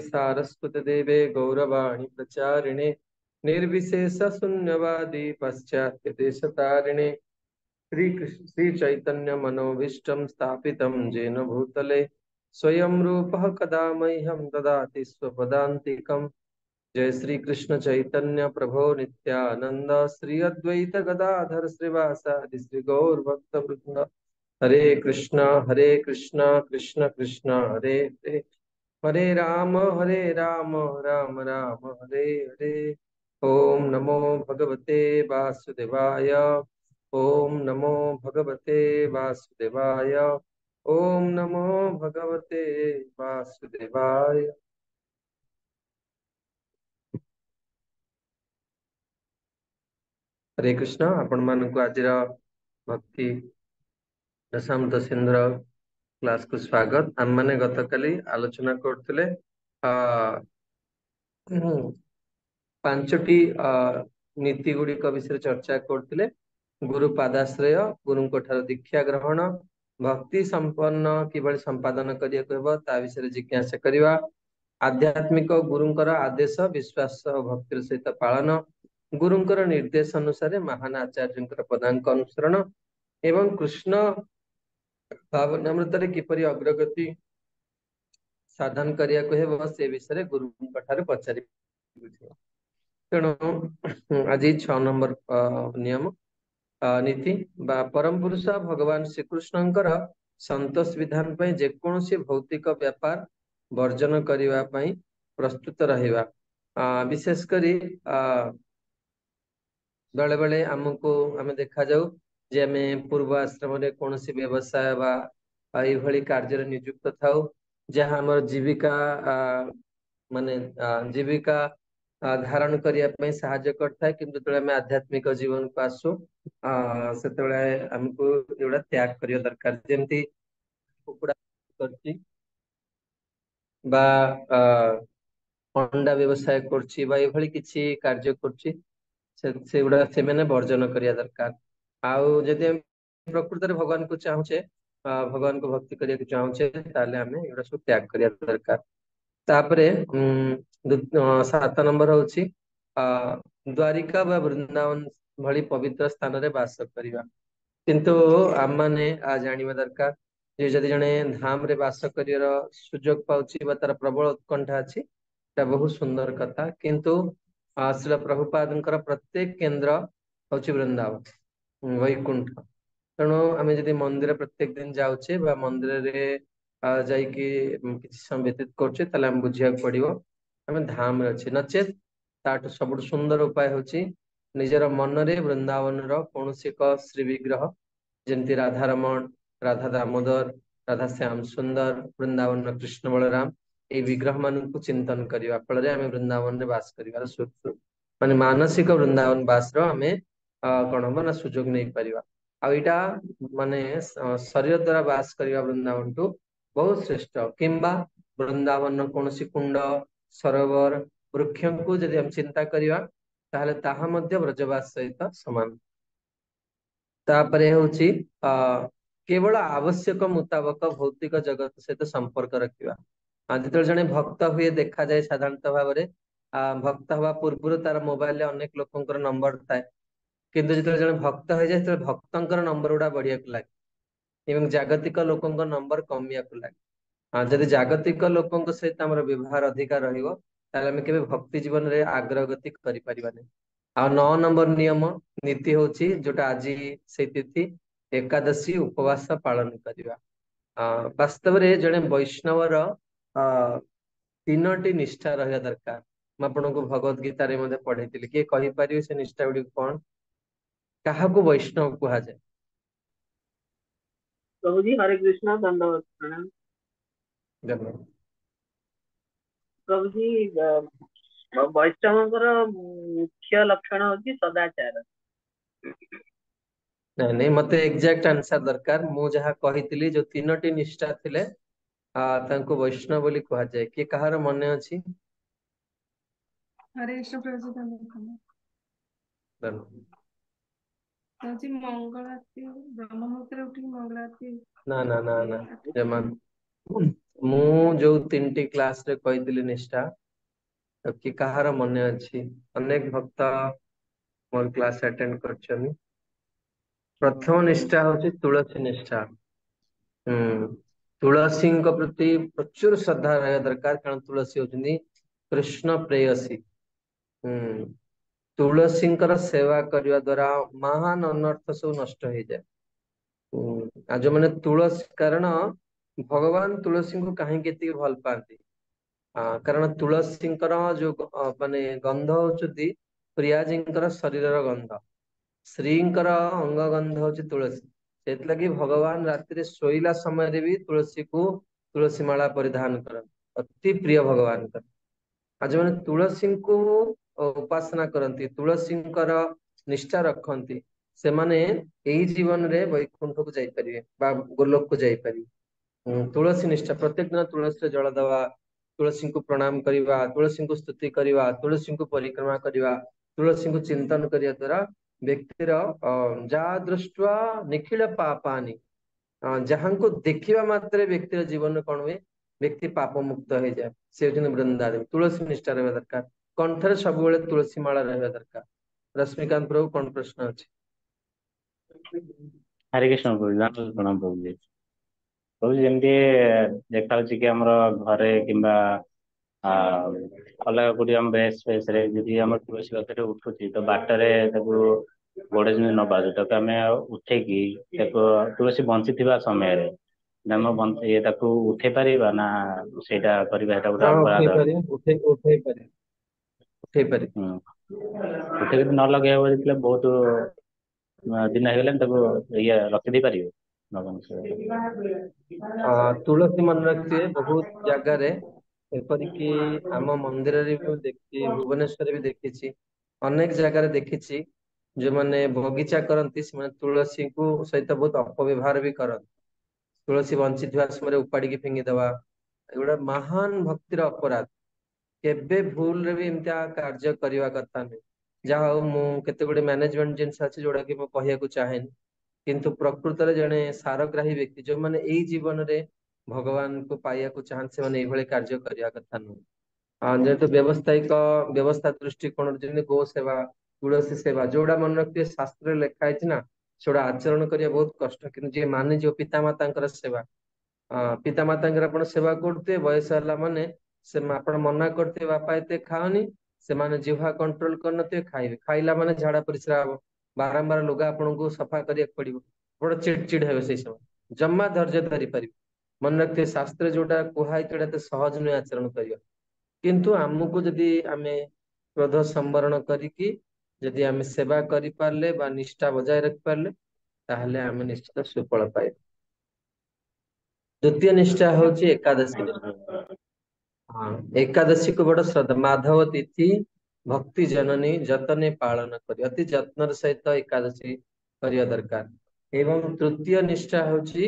सारस्वत देवे गौरवाणी प्रचारिणे निर्विशेष शून्यवादी पाश्चात्य देशतारिणे श्री चैतन्य मनोभीष्टं स्थापितं जेन भूतले स्वयं रूपः कदा मह्यं ददाति स्वपदान्तिकम्। जय श्री कृष्ण चैतन्य प्रभो नित्यानंद श्री अद्वैत गदाधर श्रीवासादि श्री गौर भक्त वृंद। हरे कृष्णा कृष्ण कृष्ण हरे हरे, हरे राम राम राम हरे हरे। ओम नमो भगवते वासुदेवाय, ओम नमो भगवते वासुदेवाय, ओम नमो भगवते वासुदेवाय। हरे कृष्ण। आपण मानक आज भक्ति दशामृत सिंधुर क्लास को स्वागत। आम मैंने गत काली आलोचना करते पांचटी नीति गुड़िक विषय चर्चा करते। गुरु पादाश्रय, गुरु ठार दीक्षा ग्रहण, भक्ति संपन्न किभली संपादन करिया ता विषय जिज्ञासा करवा, आध्यात्मिक गुरुंकर आदेश विश्वास और भक्तिर सहित पालन, गुरुंकर निर्देश अनुसार महान आचार्य पदांक अनुसरण एवं कृष्ण भावनामृत किपरि अग्रगति साधन करिया से विषय गुरु पचारि। तेणु आज 6 नंबर नियम नीति बा परम पुरुष भगवान श्रीकृष्णଙ୍କର संतोष विधान पे जेकोसी भौतिक व्यापार वर्जन करने ପାଇଁ प्रस्तुत रहिबा। विशेष करी बेले बेले आमको आम देखा जाऊ जे आम पूर्व आश्रम कौन व्यवसाय बा ये कार्य नियुक्त थाउ जहाँ आम जीविका माने जीविका धारण करने साहाय्य करता है। किंतु जो आम आध्यात्मिक जीवन को आसु से आमको एगुड़ा त्याग करिया दरकार। जेमती कुकुड़ा करची बा अंडा व्यवसाय करची बा ये किसी कार्य करची से गुड़ा से मैंने वर्जन करिया दरकार। आउ जदि हम प्रकृत में भगवान को चाहूचे, भगवान को भक्ति करिया को चाहूचे ताले हमें एगुड़ा सब त्याग करिया दरकार। तापरे 7 नंबर होची द्वारिका बा वृंदावन भली पवित्र स्थान रे वास करिवा। किंतु आम माने जानिबा दरकार जे जदि जने धाम रे वास करियर सुजोग पाउची बा तार प्रबल उत्कंठा अछि ता बहुत सुंदर कथा। किंतु श्रील प्रभुपादଙ୍କର प्रत्येक केंद्र होची वृंदावन वैकुंठ। तेणु आम जदि मंदिर प्रत्येक दिन जाऊचे बा मंदिर रे जाइकी किसी समय व्यतीत करछे ताले हम बुझिया पड़िबो आम धाम रे अछि। नचेत ताठ सबुठ सुंदर उपाय होची निजर मन रे वृंदावन रो कौनसी एक श्री विग्रह जेमती राधा रमण, राधा दामोदर, राधा श्याम सुंदर, वृंदावन कृष्ण बलराम ये विग्रह मान को चिंतन करने फल आम वृंदावन में बास कर माने मानसिक वृंदावन बास आमे कौन हम ना सुजोग नहीं पारिबा। आ इटा माने शरीर द्वारा बास करवा वृंदावन टू बहुत श्रेष्ठ। किंबा वृंदावन कौन कुंड सरोवर वृक्ष को जदि हम चिंता करवा ताहले ताहा मध्य ब्रजवास सहित समान। तापरे होची केवल आवश्यक मुताबक भौतिक जगत सहित संपर्क रखिबा। जो जने भक्त हुए देखा जाए साधारणतः भाव में भक्त हवा पूर्व तार मोबाइल अनेक लोकंकर नंबर थाए। किंतु जो जने भक्त हो जाए भक्तंकर नंबर गुड़ा बढ़िया लगे एवं जागतिक लोकंक नंबर कमिया लगे। जदि जागतिक लोकंक सहित आमर व्यवहार अधिकार रहिबो ताले हम केबे भक्ति जीवन रे अग्रगति करि परिबानी। आ 9 नंबर नियम नीति होची जोटा आज से तिथि एकादशी उपवास पालन करवा। वास्तव रे जने वैष्णवर 3टी निष्ठा रहा दरकार। मैं आपको भगवत गीता रे मधे पढ़ी किए कहि परिबे से निष्ठा गुडी कौन कहा को वैष्णव कहा जाए? प्रभु जी हरे कृष्णा दंडवत प्रणाम। प्रभु जी वैष्णवଙ୍କର मुख्य लक्षण होची सदाचार। नहीं नहीं मते एग्जैक्ट आंसर दरकार। मु जहा कहितली जो 3टी निष्ठा थिले तांको वैष्णव बोली कहा जाए। कि कहार मने अछि? हरे कृष्ण प्रभु जी मंगल आरती ब्रह्म मुहूर्त रे उठी मंगल आरती ना ना ना ना जमान ମୁଁ ଯୋଉ 3ଟି କ୍ଲାସ ରେ କହିଥିଲି ନିଷ୍ଠା, ତ କି କାହାର ମନେ ଅଛି? ଅନେକ ଭକ୍ତ ମୋର କ୍ଲାସ ଆଟେଣ୍ଡ କରିଛନ୍ତି। ପ୍ରଥମ ନିଷ୍ଠା ହଉଛି ତୁଳସୀ ନିଷ୍ଠା। ହୁଁ, ତୁଳସୀଙ୍କ ପ୍ରତି ପ୍ରଚୁର ଶ୍ରଦ୍ଧା ରହିବା ଦରକାର, କାରଣ ତୁଳସୀ ହଉଛନ୍ତି କୃଷ୍ଣ ପ୍ରେୟସୀ। ହୁଁ, ତୁଳସୀଙ୍କର ସେବା କରିବା ଦ୍ଵାରା ମହାନ ଅନର୍ଥ ସବୁ ନଷ୍ଟ ହେଇଯାଏ। ଆଉ ଯୋଉମାନେ ତୁଳସୀ, କାରଣ ଭଗବାନ ତୁଳସୀଙ୍କୁ କାହିଁକି ଏତିକି ଭଲ ପାଆନ୍ତି? କାରଣ ତୁଳସୀଙ୍କର ଯୋଉ ମାନେ ଗନ୍ଧ ହଉଛନ୍ତି ପ୍ରିୟାଜୀଙ୍କର ଶରୀରର ଗନ୍ଧ, ଶ୍ରୀଙ୍କର ଅଙ୍ଗ ଗନ୍ଧ ହଉଛି ତୁଳସୀ। ସେଥିଲାଗି ଭଗବାନ ରାତିରେ ଶୋଇଲା ସମୟରେ ବି ତୁଳସୀ ମାଳା ପରିଧାନ କରନ୍ତି, ଅତି ପ୍ରିୟ ଭଗବାନଙ୍କର। ଆଉ ଯୋଉମାନେ ତୁଳସୀଙ୍କୁ ଉପାସନା କରନ୍ତି, ତୁଳସୀଙ୍କର ନିଷ୍ଠା ରଖନ୍ତି, ସେମାନେ ଏଇ ଜୀବନରେ ବୈକୁଣ୍ଠକୁ ଯାଇପାରିବେ ବା ଗୋଲୋକକୁ ଯାଇପାରିବେ। ତୁଳସୀ ନିଷ୍ଠା, ପ୍ରତ୍ୟେକ ଦିନ ତୁଳସୀରେ ଜଳ ଦେବା, ତୁଳସୀଙ୍କୁ ପ୍ରଣାମ କରିବା, ତୁଳସୀଙ୍କୁ ସ୍ତୁତି କରିବା, ତୁଳସୀଙ୍କୁ ପରିକ୍ରମା କରିବା, ତୁଳସୀଙ୍କୁ ଚିନ୍ତନ କରିବା ଦ୍ଵାରା ବ୍ୟକ୍ତିର ଯାହା ଦୃଷ୍ଟ୍ୟା ନିଖିଳ ପାପାନି, ଯାହାଙ୍କୁ ଦେଖିବା ମାତ୍ରେ ବ୍ୟକ୍ତିର ଜୀବନରେ କଣ ହୁଏ? ବ୍ୟକ୍ତି ପାପ ମୁକ୍ତ ହେଇଯାଏ। ସେ ହଉଛନ୍ତି ବୃନ୍ଦାଦେବୀ। ତୁଳସୀ ନିଷ୍ଠା ରହିବା ଦରକାର, କଣ୍ଠରେ ସବୁବେଳେ ତୁଳସୀ ମାଳା ରହିବା ଦରକାର। ରଶ୍ମିକାନ୍ତ ପ୍ରଭୁ, କଣ ପ୍ରଶ୍ନ ଅଛି? ହରେ କୃଷ୍ଣ ପ୍ରଭୁ, ଜାଣିଲି, ପ୍ରଣାମ ପ୍ରଭୁଜୀ। ପ୍ରଭୁଜୀ, ଯେମିତି ଦେଖାଯାଉଛି କି ଆମର ଘରେ କିମ୍ବା ଅଲଗା କୋଉଠି ଆମ ବେଶ ଫେସରେ ଯଦି ଆମର ତୁଳସୀ ଗଛରେ ଉଠୁଛି, ତ ବାଟରେ ତାକୁ ଗୋଡ ଯେମିତି ନ ବାଜୁ, ତାକୁ ଆମେ ଉଠେଇକି ତାକୁ ତୁଳସୀ ବଞ୍ଚିଥିବା ସମୟରେ ତାକୁ ଉଠେଇ ପାରିବା ନା ସେଇଟା କରିବା, ସେଇଟା ଗୋଟେ ହଁ, ଅପରାଧ? ଉଠେଇ ପାରିବେ, ଉଠେଇ ପାରିବେ, ଉଠେଇ ପାରିବେ। ଉଠେଇ ଯଦି ନ ଲଗେଇବା ହେଇଥିଲା ବହୁତ ଦିନ ହେଇଗଲାଣି, ତାକୁ ରଖିଦେଇ ପାରିବେ? ତୁଳସୀ ମନେ ରଖିଥିବେ, ବହୁତ ଜାଗାରେ, ଏପରିକି ଆମ ମନ୍ଦିରରେ ବି ମୁଁ ଦେଖିଛି, ଭୁବନେଶ୍ୱରରେ ବି ଦେଖିଛି, ଅନେକ ଜାଗାରେ ଦେଖିଛି, ଯୋଉମାନେ ବଗିଚା କରନ୍ତି ସେମାନେ ତୁଳସୀଙ୍କୁ ସହିତ ବହୁତ ଅପବ୍ୟବହାର ବି କରନ୍ତି। ତୁଳସୀ ବଞ୍ଚିଥିବା ସମୟରେ ଉପାଡିକି ଫିଙ୍ଗିଦବା, ଏଗୁଡା ମହାନ ଭକ୍ତିର ଅପରାଧ। କେବେ ଭୁଲରେ ବି ଏମିତିଆ କାର୍ଯ୍ୟ କରିବା କଥା ନୁହେଁ। ଯାହା ହଉ, ମୁଁ କେତେ ଗୁଡେ ମ୍ୟାନେଜମେଣ୍ଟ ଜିନିଷ ଅଛି ଯୋଉଟା କି ମୁଁ କହିବାକୁ ଚାହେଁନି, କିନ୍ତୁ ପ୍ରକୃତରେ ଜଣେ ସାରଗ୍ରାହୀ ବ୍ୟକ୍ତି ଯୋଉମାନେ ଏଇ ଜୀବନରେ ଭଗବାନଙ୍କୁ ପାଇବାକୁ ଚାହାନ୍ତି, ସେମାନେ ଏଇଭଳି କାର୍ଯ୍ୟ କରିବା କଥା ନୁହେଁ। ଯେହେତୁ ବ୍ୟବସ୍ଥା ଦୃଷ୍ଟିକୋଣରୁ, ଯେମିତି ଗୋ ସେବା, ତୁଳସୀ ସେବା, ଯୋଉଟା ମନେ ରଖିଥିବେ ଶାସ୍ତ୍ରରେ ଲେଖା ହେଇଛି ନା, ସେଗୁଡା ଆଚରଣ କରିବା ବହୁତ କଷ୍ଟ, କିନ୍ତୁ ଯିଏ ମାନିଯିବ, ପିତାମାତାଙ୍କର ସେବା, ପିତାମାତାଙ୍କର ଆପଣ ସେବା କରୁଥିବେ, ବୟସ ହେଲା ମାନେ ଆପଣ ମନା କରୁଥିବେ ବାପା ଏତେ ଖାଅନି, ସେମାନେ ଜିହ୍ବା କଣ୍ଟ୍ରୋଲ କରିନଥିବେ, ଖାଇବେ, ଖାଇଲା ମାନେ ଝାଡା ପରିସ୍ରା ହବ, ବାରମ୍ବାର ଲୁଗା ଆପଣଙ୍କୁ ସଫା କରିବାକୁ ପଡିବ, ବଡ ଚିଡ ଚିଡ ହେବେ, ସେଇ ସମୟ ଜମା ଧୈର୍ଯ୍ୟ ଧରି ପାରିବେ। ମନେ ରଖିଥିବେ, ଶାସ୍ତ୍ରରେ ଯୋଉଟା କୁହାଯାଇଛି ସେଇଟା ଏତେ ସହଜ ନୁହେଁ ଆଚରଣ କରିବା। କିନ୍ତୁ ଆମକୁ ଯଦି ଆମେ କ୍ରୋଧ ସମ୍ବରଣ କରିକି ଯଦି ଆମେ ସେବା କରିପାରିଲେ ବା ନିଷ୍ଠା ବଜାୟ ରଖିପାରିଲେ, ତାହେଲେ ଆମେ ନିଶ୍ଚିତ ସୁଫଳ ପାଇବା। ଦ୍ଵିତୀୟ ନିଷ୍ଠା ହଉଛି ଏକାଦଶୀ ନିଷ୍ଠା। ହଁ, ଏକାଦଶୀକୁ ବଡ ଶ୍ରଦ୍ଧା, ମାଧବ ତିଥି ଭକ୍ତି ଜନନୀ ଯତନେ ପାଳନ କରି, ଅତି ଯତ୍ନର ସହିତ ଏକାଦଶୀ କରିବା ଦରକାର। ଏବଂ ତୃତୀୟ ନିଷ୍ଠା ହଉଛି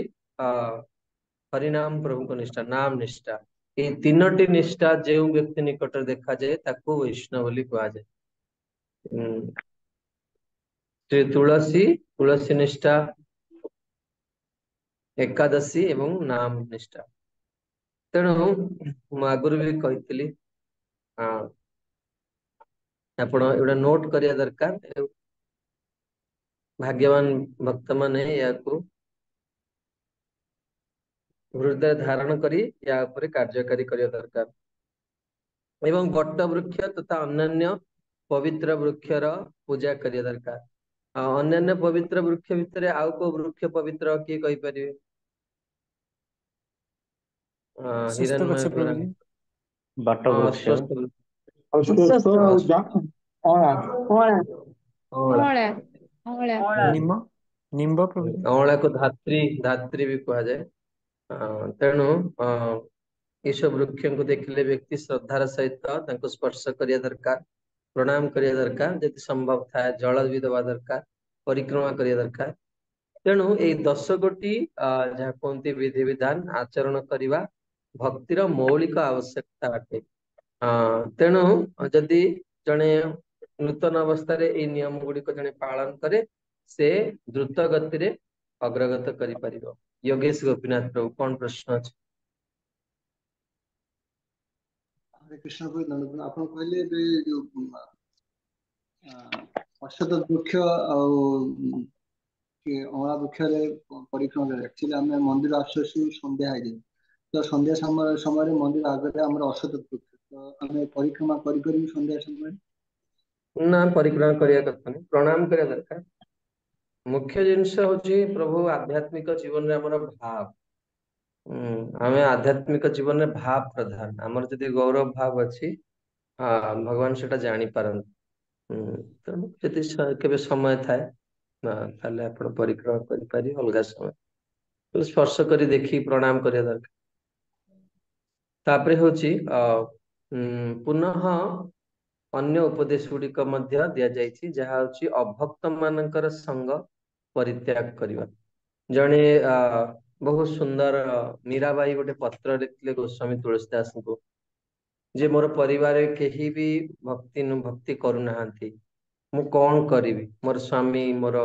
ହରିନାମ ପ୍ରଭୁଙ୍କ ନିଷ୍ଠା, ନାମ ନିଷ୍ଠା। ଏଇ ତିନୋଟି ନିଷ୍ଠା ଯେଉଁ ବ୍ୟକ୍ତି ନିକଟରେ ଦେଖାଯାଏ, ତାକୁ ବୈଷ୍ଣବ ବୋଲି କୁହାଯାଏ। ଶ୍ରୀ ତୁଳସୀ ନିଷ୍ଠା, ଏକାଦଶୀ ଏବଂ ନାମ ନିଷ୍ଠା। ତେଣୁ ମୁଁ ଆଗରୁ ବି କହିଥିଲି, ଆପଣ ଏଗୁଡା ନୋଟ କରିବା ଦରକାର। ଭାଗ୍ୟବାନ ଭକ୍ତ ମାନେ ଏହାକୁ ହୃଦୟ ଧାରଣ କରି ୟା ଉପରେ କାର୍ଯ୍ୟକାରୀ କରିବା ଦରକାର। ଏବଂ ବଟ ବୃକ୍ଷ ତଥା ଅନ୍ୟାନ୍ୟ ପବିତ୍ର ବୃକ୍ଷର ପୂଜା କରିବା ଦରକାର। ଆଉ ଅନ୍ୟାନ୍ୟ ପବିତ୍ର ବୃକ୍ଷ ଭିତରେ ଆଉ କୋଉ ବୃକ୍ଷ ପବିତ୍ର କିଏ କହିପାରିବେ? ସୁସ୍ଥ ହିରଣ୍ମୟ ଗଛ ଗୌରାଙ୍ଗ। ପ୍ରଭୁଜୀ। ବଟ ବୃକ୍ଷ, ଅଁଳା। ଅଁଳା ଅଁଳା ଅଁଳା, ନିମ୍ବ ନିମ୍ବ ପ୍ରଭୁଜୀ। ଅଁଳାକୁ ଧାତ୍ରୀ ବି କୁହାଯାଏ। ତେଣୁ ଏସବୁ ବୃକ୍ଷଙ୍କୁ ଦେଖିଲେ ବ୍ୟକ୍ତି ଶ୍ରଦ୍ଧାର ସହିତ ତାଙ୍କୁ ସ୍ପର୍ଶ କରିବା ଦରକାର, ପ୍ରଣାମ କରିବା ଦରକାର, ଯଦି ସମ୍ଭବ ଥାଏ ଜଳ ବି ଦେବା ଦରକାର, ପରିକ୍ରମା କରିବା ଦରକାର। ତେଣୁ ଏଇ 10 ଗୋଟି ଯାହା କୁହନ୍ତି ବିଧି ବିଧାନ ଆଚରଣ କରିବା ଭକ୍ତିର ମୌଳିକ ଆବଶ୍ୟକତା ଅଟେ। ତେଣୁ ଯଦି ଜଣେ ନୂତନ ଅବସ୍ଥାରେ ଏଇ ନିୟମ ଗୁଡିକ ଜଣେ ପାଳନ କରେ, ସେ ଦ୍ରୁତ ଗତିରେ ଅଗ୍ରଗତ କରିପାରିବ। ଯୋଗେଶ ଗୋପୀନାଥ ପ୍ରଭୁ, କଣ ପ୍ରଶ୍ନ ଅଛି? ହରେ କୃଷ୍ଣ ପ୍ରଭୁ ଦଣ୍ଡ ଆପଣ କହିଲେ ଏବେ ଯୋଉ ଅସତ ବୃକ୍ଷ ଆଉ ଅଁଳା ବୃକ୍ଷରେ ପରିକ୍ରମା କରେ। ଆକ୍ଚୁଆଲି ଆମେ ମନ୍ଦିର ଆସୁ ଆସୁ ସନ୍ଧ୍ୟା ହେଇଯାଏ, ତ ସନ୍ଧ୍ୟା ସମୟରେ ମନ୍ଦିର ଆଗରେ ଆମର ଅସତ ବୃକ୍ଷ, ତ ଆମେ ପରିକ୍ରମା କରିପାରିବୁ ସନ୍ଧ୍ୟା ସମୟରେ? ନା, ପରିକ୍ରମା କରିବା କଥା ନାହିଁ, ପ୍ରଣାମ କରିବା ଦରକାର। ମୁଖ୍ୟ ଜିନିଷ ହଉଛି ପ୍ରଭୁ ଆଧ୍ୟାତ୍ମିକ ଜୀବନରେ ଆମର ଭାବ। ଆମେ ଆଧ୍ୟାତ୍ମିକ ଜୀବନରେ ଭାବ ପ୍ରଧାନ। ଆମର ଯଦି ଗୌରବ ଭାବ ଅଛି, ଭଗବାନ ସେଟା ଜାଣିପାରନ୍ତି। ତେଣୁ ଯଦି କେବେ ସମୟ ଥାଏ, ତାହେଲେ ଆପଣ ପରିକ୍ରମା କରିପାରିବେ ଅଲଗା ସମୟ। ସ୍ପର୍ଶ କରି ଦେଖି ପ୍ରଣାମ କରିବା ଦରକାର। ତାପରେ ହଉଛି ପୁନଃ ଅନ୍ୟ ଉପଦେଶ ଗୁଡିକ ମଧ୍ୟ ଦିଆଯାଇଛି, ଯାହା ହଉଛି ଅଭକ୍ତ ମାନଙ୍କର ସଙ୍ଗ ପରିତ୍ୟାଗ କରିବା। ଜଣେ ବହୁତ ସୁନ୍ଦର ମୀରାବାଇ ଗୋଟେ ପତ୍ର ଲେଖିଥିଲେ ଗୋସ୍ୱାମୀ ତୁଳସୀଦାସଙ୍କୁ, ଯେ ମୋର ପରିବାରରେ କେହି ବି ଭକ୍ତି କରୁନାହାନ୍ତି, ମୁଁ କଣ କରିବି? ମୋର ସ୍ୱାମୀ, ମୋର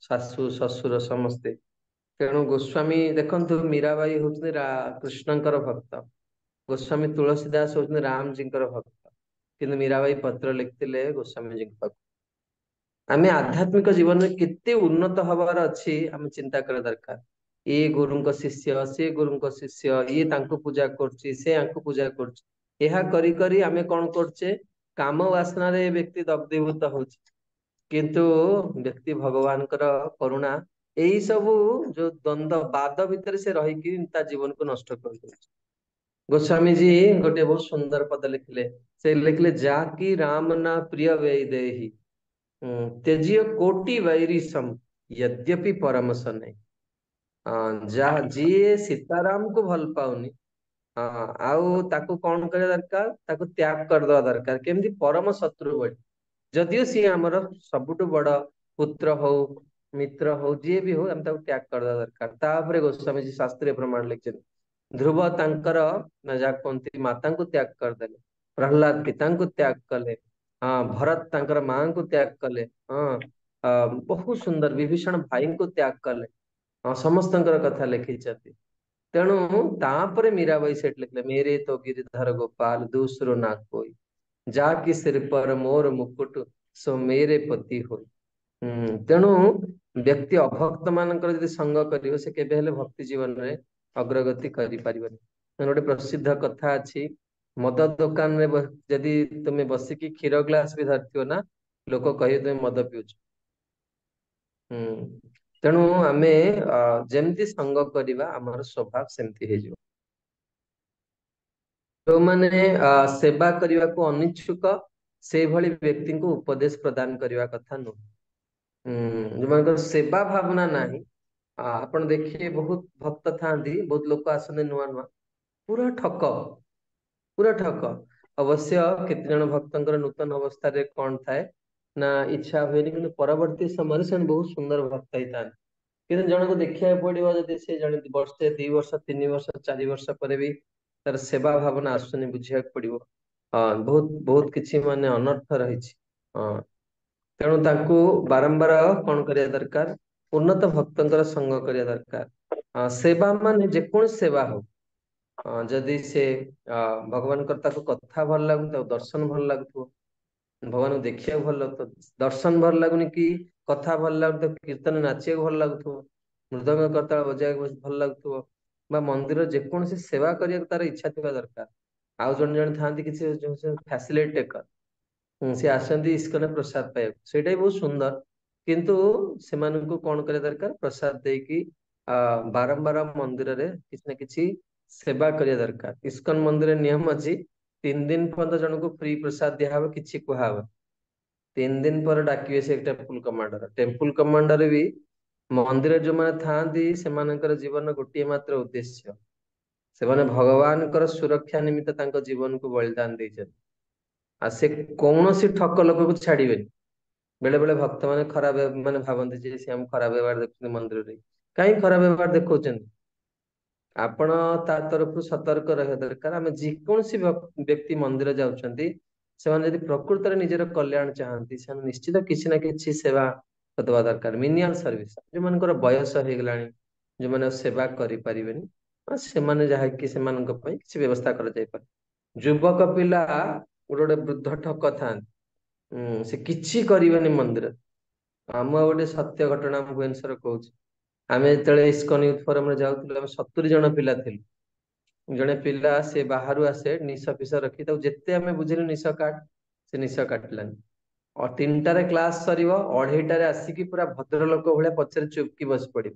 ଶାଶୁ ଶ୍ୱଶୁର ସମସ୍ତେ। ତେଣୁ ଗୋସ୍ୱାମୀ ଦେଖନ୍ତୁ, ମୀରାବାଇ ହଉଛନ୍ତି କୃଷ୍ଣଙ୍କର ଭକ୍ତ, ଗୋସ୍ୱାମୀ ତୁଳସୀଦାସ ହଉଛନ୍ତି ରାମଜୀଙ୍କର ଭକ୍ତ, କିନ୍ତୁ ମୀରାବାଇ ପତ୍ର ଲିଖିଥିଲେ ଗୋସ୍ୱାମୀଜୀଙ୍କ ପାଖକୁ। ଆମେ ଆଧ୍ୟାତ୍ମିକ ଜୀବନରେ କେତେ ଉନ୍ନତ ହବାର ଅଛି, ଆମେ ଚିନ୍ତା କରିବା ଦରକାର। ଇଏ ଗୁରୁଙ୍କ ଶିଷ୍ୟ, ସେ ଗୁରୁଙ୍କ ଶିଷ୍ୟ, ଇଏ ତାଙ୍କୁ ପୂଜା କରୁଛି, ସେ ୟାଙ୍କୁ ପୂଜା କରୁଛି। ଏହା କରି କରି ଆମେ କଣ କରୁଛେ? କାମ ବାସନାରେ ବ୍ୟକ୍ତି ଦଗ୍ଧୀଭୂତ ହଉଛି, କିନ୍ତୁ ବ୍ୟକ୍ତି ଭଗବାନଙ୍କର କରୁଣା, ଏଇ ସବୁ ଯୋଉ ଦ୍ୱନ୍ଦ ବାଦ ଭିତରେ ସେ ରହିକି ତା ଜୀବନକୁ ନଷ୍ଟ କରିଦଉଛି। ଗୋସ୍ୱାମୀଜୀ ଗୋଟେ ବହୁତ ସୁନ୍ଦର ପଦ ଲେଖିଲେ, ସେ ଲେଖିଲେ, ଯାକି ରାମ ନା ପ୍ରିୟ ବୈଦେହି ତେଜିୟ କୋଟି ବୈରୀ ସମ ଯଦ୍ୟପି ପରମସ ନାହିଁ। ଯିଏ ସୀତାରାମକୁ ଭଲ ପାଉନି, ଆଉ ତାକୁ କଣ କରିବା ଦରକାର? ତାକୁ ତ୍ୟାଗ କରିଦବା ଦରକାର। କେମିତି? ପରମ ଶତ୍ରୁ ଭଳି। ଯଦିଓ ସିଏ ଆମର ସବୁଠୁ ବଡ ପୁତ୍ର ହଉ, ମିତ୍ର ହଉ, ଯିଏ ବି ହଉ, ଆମେ ତାକୁ ତ୍ୟାଗ କରିଦବା ଦରକାର। ତାପରେ ଗୋସ୍ୱାମୀଜୀ ଶାସ୍ତ୍ରୀୟ ପ୍ରମାଣ ଲେଖିଛନ୍ତି। ଧ୍ରୁବ ତାଙ୍କର ଯାହା କୁହନ୍ତି ମାତାଙ୍କୁ ତ୍ୟାଗ କରିଦେଲେ, ପ୍ରହ୍ଲାଦ ପିତାଙ୍କୁ ତ୍ୟାଗ କଲେ, ଭରତ ତାଙ୍କର ମାଙ୍କୁ ତ୍ୟାଗ କଲେ, ବହୁତ ସୁନ୍ଦର ବିଭୀଷଣ ଭାଇଙ୍କୁ ତ୍ୟାଗ କଲେ, ସମସ୍ତଙ୍କର କଥା ଲେଖିଛନ୍ତି। ତେଣୁ ତାପରେ ମୀରାବାଇ ସେଠି ଲେଖିଲେ, ମେରେ ତ ଗିରିଧର ଗୋପାଲ ଦୂସରୋ ନା କୋଇ, ଯାକି ସିର ପର ମୋର ମୁକୁଟ ସୋ ମେରେ ପତି ହୋଇ। ତେଣୁ ବ୍ୟକ୍ତି ଅଭକ୍ତ ମାନଙ୍କର ଯଦି ସଙ୍ଗ କରିବ, ସେ କେବେ ହେଲେ ଭକ୍ତି ଜୀବନରେ ଅଗ୍ରଗତି କରିପାରିବନି। ଗୋଟେ ପ୍ରସିଦ୍ଧ କଥା ଅଛି, ମଦ ଦୋକାନରେ ଯଦି ତୁମେ ବସିକି କ୍ଷୀର ଗ୍ଲାସ ବି ଧରିଥିବ ନା, ଲୋକ କହିବେ ତୁମେ ମଦ ପିଉଛ। ତେଣୁ ଆମେ ଯେମିତି ସଙ୍ଗ କରିବା, ଆମର ସ୍ୱଭାବ ସେମିତି ହେଇଯିବ। ଯୋଉମାନେ ସେବା କରିବାକୁ ଅନିଚ୍ଛୁକ, ସେଇଭଳି ବ୍ୟକ୍ତିଙ୍କୁ ଉପଦେଶ ପ୍ରଦାନ କରିବା କଥା ନୁହେଁ। ଯୋଉମାନଙ୍କର ସେବା ଭାବନା ନାହିଁ, ଆପଣ ଦେଖିବେ ବହୁତ ଭକ୍ତ ଥାଆନ୍ତି, ବହୁତ ଲୋକ ଆସନ୍ତି ନୂଆ ନୂଆ, ପୁରା ଠକ, ପୁରା ଠକ। ଅବଶ୍ୟ କେତେ ଜଣ ଭକ୍ତଙ୍କର ନୂତନ ଅବସ୍ଥାରେ କଣ ଥାଏ ନା, ଇଚ୍ଛା ହୁଏନି, କିନ୍ତୁ ପରବର୍ତ୍ତୀ ସମୟରେ ସେମାନେ ବହୁତ ସୁନ୍ଦର ଭକ୍ତ ହେଇଥାନ୍ତି। କିନ୍ତୁ ଜଣକୁ ଦେଖିବାକୁ ପଡିବ, ଯଦି ସେ ଜଣେ ବର୍ଷେ, 2 ବର୍ଷ, 3 ବର୍ଷ, 4 ବର୍ଷ ପରେ ବି ତାର ସେବା ଭାବନା ଆସୁନି, ବୁଝିବାକୁ ପଡିବ। ବହୁତ ବହୁତ କିଛି ମାନେ ଅନର୍ଥ ରହିଛି। ତେଣୁ ତାଙ୍କୁ ବାରମ୍ବାର କଣ କରିବା ଦରକାର? ଉନ୍ନତ ଭକ୍ତଙ୍କର ସଙ୍ଗ କରିବା ଦରକାର। ସେବା ମାନେ ଯେକୌଣସି ସେବା ହଉ, ଯଦି ସେ ଭଗବାନଙ୍କର, ତାକୁ କଥା ଭଲ ଲାଗୁନି, ତାକୁ ଦର୍ଶନ ଭଲ ଲାଗୁଥିବ, ଭଗବାନଙ୍କୁ ଦେଖିବାକୁ ଭଲ ଲାଗୁଥିବ, ଦର୍ଶନ ଭଲ ଲାଗୁନି କି କଥା ଭଲ ଲାଗୁଥିବ, କୀର୍ତ୍ତନ ନାଚିବାକୁ ଭଲ ଲାଗୁଥିବ, ମୃଦଙ୍ଗ କରତାଳ ବଜାଇବାକୁ ଭଲ ଲାଗୁଥିବ, ବା ମନ୍ଦିର ଯେକୌଣସି ସେବା କରିବାକୁ ତାର ଇଚ୍ଛା ଥିବା ଦରକାର। ଆଉ ଜଣେ ଜଣେ ଥାଆନ୍ତି କିଛି ଫ୍ୟାସିଲିଟି ଟେକର, ସେ ଆସନ୍ତି ଇସ୍କନ ପ୍ରସାଦ ପାଇବାକୁ, ସେଇଟା ବି ବହୁତ ସୁନ୍ଦର, କିନ୍ତୁ ସେମାନଙ୍କୁ କଣ କରିବା ଦରକାର? ପ୍ରସାଦ ଦେଇକି ବାରମ୍ବାର ମନ୍ଦିରରେ କିଛି ନା କିଛି ସେବା କରିବା ଦରକାର। ଇସ୍କନ ମନ୍ଦିରରେ ନିୟମ ଅଛି, 3 ଦିନ ପର୍ଯ୍ୟନ୍ତ ଜଣଙ୍କୁ ଫ୍ରି ପ୍ରସାଦ ଦିଆହବ, କିଛି କୁହାହବ। 3 ଦିନ ପରେ ଡାକିବେ ସେ ଟେମ୍ପୁଲ କମାଣ୍ଡର। ଟେମ୍ପୁଲ କମାଣ୍ଡର ବି ମନ୍ଦିରରେ ଯୋଉମାନେ ଥାଆନ୍ତି, ସେମାନଙ୍କର ଜୀବନ ଗୋଟିଏ ମାତ୍ର ଉଦ୍ଦେଶ୍ୟ, ସେମାନେ ଭଗବାନଙ୍କର ସୁରକ୍ଷା ନିମିତ୍ତ ତାଙ୍କ ଜୀବନକୁ ବଳିଦାନ ଦେଇଛନ୍ତି। ଆଉ ସେ କୌଣସି ଠକ ଲୋକକୁ ଛାଡିବେନି। ବେଳେ ବେଳେ ଭକ୍ତ ମାନେ ଖରାପ ମାନେ ଭାବନ୍ତି ଯେ ସେ ଆମକୁ ଖରାପ ବ୍ୟବହାର ଦେଖୁଛନ୍ତି ମନ୍ଦିରରେ। କାହିଁ ଖରାପ ବ୍ୟବହାର ଦେଖଉଛନ୍ତି? ଆପଣ ତା ତରଫରୁ ସତର୍କ ରହିବା ଦରକାର। ଆମେ ଯେକୌଣସି ବ୍ୟକ୍ତି ମନ୍ଦିର ଯାଉଛନ୍ତି, ସେମାନେ ଯଦି ପ୍ରକୃତରେ ନିଜର କଲ୍ୟାଣ ଚାହାନ୍ତି, ସେମାନେ ନିଶ୍ଚିତ କିଛି ନା କିଛି ସେବା ଦବା ଦରକାର। ମିନିମାଲ ସର୍ଭିସ, ଯୋଉମାନଙ୍କର ବୟସ ହେଇଗଲାଣି, ଯୋଉମାନେ ଆଉ ସେବା କରିପାରିବେନି, ସେମାନେ ଯାହାକି ସେମାନଙ୍କ ପାଇଁ କିଛି ବ୍ୟବସ୍ଥା କରାଯାଇପାରେ। ଯୁବକ ପିଲା ଗୋଟେ ଗୋଟେ ବୃଦ୍ଧ ଠକ ଥାନ୍ତି। ସେ କିଛି କରିବେନି ମନ୍ଦିର। ମୁଁ ଆଉ ଗୋଟେ ସତ୍ୟ ଘଟଣା ମୁଁ ଭୁବନେଶ୍ୱର କହୁଛି। ଆମେ ଯେତେବେଳେ ଇସ୍କନ ୟୁଥ ଫୋରମରେ ଯାଉଥିଲୁ, ଆମେ 70 ଜଣ ପିଲା ଥିଲୁ। ଜଣେ ପିଲା ସେ ବାହାରୁ ଆସେ ନିଶ ଫିସ ରଖି, ତାକୁ ଯେତେ ଆମେ ବୁଝିଲୁ ନିଶ କାଟ, ସେ ନିଶ କାଟିଲାନି। 3ଟାରେ କ୍ଲାସ ସରିବ, 2:30ରେ ଆସିକି ପୁରା ଭଦ୍ରଲୋକ ଭଳିଆ ପଛରେ ଚୁପକି ବସି ପଡିବ,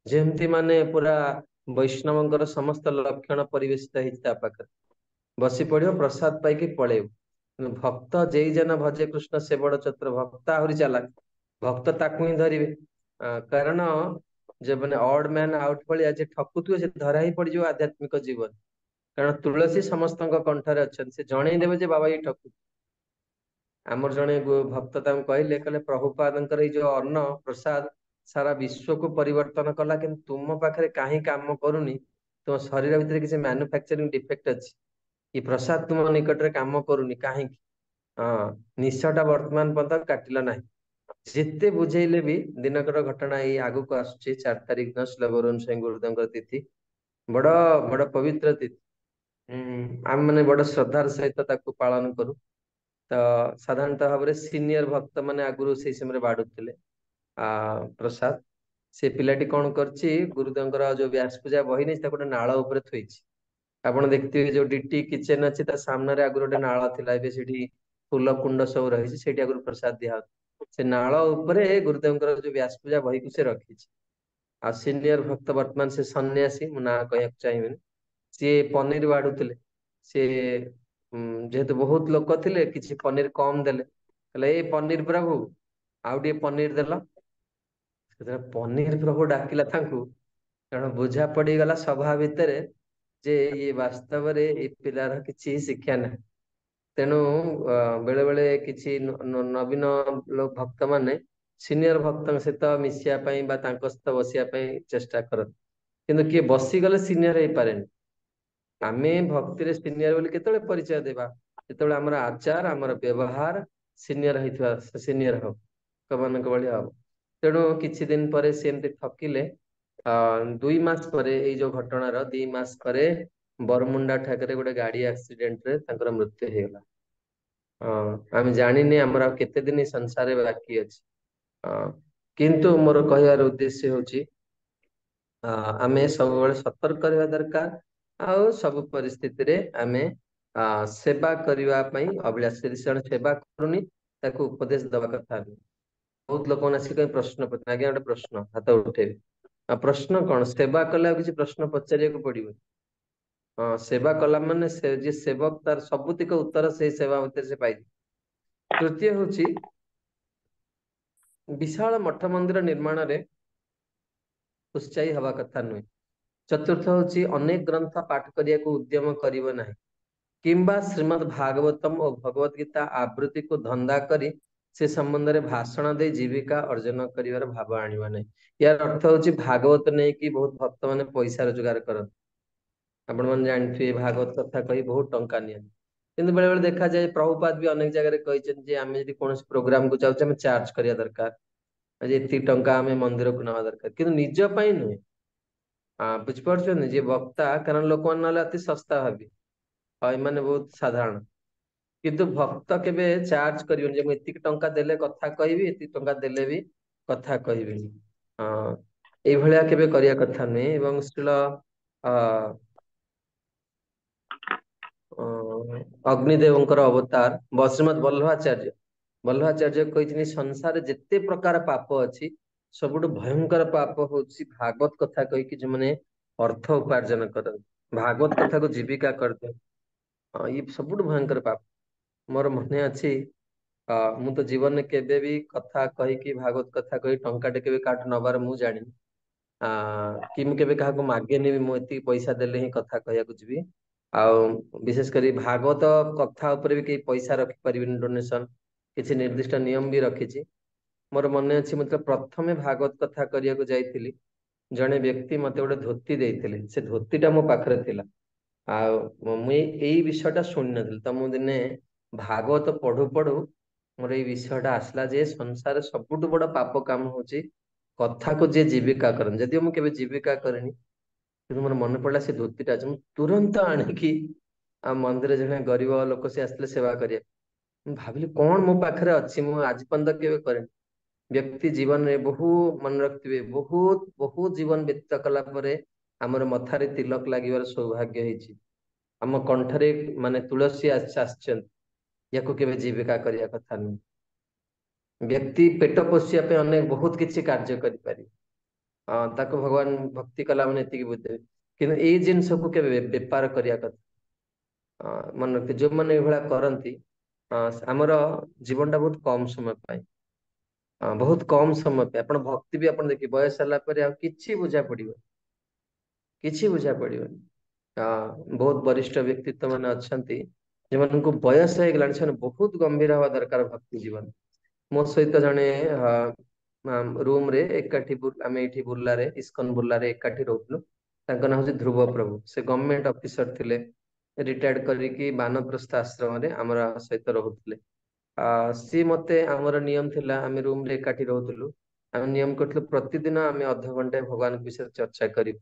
ଯେମିତି ମାନେ ପୁରା ବୈଷ୍ଣବଙ୍କର ସମସ୍ତ ଲକ୍ଷଣ ପରିବେଶିତ ହେଇଛି ତା ପାଖରେ। ବସି ପଡିବ, ପ୍ରସାଦ ପାଇକି ପଳେଇବ। କିନ୍ତୁ ଭକ୍ତ ଯେଇ ଜନ ଭଜେ କୃଷ୍ଣ ସେ ବଡ ଚତୁର, ଭକ୍ତ ଆହୁରି ଚାଲାକ। ଭକ୍ତ ତାକୁ ହିଁ ଧରିବେ। କାରଣ ଯେ ମାନେ ଅଡ ମ୍ୟାନ ଆଉଟ ଭଳିଆ ଯେ ଠକୁଥିବ ସେ ଧରା ହିଁ ପଡିଯିବ ଆଧ୍ୟାତ୍ମିକ ଜୀବନ। କାରଣ ତୁଳସୀ ସମସ୍ତଙ୍କ କଣ୍ଠରେ ଅଛନ୍ତି, ସେ ଜଣେଇ ଦେବେ ଯେ ବାବା ଏଇ ଠକୁ। ଆମର ଜଣେ ଭକ୍ତ ତାଙ୍କୁ କହିଲେ ପ୍ରଭୁପାଦଙ୍କର ଏଇ ଯୋଉ ଅନ୍ନ ପ୍ରସାଦ ସାରା ବିଶ୍ୱକୁ ପରିବର୍ତ୍ତନ କଲା, କିନ୍ତୁ ତୁମ ପାଖରେ କାହିଁ କାମ କରୁନି? ତୁମ ଶରୀର ଭିତରେ କିଛି ମ୍ୟାନୁଫ୍ୟାକ୍ଚରିଂ ଡିଫେକ୍ଟ ଅଛି, ଏ ପ୍ରସାଦ ତୁମ ନିକଟରେ କାମ କରୁନି କାହିଁକି? ନିଶଟା ବର୍ତ୍ତମାନ ପର୍ଯ୍ୟନ୍ତ କାଟିଲ ନାହିଁ। ଯେତେ ବୁଝେଇଲେ ବି, ଦିନକର ଘଟଣା ଏଇ ଆଗକୁ ଆସୁଛି 4 ତାରିଖ ଦିନ ଶ୍ରୀଲ ବରୁଣ ସ୍ୱାଇଁ ଗୁରୁଦେବଙ୍କର ତିଥି, ବଡ ବଡ ପବିତ୍ର ତିଥି। ଆମେ ମାନେ ବଡ ଶ୍ରଦ୍ଧାର ସହିତ ତାକୁ ପାଳନ କରୁ। ତ ସାଧାରଣତଃ ଭାବରେ ସିନିୟର ଭକ୍ତ ମାନେ ଆଗରୁ ସେଇ ସମୟରେ ବାଢୁଥିଲେ ପ୍ରସାଦ। ସେ ପିଲାଟି କଣ କରିଛି, ଗୁରୁଦେବଙ୍କର ଯୋଉ ବ୍ୟାସ ପୂଜା ବହି ନେଇଛି ତାକୁ ଗୋଟେ ନାଳ ଉପରେ ଥୋଇଛି। ଆପଣ ଦେଖିଥିବେ ଯୋଉ ଡିଟି କିଚେନ ଅଛି ତା ସାମ୍ନାରେ ଆଗରୁ ଗୋଟେ ନାଳ ଥିଲା, ଏବେ ସେଠି ଫୁଲ କୁଣ୍ଡ ସବୁ ରହିଛି, ସେଇଠି ଆଗରୁ ପ୍ରସାଦ ଦିଆ ହଉଛି। ସେ ନାଳ ଉପରେ ଗୁରୁଦେବଙ୍କର ଯୋଉ ବ୍ୟାସ ପୂଜା ବହିକୁ ସେ ରଖିଛି। ଆଉ ସିନିୟର ଭକ୍ତ ବର୍ତ୍ତମାନ ସେ ସନ୍ନ୍ୟାସୀ, ମୁଁ ନାଁ କହିବାକୁ ଚାହିଁବିନି, ସିଏ ପନିର ବାଢୁଥିଲେ। ସିଏ ଯେହେତୁ ବହୁତ ଲୋକ ଥିଲେ, କିଛି ପନିର କମ ଦେଲେ, କହିଲେ ଏଇ ପନିର ପ୍ରଭୁ ଆଉ ଟିକେ ପନିର ଦେଲ। ସେତେବେଳେ ପନିର ପ୍ରଭୁ ଡାକିଲା ତାଙ୍କୁ, କାରଣ ବୁଝା ପଡିଗଲା ସଭା ଭିତରେ ଯେ ଇଏ ବାସ୍ତବରେ ଏଇ ପିଲାର କିଛି ଶିକ୍ଷା ନାହିଁ। ତେଣୁ ବେଳେ ବେଳେ କିଛି ନବୀନ ଭକ୍ତ ମାନେ ସିନିୟର ଭକ୍ତଙ୍କ ସହିତ ମିଶିବା ପାଇଁ ବା ତାଙ୍କ ସହିତ ବସିବା ପାଇଁ ଚେଷ୍ଟା କରନ୍ତି, କିନ୍ତୁ କିଏ ବସିଗଲେ ସିନିୟର ହେଇପାରେନି। ଆମେ ଭକ୍ତିରେ ସିନିୟର ବୋଲି କେତେବେଳେ ପରିଚୟ ଦେବା? ଯେତେବେଳେ ଆମର ଆଚାର, ଆମର ବ୍ୟବହାର ସିନିୟର ହେଇଥିବା, ସିନିୟର ହବ, ଲୋକମାନଙ୍କ ଭଳିଆ ହବ। ତେଣୁ କିଛି ଦିନ ପରେ ସେ ଏମିତି ଠକିଲେ। 2 ମାସ ପରେ, ଏଇ ଯୋଉ ଘଟଣାର 2 ମାସ ପରେ ବରମୁଣ୍ଡା ଠାକରେ ଗୋଟେ ଗାଡି ଆକ୍ସିଡେଣ୍ଟରେ ତାଙ୍କର ମୃତ୍ୟୁ ହେଇଗଲା। ଆମେ ଜାଣିନେ ଆମର ଆଉ କେତେ ଦିନ ସଂସାରରେ ବାକି ଅଛି। କିନ୍ତୁ ମୋର କହିବାର ଉଦ୍ଦେଶ୍ୟ ହଉଛି ଆମେ ସବୁବେଳେ ସତର୍କ ରହିବା ଦରକାର। ଆଉ ସବୁ ପରିସ୍ଥିତିରେ ଆମେ ସେବା କରିବା ପାଇଁ ଅଭିଳାଷୀ। ଯଦି ଜଣେ ସେବା କରୁନି ତାକୁ ଉପଦେଶ ଦବା କଥା ନୁହେଁ। ବହୁତ ଲୋକମାନେ ଆସିକି ପ୍ରଶ୍ନ ପଚାରନ୍ତି, ଆଜ୍ଞା ଗୋଟେ ପ୍ରଶ୍ନ, ହାତ ଉଠେଇବେ। ପ୍ରଶ୍ନ କଣ? ସେବା କଲେ ଆଉ କିଛି ପ୍ରଶ୍ନ ପଚାରିବାକୁ ପଡିବନି। ସେବା କଲା ମାନେ ସେ ଯିଏ ସେବକ ତାର ସବୁତିକ ଉତ୍ତର ସେଇ ସେବା ଭିତରେ ସେ ପାଇଯିବ। ତୃତୀୟ ହଉଛି ବିଶାଳ ମଠ ମନ୍ଦିର ନିର୍ମାଣରେ ଉତ୍ସାହୀ ହବା କଥା ନୁହେଁ। ଚତୁର୍ଥ ହଉଛି ଅନେକ ଗ୍ରନ୍ଥ ପାଠ କରିବାକୁ ଉଦ୍ୟମ କରିବ ନାହିଁ, କିମ୍ବା ଶ୍ରୀମଦ୍ ଭାଗବତମ ଓ ଭଗବତ ଗୀତା ଆବୃତ୍ତିକୁ ଧନ୍ଦା କରି ସେ ସମ୍ବନ୍ଧରେ ଭାଷଣ ଦେଇ ଜୀବିକା ଅର୍ଜନ କରିବାର ଭାବ ଆଣିବ ନାହିଁ। ୟାର ଅର୍ଥ ହଉଛି ଭାଗବତ ନେଇକି ବହୁତ ଭକ୍ତ ମାନେ ପଇସା ରୋଜଗାର କରନ୍ତି। ଆପଣ ମାନେ ଜାଣିଥିବେ ଭାଗବତ କଥା କହି ବହୁତ ଟଙ୍କା ନିଅନ୍ତି। କିନ୍ତୁ ବେଳେ ବେଳେ ଦେଖାଯାଏ, ପ୍ରଭୁପାଦ ବି ଅନେକ ଜାଗାରେ କହିଛନ୍ତି ଯେ ଆମେ ଯଦି କୌଣସି ପ୍ରୋଗ୍ରାମକୁ ଯାଉଛେ ଆମେ ଚାର୍ଜ କରିବା ଦରକାର, ଆଜି ଏତିକି ଟଙ୍କା ଆମେ ମନ୍ଦିରକୁ ନେବା ଦରକାର, କିନ୍ତୁ ନିଜ ପାଇଁ ନୁହେଁ। ବୁଝିପାରୁଛନ୍ତି? ଯିଏ ବକ୍ତା, କାରଣ ଲୋକମାନେ ନହେଲେ ଅତି ଶସ୍ତା ଭାବି, ଆଉ ଏମାନେ ବହୁତ ସାଧାରଣ। କିନ୍ତୁ ଭକ୍ତ କେବେ ଚାର୍ଜ କରିବନି ଯେ ମୁଁ ଏତିକି ଟଙ୍କା ଦେଲେ କଥା କହିବି, ଏତିକି ଟଙ୍କା ଦେଲେ ବି କଥା କହିବିନି। ଏଇଭଳିଆ କେବେ କରିବା କଥା ନୁହେଁ। ଏବଂ ଶ୍ରୀଳ ଅଗ୍ନିଦେବଙ୍କର ଅବତାର ଶ୍ରୀମଦ୍ ବଲ୍ଲଭାଚାର୍ଯ୍ୟ କହିଛନ୍ତି ସଂସାରରେ ଯେତେ ପ୍ରକାର ପାପ ଅଛି ସବୁଠୁ ଭୟଙ୍କର ପାପ ହଉଛି ଭାଗବତ କଥା କହିକି ଯୋଉମାନେ ଅର୍ଥ ଉପାର୍ଜନ କରନ୍ତି, ଭାଗବତ କଥାକୁ ଜୀବିକା କରିଦିଅନ୍ତି। ଇଏ ସବୁଠୁ ଭୟଙ୍କର ପାପ। ମୋର ମନେ ଅଛି, ମୁଁ ତ ଜୀବନରେ କେବେ ବି କଥା କହିକି, ଭାଗବତ କଥା କହି ଟଙ୍କାଟେ କେବେ କାହାଠୁ ନବାର ମୁଁ ଜାଣିନି। କି ମୁଁ କେବେ କାହାକୁ ମାଗେନି ବି, ମୁଁ ଏତିକି ପଇସା ଦେଲେ ହିଁ କଥା କହିବାକୁ ଯିବି। ଆଉ ବିଶେଷ କରି ଭାଗବତ କଥା ଉପରେ ବି କେହି ପଇସା ରଖିପାରିବେନି ଡୋନେସନ, କିଛି ନିର୍ଦ୍ଦିଷ୍ଟ ନିୟମ ବି ରଖିଛି। ମୋର ମନେ ଅଛି, ମୁଁ ତ ପ୍ରଥମେ ଭାଗବତ କଥା କରିବାକୁ ଯାଇଥିଲି, ଜଣେ ବ୍ୟକ୍ତି ମତେ ଗୋଟେ ଧୋତି ଦେଇଥିଲେ। ସେ ଧୋତିଟା ମୋ ପାଖରେ ଥିଲା, ଆଉ ମୁଁ ଏଇ ବିଷୟଟା ଶୁଣି ନଥିଲି। ତ ମୁଁ ଦିନେ ଭାଗବତ ପଢୁ ପଢୁ ମୋର ଏଇ ବିଷୟଟା ଆସିଲା ଯେ ସଂସାରରେ ସବୁଠୁ ବଡ ପାପ କାମ ହଉଛି କଥାକୁ ଯିଏ ଜୀବିକା କରନ୍ତି। ଯଦିଓ ମୁଁ କେବେ ଜୀବିକା କରିନି, କିନ୍ତୁ ମୋର ମନେ ପଡିଲା ସେ ଧୋତିଟା ଅଛି, ମୁଁ ତୁରନ୍ତ ଆଣିକି ଆଉ ମନ୍ଦିରରେ ଜଣେ ଗରିବ ଲୋକ ସେ ଆସିଥିଲେ ସେବା କରିବା। ମୁଁ ଭାବିଲି କଣ ମୋ ପାଖରେ ଅଛି, ମୁଁ ଆଜି ପର୍ଯ୍ୟନ୍ତ କେବେ କରେନି। ବ୍ୟକ୍ତି ଜୀବନରେ ବହୁ ମନେ ରଖିଥିବେ, ବହୁତ ବହୁତ ଜୀବନ ବ୍ୟତୀତ କଲା ପରେ ଆମର ମଥାରେ ତିଲକ ଲାଗିବାର ସୌଭାଗ୍ୟ ହେଇଛି। ଆମ କଣ୍ଠରେ ମାନେ ତୁଳସୀ ଆସିଛନ୍ତି, ୟାକୁ କେବେ ଜୀବିକା କରିବା କଥା ନୁହେଁ। ବ୍ୟକ୍ତି ପେଟ ପୋଷିବା ପାଇଁ ଅନେକ ବହୁତ କିଛି କାର୍ଯ୍ୟ କରିପାରିବେ, ତାକୁ ଭଗବାନ ଭକ୍ତି କଲା ମାନେ ଏତିକି ବୁଝିଦେବେ, କିନ୍ତୁ ଏଇ ଜିନିଷକୁ କେବେ ବେପାର କରିବା କଥା ମନେ ରଖିଥିବେ। ଯୋଉମାନେ ଏଇଭଳିଆ କରନ୍ତି, ଆମର ଜୀବନଟା ବହୁତ କମ ସମୟ ପାଇଁ, ବହୁତ କମ ସମୟ ପାଇଁ ଆପଣ ଭକ୍ତି ବି ଆପଣ ଦେଖିବେ ବୟସ ହେଲା ପରେ ଆଉ କିଛି ବୁଝା ପଡିବ, କିଛି ବୁଝା ପଡିବନି। ବହୁତ ବରିଷ୍ଠ ବ୍ୟକ୍ତିତ୍ବ ମାନେ ଅଛନ୍ତି ଯେମାନଙ୍କୁ ବୟସ ହେଇଗଲାଣି, ସେମାନେ ବହୁତ ଗମ୍ଭୀର ହବା ଦରକାର ଭକ୍ତି ଜୀବନ। ମୋ ସହିତ ଜଣେ ରୁମ ରେ ଏକାଠି ଆମେ ଏଇଠି ବୁର୍ଲାରେ ଇସ୍କନ ବୁର୍ଲାରେ ଏକାଠି ରହୁଥିଲୁ। ତାଙ୍କ ନାଁ ହଉଛି ଧ୍ରୁବ ପ୍ରଭୁ। ସେ ଗଭର୍ଣମେଣ୍ଟ ଅଫିସର ଥିଲେ, ରିଟାୟାର୍ଡ କରିକି ବାନପ୍ରସ୍ଥ ଆଶ୍ରମରେ ଆମର ସହିତ ରହୁଥିଲେ। ସିଏ ମତେ, ଆମର ନିୟମ ଥିଲା, ଆମେ ରୁମ ରେ ଏକାଠି ରହୁଥିଲୁ, ଆମେ ନିୟମ କରିଥିଲୁ ପ୍ରତିଦିନ ଆମେ ଅଧଘଣ୍ଟେ ଭଗବାନଙ୍କ ବିଷୟରେ ଚର୍ଚ୍ଚା କରିବୁ।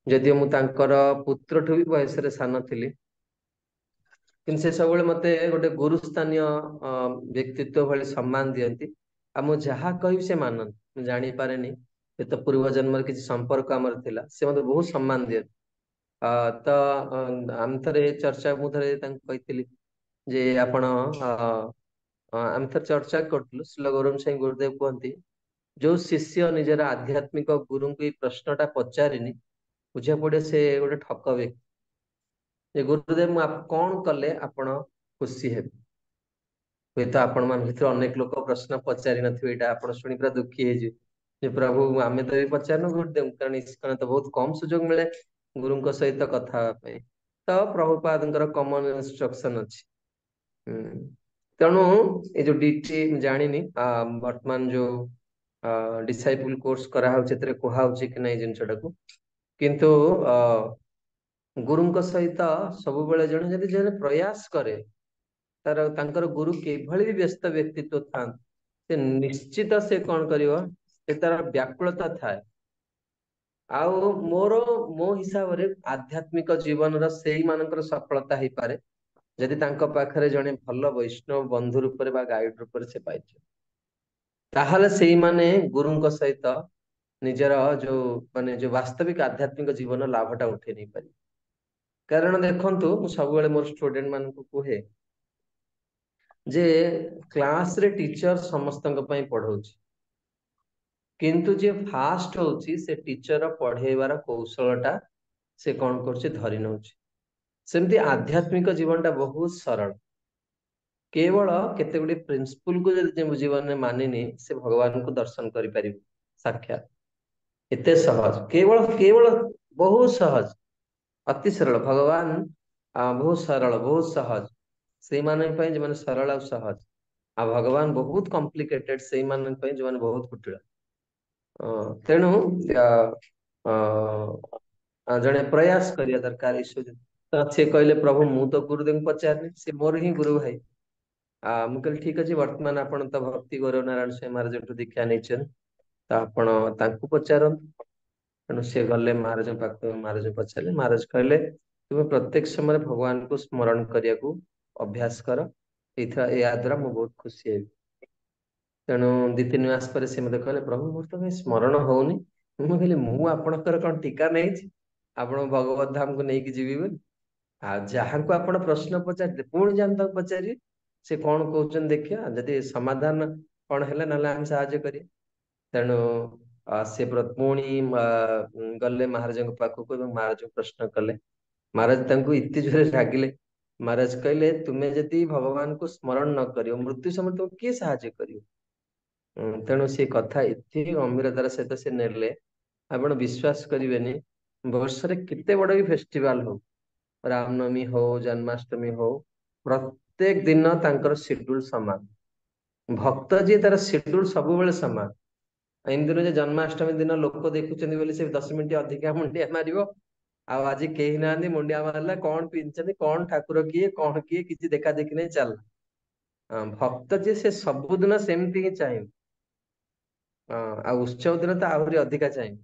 ଯଦିଓ ମୁଁ ତାଙ୍କର ପୁତ୍ରଠୁ ବି ବୟସରେ ସାନ ଥିଲି, କିନ୍ତୁ ସେ ସବୁବେଳେ ମତେ ଗୋଟେ ଗୁରୁ ସ୍ଥାନୀୟ ବ୍ୟକ୍ତିତ୍ବ ଭଳି ସମ୍ମାନ ଦିଅନ୍ତି। ଆଉ ମୁଁ ଯାହା କହିବି ସେ ମାନନ୍ତି। ମୁଁ ଜାଣିପାରେନି, ଏ ତ ପୂର୍ବ ଜନ୍ମର କିଛି ସମ୍ପର୍କ ଆମର ଥିଲା, ସେ ମତେ ବହୁତ ସମ୍ମାନ ଦିଅନ୍ତି। ତ ଆମେ ଥରେ ଚର୍ଚ୍ଚା, ମୁଁ ଥରେ ତାଙ୍କୁ କହିଥିଲି ଯେ ଆପଣ ଆମେ ଥରେ ଚର୍ଚ୍ଚା କରୁଥିଲୁ, ଶ୍ରୀଲ ଗୌରଙ୍ଗ ସାଇ ଗୁରୁଦେବ କୁହନ୍ତି, ଯୋଉ ଶିଷ୍ୟ ନିଜର ଆଧ୍ୟାତ୍ମିକ ଗୁରୁଙ୍କୁ ଏଇ ପ୍ରଶ୍ନଟା ପଚାରିନି, ବୁଝିବାକୁ ପଡିବ ସେ ଗୋଟେ ଠକ ବ୍ୟକ୍ତି। ଯେ ଗୁରୁଦେବ ମୁଁ କଣ କଲେ ଆପଣ ଖୁସି ହେବେ? ହୁଏତ ଆପଣ ମାନଙ୍କ ଭିତରେ ଅନେକ ଲୋକ ପ୍ରଶ୍ନ ପଚାରି ନଥିବେ, ଏଇଟା ଆପଣ ଶୁଣି ପୁରା ଦୁଃଖୀ ହେଇଯିବେ ଯେ ପ୍ରଭୁ ଆମେ ତ ବି ପଚାରିନୁ ଗୁରୁଦେବ, କାରଣ ଇସ୍କନ ତ ବହୁତ କମ ସୁଯୋଗ ମିଳେ ଗୁରୁଙ୍କ ସହିତ କଥା ହେବା ପାଇଁ। ତ ପ୍ରଭୁପାଦଙ୍କର କମନ ଇନଷ୍ଟ୍ରକ୍ସନ ଅଛି। ତେଣୁ ଏ ଯୋଉ ଡିଟି ମୁଁ ଜାଣିନି ବର୍ତ୍ତମାନ ଯୋଉ ଡିସାଇପୁଲ କୋର୍ସ କରାହଉଛି, ଏଥିରେ କୁହାହଉଛି କି ନାଇଁ ଜିନିଷଟାକୁ, କିନ୍ତୁ ଗୁରୁଙ୍କ ସହିତ ସବୁବେଳେ ଜଣେ ଯଦି ଜଣେ ପ୍ରୟାସ କରେ, ତାଙ୍କର ଗୁରୁ କିଭଳି ବି ବ୍ୟସ୍ତ ବ୍ୟକ୍ତିତ୍ବ ଥାନ୍ତି, ସେ ନିଶ୍ଚିତ ସେ କଣ କରିବ, ସେ ତାର ବ୍ୟାକୁଳତା ଥାଏ। ଆଉ ମୋ ହିସାବରେ ଆଧ୍ୟାତ୍ମିକ ଜୀବନର ସେଇ ମାନଙ୍କର ସଫଳତା ହେଇପାରେ ଯଦି ତାଙ୍କ ପାଖରେ ଜଣେ ଭଲ ବୈଷ୍ଣବ ବନ୍ଧୁ ରୂପରେ ବା ଗାଇଡ ରୂପରେ ସେ ପାଇଛନ୍ତି। ତାହେଲେ ସେଇମାନେ ଗୁରୁଙ୍କ ସହିତ ନିଜର ଯୋଉ ବାସ୍ତବିକ ଆଧ୍ୟାତ୍ମିକ ଜୀବନ ଲାଭଟା ଉଠେଇ ନେଇପାରିବେ। କାରଣ ଦେଖନ୍ତୁ, ମୁଁ ସବୁବେଳେ ମୋର ଷ୍ଟୁଡେଣ୍ଟ ମାନଙ୍କୁ କୁହେ ଯେ କ୍ଲାସରେ ଟିଚର ସମସ୍ତଙ୍କ ପାଇଁ ପଢଉଛି, କିନ୍ତୁ ଯିଏ ଫାଷ୍ଟ ହଉଛି ସେ ଟିଚର ପଢେଇବାର କୌଶଳଟା ସେ କଣ କରୁଛି, ଧରି ନଉଛି। ସେମିତି ଆଧ୍ୟାତ୍ମିକ ଜୀବନଟା ବହୁତ ସରଳ। କେବଳ କେତେ ଗୁଡିଏ ପ୍ରିନ୍ସିପୁଲକୁ ଯଦି ଜୀବନରେ ମାନିନି, ସେ ଭଗବାନଙ୍କୁ ଦର୍ଶନ କରିପାରିବ ସାକ୍ଷାତ। ଏତେ ସହଜ, କେବଳ କେବଳ ବହୁତ ସହଜ, ଅତି ସରଳ। ଭଗବାନ ବହୁତ ସରଳ, ବହୁତ ସହଜ ସେଇମାନଙ୍କ ପାଇଁ ଯୋଉମାନେ ସରଳ ଆଉ ସହଜ। ଆଉ ଭଗବାନ ବହୁତ କମ୍ପ୍ଲିକେଟେଡ ସେଇମାନଙ୍କ ପାଇଁ ଯୋଉମାନେ ବହୁତ କୁଟିଳ। ତେଣୁ ଜଣେ ପ୍ରୟାସ କରିବା ଦରକାର। ତ ସେ କହିଲେ ପ୍ରଭୁ ମୁଁ ତ ଗୁରୁଦେବଙ୍କୁ ପଚାରିନି, ସେ ମୋର ହିଁ ଗୁରୁ ଭାଇ। ମୁଁ କହିଲି ଠିକ ଅଛି, ବର୍ତ୍ତମାନ ଆପଣ ତ ଭକ୍ତି ଗୌରବ ନାରାୟଣ ସ୍ୱାଇଁ ମହାରାଜଙ୍କଠୁ ଦୀକ୍ଷା ନେଇଛନ୍ତି, ତ ଆପଣ ତାଙ୍କୁ ପଚାରନ୍ତୁ। ତେଣୁ ସେ ଗଲେ ମହାରାଜଙ୍କ ପାଖକୁ, ମହାରାଜ ପଚାରିଲେ, ମହାରାଜ କହିଲେ ତୁମେ ପ୍ରତ୍ୟେକ ସମୟରେ ଭଗବାନଙ୍କୁ ସ୍ମରଣ କରିବାକୁ ଅଭ୍ୟାସ କର, ଏହା ଦ୍ୱାରା ମୁଁ ବହୁତ ଖୁସି ହେବି। ତେଣୁ 2-3 ମାସ ପରେ ସେ ମତେ କହିଲେ ପ୍ରଭୁ ମୋର ତ କାଇଁ ସ୍ମରଣ ହଉନି। ମୁଁ କହିଲି ମୁଁ ଆପଣଙ୍କର କଣ ଟୀକା ନେଇଛି ଆପଣ ଭଗବତ ଧାମକୁ ନେଇକି ଯିବି ବୋଲି? ଆଉ ଯାହାଙ୍କୁ ଆପଣ ପ୍ରଶ୍ନ ପଚାରିଥିଲେ ପୁଣି ଯାଆନ୍ତୁ ତାଙ୍କୁ ପଚାରିବେ, ସେ କଣ କହୁଛନ୍ତି ଦେଖିବା, ଯଦି ସମାଧାନ କଣ ହେଲେ ନହେଲେ ଆମେ ସାହାଯ୍ୟ କରିବା। ତେଣୁ ସେ ପୁଣି ଗଲେ ମହାରାଜଙ୍କ ପାଖକୁ ଏବଂ ମହାରାଜଙ୍କୁ ପ୍ରଶ୍ନ କଲେ। ମହାରାଜ ତାଙ୍କୁ ଇତି ଜୋରେ ରାଗିଲେ। ମହାରାଜ କହିଲେ ତୁମେ ଯଦି ଭଗବାନଙ୍କୁ ସ୍ମରଣ ନ କରିବ, ମୃତ୍ୟୁ ସମୟରେ ତୁମକୁ କିଏ ସାହାଯ୍ୟ କରିବ? ତେଣୁ ସେ କଥା ଏତେ ଗମ୍ଭୀରତାର ସହିତ ସେ ନେଲେ, ଆପଣ ବିଶ୍ୱାସ କରିବେନି, ବର୍ଷରେ କେତେ ବଡ ବି ଫେଷ୍ଟିଭାଲ ହଉ, ରାମନବମୀ ହଉ, ଜନ୍ମାଷ୍ଟମୀ ହଉ, ପ୍ରତ୍ୟେକ ଦିନ ତାଙ୍କର ସିଡ୍ୟୁଲ ସମାନ। ଭକ୍ତ ଯିଏ ତାର ସିଡ୍ୟୁଲ ସବୁବେଳେ ସମାନ। ଏମିତି ନୁହେଁ ଯେ ଜନ୍ମାଷ୍ଟମୀ ଦିନ ଲୋକ ଦେଖୁଛନ୍ତି ବୋଲି ସେ 10 ମିନିଟ ଅଧିକା ମୁଣ୍ଡିଆ ମାରିବ, ଆଉ ଆଜି କେହି ନାହାନ୍ତି ମୁଣ୍ଡିଆ ମାରିଲା, କଣ ପିନ୍ଧିଛନ୍ତି, କଣ ଠାକୁର କିଏ, କଣ କିଏ, କିଛି ଦେଖା ଦେଖି ନାହିଁ, ଚାଲ। ଭକ୍ତ ଯିଏ ସେ ସବୁଦିନ ସେମିତି ହିଁ ଚାହିଁବ। ଆଉ ଉତ୍ସବ ଦିନ ତ ଆହୁରି ଅଧିକା ଚାହିଁବ।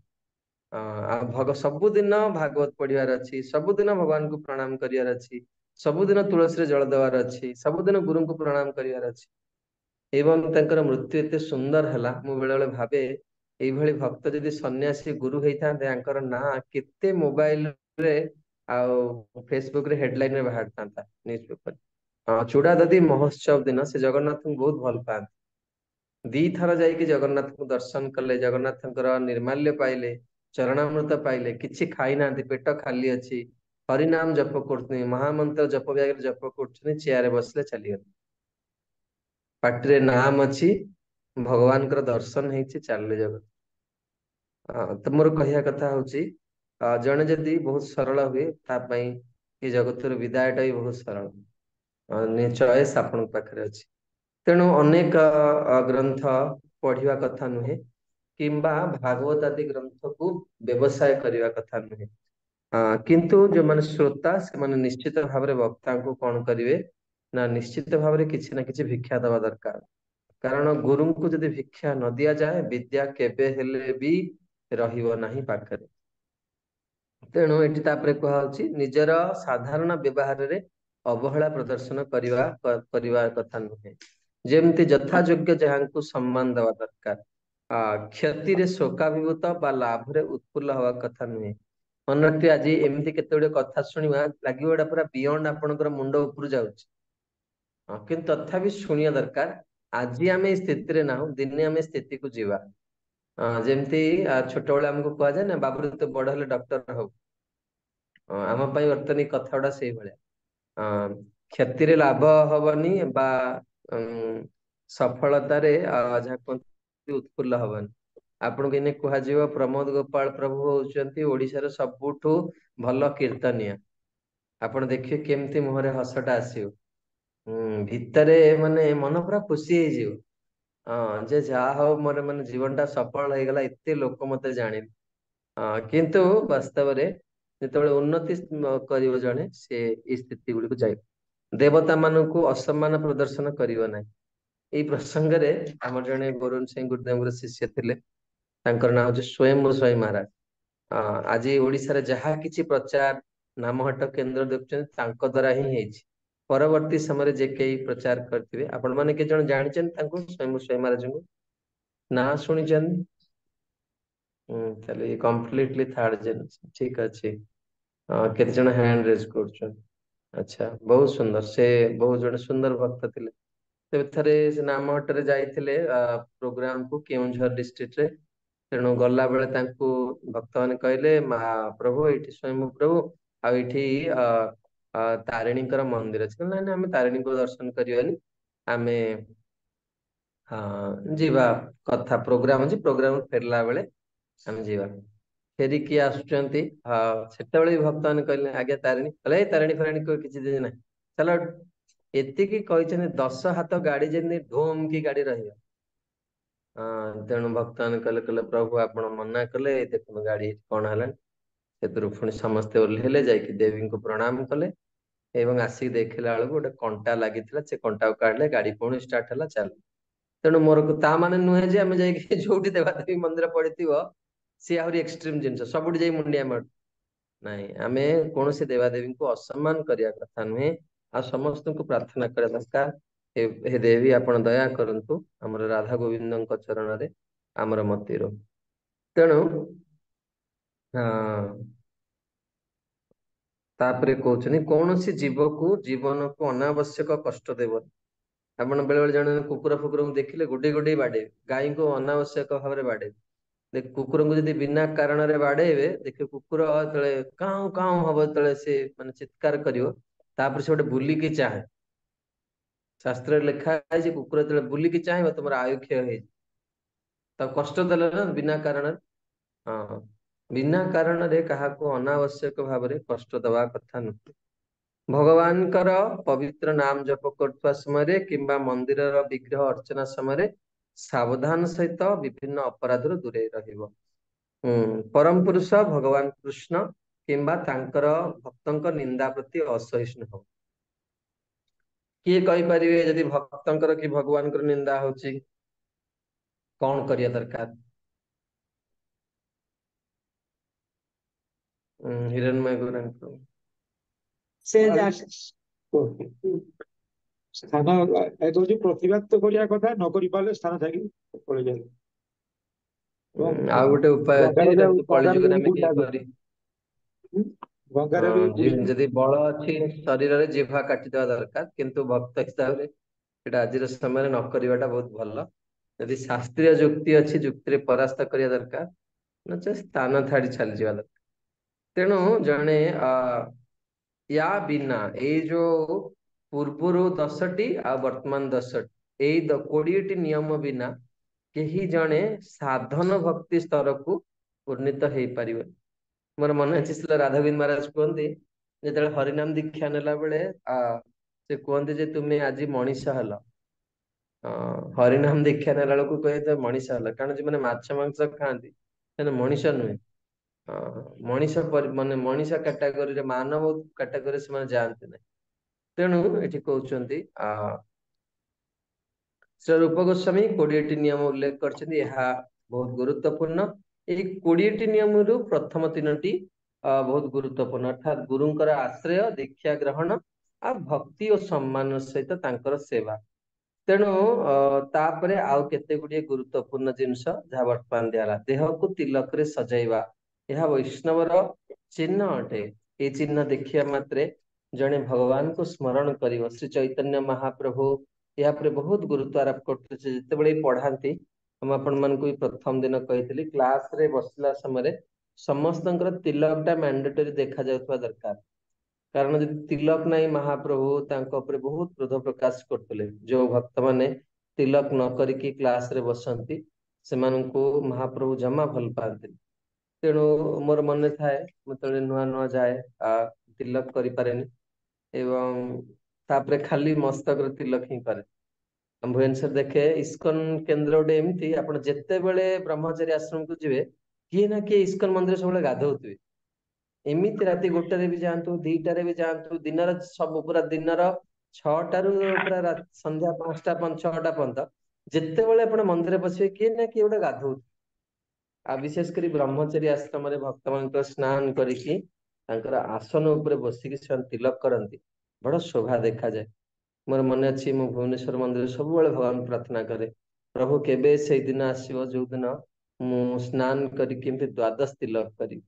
ଆଉ ସବୁଦିନ ଭାଗବତ ପଢିବାର ଅଛି, ସବୁଦିନ ଭଗବାନଙ୍କୁ ପ୍ରଣାମ କରିବାର ଅଛି, ସବୁଦିନ ତୁଳସୀରେ ଜଳ ଦେବାର ଅଛି, ସବୁଦିନ ଗୁରୁଙ୍କୁ ପ୍ରଣାମ କରିବାର ଅଛି। ଏବଂ ତାଙ୍କର ମୃତ୍ୟୁ ଏତେ ସୁନ୍ଦର ହେଲା, ମୁଁ ବେଳେବେଳେ ଭାବେ ଏଇଭଳି ଭକ୍ତ ଯଦି ସନ୍ନ୍ୟାସୀ ଗୁରୁ ହେଇଥାନ୍ତେ, ତାଙ୍କର ନାଁ କେତେ ମୋବାଇଲରେ ଆଉ ଫେସବୁକରେ ହେଡଲାଇନରେ ବାହାରିଥାନ୍ତା, ନ୍ୟୁଜ ପେପର। ଚୂଡାଦଧି ମହୋତ୍ସବ ଦିନ ସେ ଜଗନ୍ନାଥଙ୍କୁ ବହୁତ ଭଲ ପାଆନ୍ତି। ଦିଥର ଯାଇକି ଜଗନ୍ନାଥଙ୍କୁ ଦର୍ଶନ କଲେ, ଜଗନ୍ନାଥଙ୍କର ନିର୍ମାଲ୍ୟ ପାଇଲେ, ଚରଣାମୃତ ପାଇଲେ, କିଛି ଖାଇନାହାନ୍ତି, ପେଟ ଖାଲି ଅଛି, ହରିନାମ ଜପ କରୁଛନ୍ତି, ମହାମନ୍ତ୍ର ଜପ ବ୍ୟାଗରେ ଜପ କରୁଛନ୍ତି, ଚେୟାରରେ ବସିଲେ ଚାଲିଗଲେ। ପାଟିରେ ନାମ ଅଛି, ଭଗବାନଙ୍କର ଦର୍ଶନ ହେଇଛି, ଚାଲିଲେ ଜଗତ। ତ ମୋର କହିବା କଥା ହଉଛି, ଜଣେ ଯଦି ବହୁତ ସରଳ ହୁଏ, ତା ପାଇଁ ଏ ଜଗତରୁ ବିଦାୟଟା ବି ବହୁତ ସରଳ। ଚଏସ୍ ଆପଣଙ୍କ ପାଖରେ ଅଛି। ତେଣୁ ଅନେକ ଗ୍ରନ୍ଥ ପଢିବା କଥା ନୁହେଁ, କିମ୍ବା ଭାଗବତ ଆଦି ଗ୍ରନ୍ଥକୁ ବ୍ୟବସାୟ କରିବା କଥା ନୁହେଁ। କିନ୍ତୁ ଯୋଉମାନେ ଶ୍ରୋତା, ସେମାନେ ନିଶ୍ଚିତ ଭାବରେ ବକ୍ତାଙ୍କୁ କଣ କରିବେ ନା, ନିଶ୍ଚିତ ଭାବରେ କିଛି ନା କିଛି ଭିକ୍ଷା ଦବା ଦରକାର। କାରଣ ଗୁରୁଙ୍କୁ ଯଦି ଭିକ୍ଷା ନ ଦିଆଯାଏ, ବିଦ୍ୟା କେବେ ହେଲେ ବି ରହିବ ନାହିଁ ପାଖରେ। ତେଣୁ ଏଠି ତାପରେ କୁହାହଉଛି, ନିଜର ସାଧାରଣ ବ୍ୟବହାରରେ ଅବହେଳା ପ୍ରଦର୍ଶନ କରିବା କଥା ନୁହେଁ। ଯେମିତି ଯଥାଯୋଗ୍ୟ ଯାହାଙ୍କୁ ସମ୍ମାନ ଦେବା ଦରକାର। କ୍ଷତିରେ ଶୋକାଭିଭୂତ ବା ଲାଭରେ ଉତ୍ଫୁଲ୍ଲ ହବା କଥା ନୁହେଁ। ମନେ ରଖିଥିବେ, ଆଜି ଏମିତି କେତେ ଗୁଡେ କଥା ଶୁଣିବା ଲାଗିବ ଏଇଟା ପୁରା ବିୟଣ୍ଡ ଆପଣଙ୍କର ମୁଣ୍ଡ ଉପରୁ ଯାଉଛି। କିନ୍ତୁ ତଥାପି ଶୁଣିବା ଦରକାର। ଆଜି ଆମେ ଏଇ ସ୍ଥିତିରେ ନାହୁଁ, ଦିନେ ଆମେ ସ୍ଥିତିକୁ ଯିବା। ଯେମିତି ଛୋଟବେଳେ ଆମକୁ କୁହାଯାଏ ନା, ବାବୁରେ ତୁ ବଡ ହେଲେ ଡକ୍ଟର ହବୁ। ଆମ ପାଇଁ ବର୍ତ୍ତମାନ ଏଇ କଥା ଗୁଡା ସେଇଭଳିଆ। କ୍ଷତିରେ ଲାଭ ହବନି, ବା ସଫଳତାରେ ଯାହା କୁହନ୍ତି ଉତ୍ଫୁଲ୍ଲ ହବନି। ଆପଣଙ୍କୁ ଏଇନେ କୁହାଯିବ, ପ୍ରମୋଦ ଗୋପାଳ ପ୍ରଭୁ ହଉଛନ୍ତି ଓଡିଶାର ସବୁଠୁ ଭଲ କୀର୍ତ୍ତନିଆ। ଆପଣ ଦେଖିବେ କେମିତି ମୁହଁରେ ହସଟା ଆସିବ। ଭିତରେ ମାନେ ମନ ପୁରା ଖୁସି ହେଇଯିବ। ଯେ ଯାହା ହଉ, ମୋର ମାନେ ଜୀବନଟା ସଫଳ ହେଇଗଲା, ଏତେ ଲୋକ ମତେ ଜାଣିଲେ। କିନ୍ତୁ ବାସ୍ତବରେ ଯେତେବେଳେ ଉନ୍ନତି କରିବ ଜଣେ, ସେ ଏଇ ସ୍ଥିତି ଗୁଡିକୁ ଯାଇ ଦେବତା ମାନଙ୍କୁ ଅସମ୍ମାନ ପ୍ରଦର୍ଶନ କରିବ ନାହିଁ। ଏଇ ପ୍ରସଙ୍ଗରେ ଆମର ଜଣେ ବରୁଣ ସିଂ ଗୁରୁଦେବଙ୍କର ଶିଷ୍ୟ ଥିଲେ, ତାଙ୍କର ନାଁ ହଉଛି ସ୍ୱୟଂ ସ୍ୱାଇଁ ମହାରାଜ। ଆଜି ଓଡିଶାରେ ଯାହା କିଛି ପ୍ରଚାର ନାମହଟ୍ଟ କେନ୍ଦ୍ର ଦେଖୁଛନ୍ତି, ତାଙ୍କ ଦ୍ଵାରା ହିଁ ହେଇଛି। ପରବର୍ତ୍ତୀ ସମୟରେ ଯେ କେହି ପ୍ରଚାର କରିଥିବେ, ଆପଣ ମାନେ କେତେ ଜଣ ଜାଣିଛନ୍ତି ତାଙ୍କୁ, ସ୍ୱୟଂ ସ୍ୱାଇଁ ମହାରାଜଙ୍କୁ? ନାଁ ଶୁଣିଛନ୍ତି? ତାହେଲେ କମ୍ପ୍ଲିଟଲି ଥାର୍ଡ ଜେନେରେସନ। ଠିକ ଅଛି। କେତେ ଜଣ ହ୍ୟାଣ୍ଡ ରେଜ କରୁଛନ୍ତି? ଆଚ୍ଛା, ବହୁତ ସୁନ୍ଦର। ସେ ବହୁତ ଜଣେ ସୁନ୍ଦର ଭକ୍ତ ଥିଲେ। ତେବେ ଥରେ ସେ ନାମହଟ୍ଟରେ ଯାଇଥିଲେ ପ୍ରୋଗ୍ରାମ କୁ, କେଉଁଝର ଡିଷ୍ଟ୍ରିକ୍ଟରେ। ତେଣୁ ଗଲା ବେଳେ ତାଙ୍କୁ ଭକ୍ତମାନେ କହିଲେ, ପ୍ରଭୁ ଏଇଠି ସ୍ୱୟଂ ପ୍ରଭୁ, ଆଉ ଏଇଠି ତାରିଣୀଙ୍କର ମନ୍ଦିର ଅଛି। ନାଇଁ ନାଇଁ, ଆମେ ତାରିଣୀଙ୍କୁ ଦର୍ଶନ କରିବାନି, ଆମେ ଯିବା। କଥା ପ୍ରୋଗ୍ରାମ ଅଛି, ପ୍ରୋଗ୍ରାମ ଫେରିଲା ବେଳେ ଆମେ ଯିବା। ଫେରିକି ଆସୁଛନ୍ତି, ସେତେବେଳେ ବି ଭକ୍ତମାନେ କହିଲେ, ଆଜ୍ଞା ତାରିଣୀ। କହିଲେ ଏଇ ତାରିଣୀ ଫାରିଣୀ କିଛି ଦିନ ନାହିଁ, ଚାଲ। ଏତିକି କହିଛନ୍ତି, 10 ହାତ ଗାଡି ଯେମିତି ଧୁମ କି ଗାଡି ରହିବ। ତେଣୁ ଭକ୍ତମାନେ କହିଲେ ପ୍ରଭୁ ଆପଣ ମନା କଲେ, ଦେଖନ୍ତୁ ଗାଡି କଣ ହେଲାଣି। ସେଥିରୁ ପୁଣି ସମସ୍ତେ ଓହ୍ଲେଇଲେ, ଯାଇକି ଦେବୀଙ୍କୁ ପ୍ରଣାମ କଲେ, ଏବଂ ଆସିକି ଦେଖିଲା ବେଳକୁ ଗୋଟେ କଣ୍ଟା ଲାଗିଥିଲା। ସେ କଣ୍ଟାକୁ କାଢିଲେ, ଗାଡି ପୁଣି ଷ୍ଟାର୍ଟ ହେଲା, ଚାଲ। ତେଣୁ ମୋର ତା ମାନେ ନୁହେଁ ଯେ ଆମେ ଯାଇକି ଯୋଉଠି ଦେବାଦେବୀ ମନ୍ଦିର ପଡିଥିବ, ସିଏ ଆହୁରି ଏକ୍ସଟ୍ରିମ ଜିନିଷ, ସବୁଠି ଯାଇ ମୁଣ୍ଡିଆ ମାରୁ। ନାଇଁ, ଆମେ କୌଣସି ଦେବାଦେବୀଙ୍କୁ ଅସମ୍ମାନ କରିବା କଥା ନୁହେଁ। ଆଉ ସମସ୍ତଙ୍କୁ ପ୍ରାର୍ଥନା କରିବା ଦରକାର, ହେ ଦେବୀ ଆପଣ ଦୟା କରନ୍ତୁ, ଆମର ରାଧା ଗୋବିନ୍ଦଙ୍କ ଚରଣରେ ଆମର ମତି ରହୁ। ତେଣୁ ତାପରେ କହୁଛନ୍ତି, କୌଣସି ଜୀବକୁ ଜୀବନକୁ ଅନାବଶ୍ୟକ କଷ୍ଟ ଦେବନି। ଆପଣ ବେଳେ ବେଳେ ଜଣେ କୁକୁର ଫୁକୁରଙ୍କୁ ଦେଖିଲେ ଗୋଡେଇ ଗୋଡେଇ ବାଡେଇବେ, ଗାଈଙ୍କୁ ଅନାବଶ୍ୟକ ଭାବରେ ବାଡେଇବେ। କୁକୁରଙ୍କୁ ଯଦି ବିନା କାରଣରେ ବାଡେଇବେ, ଦେଖିବେ କୁକୁର ଯେତେବେଳେ କାଉଁ କାଉଁ ହବ, ଯେତେବେଳେ ସେ ମାନେ ଚିତ୍କାର କରିବ, ତାପରେ ସେ ଗୋଟେ ବୁଲିକି ଚାହେଁ। ଶାସ୍ତ୍ରରେ ଲେଖା ହେଇଛି, କୁକୁର ଯେତେବେଳେ ବୁଲିକି ଚାହିଁବ, ତମର ଆୟୁ କ୍ଷୟ ହେଇଯିବ। ତାକୁ କଷ୍ଟ ଦେଲେ ନା ବିନା କାରଣରେ। ବିନା କାରଣରେ କାହାକୁ ଅନାବଶ୍ୟକ ଭାବରେ କଷ୍ଟ ଦବା କଥା ନୁହେଁ। ଭଗବାନଙ୍କର ପବିତ୍ର ନାମ ଜପ କରୁଥିବା ସମୟରେ, କିମ୍ବା ମନ୍ଦିରର ବିଗ୍ରହ ଅର୍ଚ୍ଚନା ସମୟରେ ସାବଧାନ ସହିତ ବିଭିନ୍ନ ଅପରାଧରୁ ଦୂରେଇ ରହିବ। ପରମ ପୁରୁଷ ଭଗବାନ କୃଷ୍ଣ କିମ୍ବା ତାଙ୍କର ଭକ୍ତଙ୍କ ନିନ୍ଦା ପ୍ରତି ଅସହିଷ୍ଣୁ ହବ। କିଏ କହିପାରିବେ, ଯଦି ଭକ୍ତଙ୍କର କି ଭଗବାନଙ୍କର ନିନ୍ଦା ହଉଛି, କଣ କରିବା ଦରକାର? ହିରଣ୍ମୟ ଗୁରୁଙ୍କୁ ସେ ସ୍ଥାନ ଏ କହୁଛି ପ୍ରତିବାଦ କରିବା କଥା, ନ କରିପାରିଲେ ସ୍ଥାନ ଛାଡି ପଳେଇଯାଏ। ଏବଂ ଆଉ ଗୋଟେ ଉପାୟ ଅଛି ଗଙ୍ଗାରେ ଯୋଉଟା ବି କିନ୍ତୁ ଗଙ୍ଗାରେ କଳିଯୁଗରେ ବି ଆମେ କେହି ବୁଡିଲା କରି ଗଙ୍ଗାରେ ବି ବୁଡିଲା। ଯଦି ବଳ ଅଛି ଶରୀରରେ ଜିହ୍ବା କାଟିଦେବା ଦରକାର, କିନ୍ତୁ ଭକ୍ତ ହିସାବରେ ସେଟା ଆଜିର ସମୟରେ ନ କରିବାଟା ବହୁତ ଭଲ। ଯଦି ଶାସ୍ତ୍ରୀୟ ଯୁକ୍ତି ଅଛି, ଯୁକ୍ତିରେ ପରାସ୍ତ କରିବା ଦରକାର, ନଚେତ୍ ସ୍ଥାନ ଛାଡି ଚାଲିଯିବା ଦରକାର। ତେଣୁ ଜଣେ ୟା ବିନା ଏଇ ଯୋଉ ପୂର୍ବରୁ 10ଟି ଆଉ ବର୍ତ୍ତମାନ 10ଟି, ଏଇ 20ଟି ନିୟମ ବିନା କେହି ଜଣେ ସାଧନ ଭକ୍ତି ସ୍ତରକୁ ଉନ୍ନୀତ ହେଇପାରିବ। ମୋର ମନେ ଅଛି ଶ୍ରୀଲ ରାଘବେନ୍ଦ୍ର ମହାରାଜ କୁହନ୍ତି, ଯେତେବେଳେ ହରିନାମ ଦୀକ୍ଷା ନେଲା ବେଳେ ସେ କୁହନ୍ତି ଯେ ତୁମେ ଆଜି ମଣିଷ ହେଲ। ହରିନାମ ଦୀକ୍ଷା ନେଲା ବେଳକୁ କହିବେ ମଣିଷ ହେଲ, କାରଣ ଯୋଉମାନେ ମାଛ ମାଂସ ଖାଆନ୍ତି ସେମାନେ ମଣିଷ ନୁହେଁ। ମାନେ ମଣିଷ କାଟାଗୋରୀରେ, ମାନବ କାଟାଗୋରୀରେ ସେମାନେ ଯାଆନ୍ତି ନାହିଁ। ତେଣୁ ଏଠି କହୁଛନ୍ତି ଶ୍ରୀ ରୂପ ଗୋସ୍ୱାମୀ 20ଟି ନିୟମ ଉଲ୍ଲେଖ କରିଛନ୍ତି, ଏହା ବହୁତ ଗୁରୁତ୍ୱପୂର୍ଣ୍ଣ। ଏଇ 20ଟି ନିୟମରୁ ପ୍ରଥମ 3ଟି ବହୁତ ଗୁରୁତ୍ୱପୂର୍ଣ୍ଣ, ଅର୍ଥାତ୍ ଗୁରୁଙ୍କର ଆଶ୍ରୟ, ଦୀକ୍ଷା ଗ୍ରହଣ ଆଉ ଭକ୍ତି ଓ ସମ୍ମାନ ସହିତ ତାଙ୍କର ସେବା। ତେଣୁ ତାପରେ ଆଉ କେତେ ଗୁଡିଏ ଗୁରୁତ୍ୱପୂର୍ଣ୍ଣ ଜିନିଷ ଯାହା ବର୍ତ୍ତମାନ ଦିଆହେଲା। ଦେହକୁ ତିଲକରେ ସଜାଇବା, ଏହା ବୈଷ୍ଣବର ଚିହ୍ନ ଅଟେ। ଏଇ ଚିହ୍ନ ଦେଖିବା ମାତ୍ରେ ଜଣେ ଭଗବାନଙ୍କୁ ସ୍ମରଣ କରିବ। ଶ୍ରୀ ଚୈତନ୍ୟ ମହାପ୍ରଭୁ ଏହା ଉପରେ ବହୁତ ଗୁରୁତ୍ୱ ଆରୋପ କରୁଥିଲେ। ଯେତେବେଳେ ପଢାନ୍ତି, ମୁଁ ଆପଣ ମାନଙ୍କୁ ବି ପ୍ରଥମ ଦିନ କହିଥିଲି, କ୍ଲାସ ରେ ବସିଲା ସମୟରେ ସମସ୍ତଙ୍କର ତିଲକ ଟା ମ୍ୟାଣ୍ଡେଟୋରୀ ଦେଖା ଯାଉଥିବା ଦରକାର। କାରଣ ଯଦି ତିଲକ ନାହିଁ, ମହାପ୍ରଭୁ ତାଙ୍କ ଉପରେ ବହୁତ କ୍ରୋଧ ପ୍ରକାଶ କରୁଥିଲେ। ଯୋଉ ଭକ୍ତ ମାନେ ତିଲକ ନ କରିକି କ୍ଲାସ ରେ ବସନ୍ତି, ସେମାନଙ୍କୁ ମହାପ୍ରଭୁ ଜମା ଭଲ ପାଆନ୍ତିନି। ତେଣୁ ମୋର ମନେ ଥାଏ, ମୁଁ ଯେତେବେଳେ ନୂଆ ନୂଆ ଯାଏ, ତିଲକ କରିପାରେନି ଏବଂ ତାପରେ ଖାଲି ମସ୍ତକରେ ତିଲକ ହିଁ କରେ। ଭୁବନେଶ୍ୱର ଦେଖେ ଇସ୍କନ କେନ୍ଦ୍ର ଗୋଟେ ଏମିତି, ଆପଣ ଯେତେବେଳେ ବ୍ରହ୍ମଚାରୀ ଆଶ୍ରମକୁ ଯିବେ, କିଏ ନା କିଏ ଇସ୍କନ ମନ୍ଦିର ସବୁବେଳେ ଗାଧଉଥିବେ। ଏମିତି ରାତି 1ଟାରେ ବି ଯାଆନ୍ତୁ, 2ଟାରେ ବି ଯାଆନ୍ତୁ, ଦିନର ସବୁ ପୁରା ଦିନର 6ଟାରୁ ପୁରା ସନ୍ଧ୍ୟା 5ଟା 6ଟା ପର୍ଯ୍ୟନ୍ତ ଯେତେବେଳେ ଆପଣ ମନ୍ଦିରରେ ପଶିବେ, କିଏ ନା କିଏ ଗୋଟେ ଗାଧଉଥିବେ। ଆଉ ବିଶେଷ କରି ବ୍ରହ୍ମଚାରୀ ଆଶ୍ରମରେ ଭକ୍ତମାନଙ୍କର ସ୍ନାନ କରିକି ତାଙ୍କର ଆସନ ଉପରେ ବସିକି ସେମାନେ ତିଲକ କରନ୍ତି, ବଡ ଶୋଭା ଦେଖାଯାଏ। ମୋର ମନେ ଅଛି, ମୁଁ ଭୁବନେଶ୍ୱର ମନ୍ଦିରରେ ସବୁବେଳେ ଭଗବାନ ପ୍ରାର୍ଥନା କରେ, ପ୍ରଭୁ କେବେ ସେଇଦିନ ଆସିବ ଯୋଉ ଦିନ ମୁଁ ସ୍ନାନ କରି କେମିତି ଦ୍ୱାଦଶ ତିଲକ କରିବି।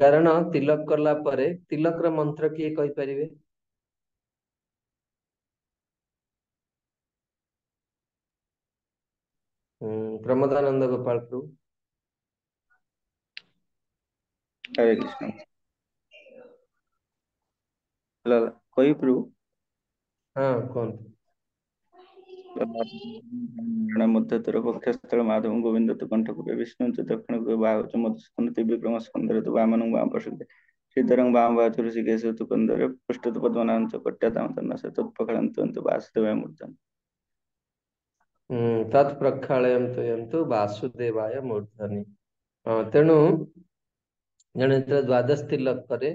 କାରଣ ତିଲକ କଲା ପରେ, ତିଲକର ମନ୍ତ୍ର କିଏ କହିପାରିବେ? ପ୍ରମୋଦାନନ୍ଦ ଗୋପାଳ ପ୍ରଭୁ। हरे कृष्ण। कोई प्रभु ହଁ କୁହନ୍ତୁ। मध्यतर पक्षस्थल माधव गोविंद तो कंठपुर विष्णु च दक्षिण बाहु मधुस्कंद विक्रम स्कंदर तो वामनं वाम प्रसिद्ध श्रीधरं वाम वाचु ऋषिकेश तो कंदर पृष्ठ तो पद्मनाभं च कट्यातां तन्नस तत्पकड़न्तु वासुदेवाय मूर्तम्। ତତ୍ ପ୍ରକ୍ଷାଳୟନ୍ତୁ ୟନ୍ତୁ ବାସୁଦେବାୟ ମୂର୍ଧନି। ତେଣୁ ଜଣେ ଯେତେବେଳେ ଦ୍ୱାଦଶ ତିଲକ କରେ,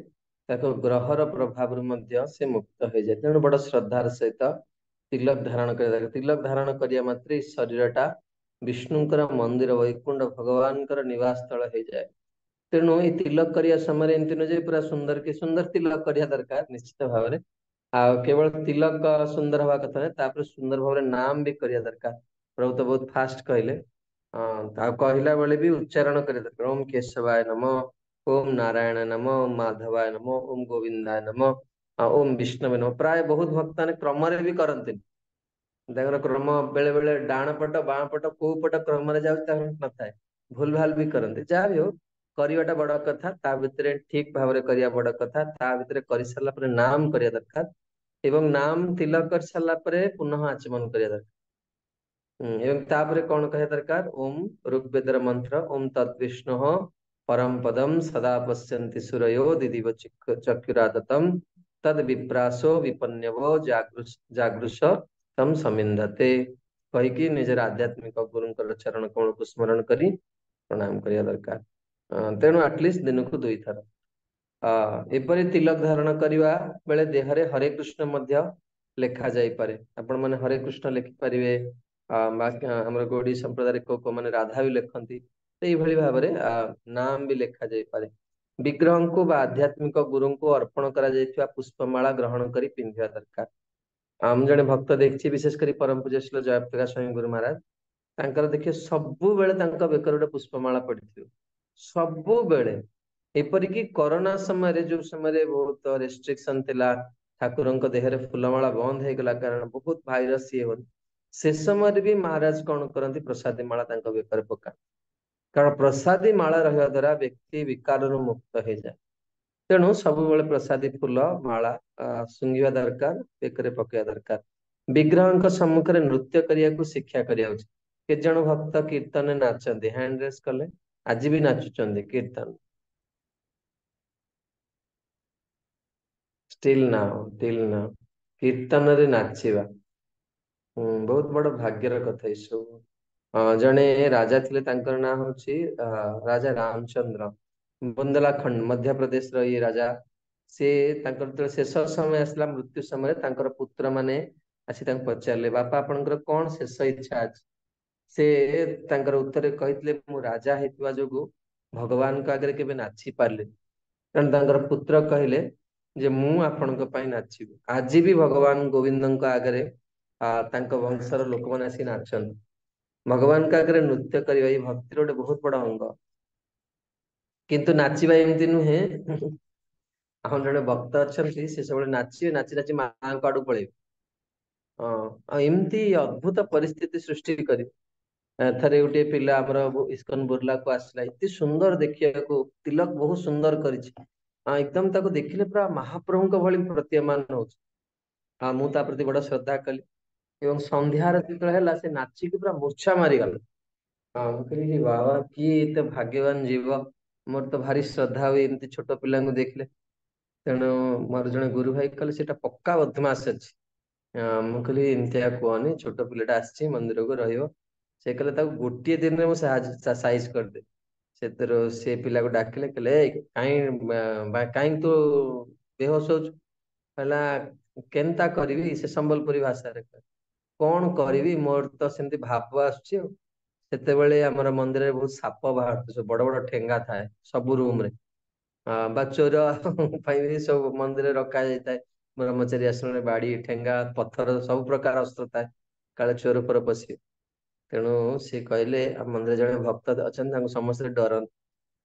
ତାଙ୍କ ଗ୍ରହର ପ୍ରଭାବରୁ ମଧ୍ୟ ସେ ମୁକ୍ତ ହେଇଯାଏ। ତେଣୁ ବଡ ଶ୍ରଦ୍ଧାର ସହିତ ତିଲକ ଧାରଣ କରିବା ଦରକାର। ତିଲକ ଧାରଣ କରିବା ମାତ୍ରେ ଶରୀରଟା ବିଷ୍ଣୁଙ୍କର ମନ୍ଦିର, ବୈକୁଣ୍ଠ ଭଗବାନଙ୍କର ନିବାସ ସ୍ଥଳ ହେଇଯାଏ। ତେଣୁ ଏଇ ତିଲକ କରିବା ସମୟରେ ଏମିତି ନୁହେଁ ଯେ ପୁରା ସୁନ୍ଦର କି ସୁନ୍ଦର ତିଲକ କରିବା ଦରକାର, ନିଶ୍ଚିତ ଭାବରେ। ଆଉ କେବଳ ତିଲକ ସୁନ୍ଦର ହବା କଥା ନୁହେଁ, ତାପରେ ସୁନ୍ଦର ଭାବରେ ନାମ ବି କରିବା ଦରକାର। ପ୍ରଭୁ ତ ବହୁତ ଫାଷ୍ଟ କହିଲେ, ଆଉ କହିଲା ବେଳେ ବି ଉଚ୍ଚାରଣ କରିବା ଦରକାର। ଓମ୍ କେଶବାୟ ନମଃ, ଓମ୍ ନାରାୟଣ ନମଃ, ଓମ୍ ମାଧବାୟ ନମଃ, ଓମ୍ ଗୋବିନ୍ଦାୟ ନମଃ, ଓମ୍ ବିଷ୍ଣବେ ନମଃ। ପ୍ରାୟ ବହୁତ ଭକ୍ତମାନେ କ୍ରମରେ ବି କରନ୍ତିନି, ତାଙ୍କର କ୍ରମ ବେଳେ ବେଳେ ଡାହାଣ ପଟ ବାମ ପଟ କୋଉ ପଟ କ୍ରମରେ ଯାଉଛି ତାଙ୍କର ନଥାଏ, ଭୁଲ ଭାଲ ବି କରନ୍ତି। ଯାହା ବି ହଉ, କରିବାଟା ବଡ କଥା, ତା ଭିତରେ ଠିକ ଭାବରେ କରିବା ବଡ କଥା। ତା ଭିତରେ କରିସାରିଲା ପରେ ନାମ କରିବା ଦରକାର, ଏବଂ ନାମ ତିଲକ କରି ସାରିଲା ପରେ ପୁନଃ ଆଚମନ କରିବା ଦରକାର। ଏବଂ ତାପରେ କଣ କହିବା ଦରକାର? ଓମ୍ ଋଗ୍ବେଦର ମନ୍ତ୍ର, ଓମ୍ ତଦ୍ବିଷ୍ଣୁ ପରମ ପଦମ୍ ସଦା ପଶ୍ୟନ୍ତି ସୁରୟୋ ଦିଦିବ ଚକ୍ଷୁରାଦତମ୍ ତଦ୍ ବିପ୍ରାସୋ ବିପନ୍ୟଭୋ ଜାଗୃଶ ତମ୍ ସମିନ୍ଧତେ। କହିକି ନିଜର ଆଧ୍ୟାତ୍ମିକ ଗୁରୁଙ୍କର ଚରଣ କମଳକୁ ସ୍ମରଣ କରି ପ୍ରଣାମ କରିବା ଦରକାର। ତେଣୁ ଆଟଲିଷ୍ଟ ଦିନକୁ 2 ଥର। ଏପରି ତିଲକ ଧାରଣ କରିବା ବେଳେ ଦେହରେ ହରେ କୃଷ୍ଣ ମଧ୍ୟ ଲେଖା ଯାଇପାରେ। ଆପଣ ମାନେ ହରେ କୃଷ୍ଣ ଲେଖିପାରିବେ, ଆମର ଗୌଡୀ ସମ୍ପ୍ରଦାୟରେ କୋଉ କୋଉ ମାନେ ରାଧା ବି ଲେଖନ୍ତି। ସେଇଭଳି ଭାବରେ ନାମ ବି ଲେଖା ଯାଇପାରେ। विग्रह ବା आध्यात्मिक गुरु को अर्पण करा पुष्पमाला ग्रहण करी पिंधिया दरकार। हम जने भक्त देखछि विशेष करी परम पूज्य श्री जयप्रकाश स्वामी गुरु महाराज तांकर देखिए सबु बेले तांका बेकर गोटे पुष्पमाला पड़िथियो सबु बेले। एपरिकी कोरोना समय जो समय बहुत रेस्ट्रिक्शन थिला ठाकुरंक देहरे फुलमाला बंद हो गला कारण बहुत भाइरस ये हो से समय भी महाराज कौन करती प्रसादी माला तांका बेकर पका कारण प्रसादी माला रहा द्वारा व्यक्ति विकार मुक्त हो जाए। तेणु सब प्रसादी फूल माला सुंघिवा दरकार बेकरे पकेया दरकार। विग्रह सम्मुख में नृत्य करने को शिक्षा करिया उचित। केते जन भक्त कीर्तन नाचते हैंड रेस कले आज भी नाचुचंदी कीर्तन स्टिल नाउ कीर्तन रे नाचिबा बहुत बड़ भाग्यर कथा ये सब। जड़े राजा थे ना हूँ राजा रामचंद्र बुंदेलखंड मध्य प्रदेश ये राजा से शेष समय आसला मृत्यु समय पुत्र माने आसी पचारे बापा आपणकर कौन शेष इच्छा अच्छे से उत्तर कहते मु राजा होता जो भगवान को आगे के नाची पारे कारण पुत्र कहले जे मु आपण नाची आज भी भगवान गोविंद आगे वंशर लोक मैंने आसी नाचन भगवान का आगे नृत्य करवा ये भक्तिर गोटे बहुत बड़ा अंग किंतु नाचिबा एमती नुहे हम जड़े भक्त अच्छा से सब नाचे नाची नाची माँ आड़ू पड़े एमती अद्भुत परिस्थिति सृष्टि कर थे गोटे पिला इस्कन बुर्ला को आसला इतनी सुंदर देखिया को तिलक बहुत सुंदर कर एकदम ताको देखिले पूरा महाप्रभु भली प्रतीयमान हो प्रति बड़ा श्रद्धा कली एवं संध्यार जो से नाचिक पूरा मूर्छा मारीगला। कहली बाबा किए एत भाग्यवान जीव मोर तो भारी श्रद्धा हुए एमती छोट पिला देखले तेणु मोर जड़े गुरु भाई कहले से पक्का बदमाश अच्छी मुझे एमतिया कहनी छोट पिलाटा आसी मंदिर को से कहले गोटे दिन में साइज करदे से पिला को डाकिले कहले कहीं तो बेहोश हो केनता करी से संबलपुरी भाषा कौन करी मोर तो सेमती भाव आसुचे आमर मंदिर बहुत साप बाहर बड़ बड़ ठेंगा थाए सब रूम रे चोर सब मंदिर रखा जाए ब्रह्मचारी आश्रम बाड़ी ठेंगा पत्थर सब प्रकार अस्त्र थाए काले चोर पर पशि तेणु सी कहले मंदिर जड़े भक्त अच्छा समस्त डर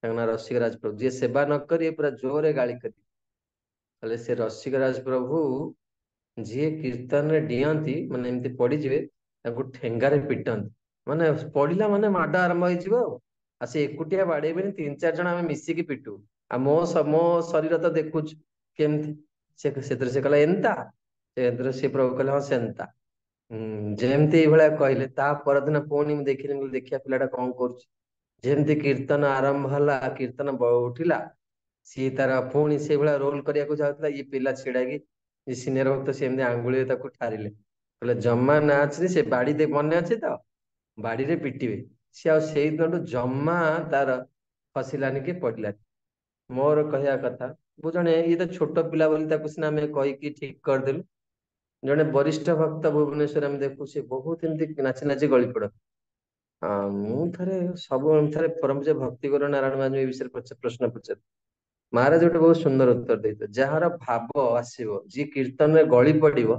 रसिकराज प्रभु जी सेवा न करी पूरा जोरे गाड़ी करी से रसिकराज प्रभु जी कीर्तन डियंती माने एमती पड़ीजे ठेंगारे पिटंती माने पड़ा माने माड आरंभ हो से एकुटिया बाड़े तीन चार जन आम मिसिकी पिटू आ मो शरीर तो देखुच केमती से कहला एंता से प्रभु कहले हाँ सेंता जेमती कहले ता परदिन पुणी देखिली देखिया पिलाटा कौन करमती कीर्तन आरंभ हला कीर्तन उठिला सी तार पुणी से रोल करने जाता ये पिला छिड़ा कि सीनियर भक्त सी आंगुली ठारिले कहले जमा नाच से बाड़ी दे मन अच्छे तो बाड़ी रे पिटिबे सी आई दिन जमा तार फसिलानी कि पड़ानी मोर कहया कथा वो जड़े ये तो छोट पिला सीना कहीकि ठीक करदेलु जड़े वरिष्ठ भक्त भुवनेश्वर आम देखू सी बहुत एमती नाची नाची गली पड़ सब परम पूज्य भक्ति गुरु नारायण मान विषय प्रश्न पचार महाराज गोटे बहुत सुंदर उत्तर देते जार भाव आसो जी कीर्तन में गली पड़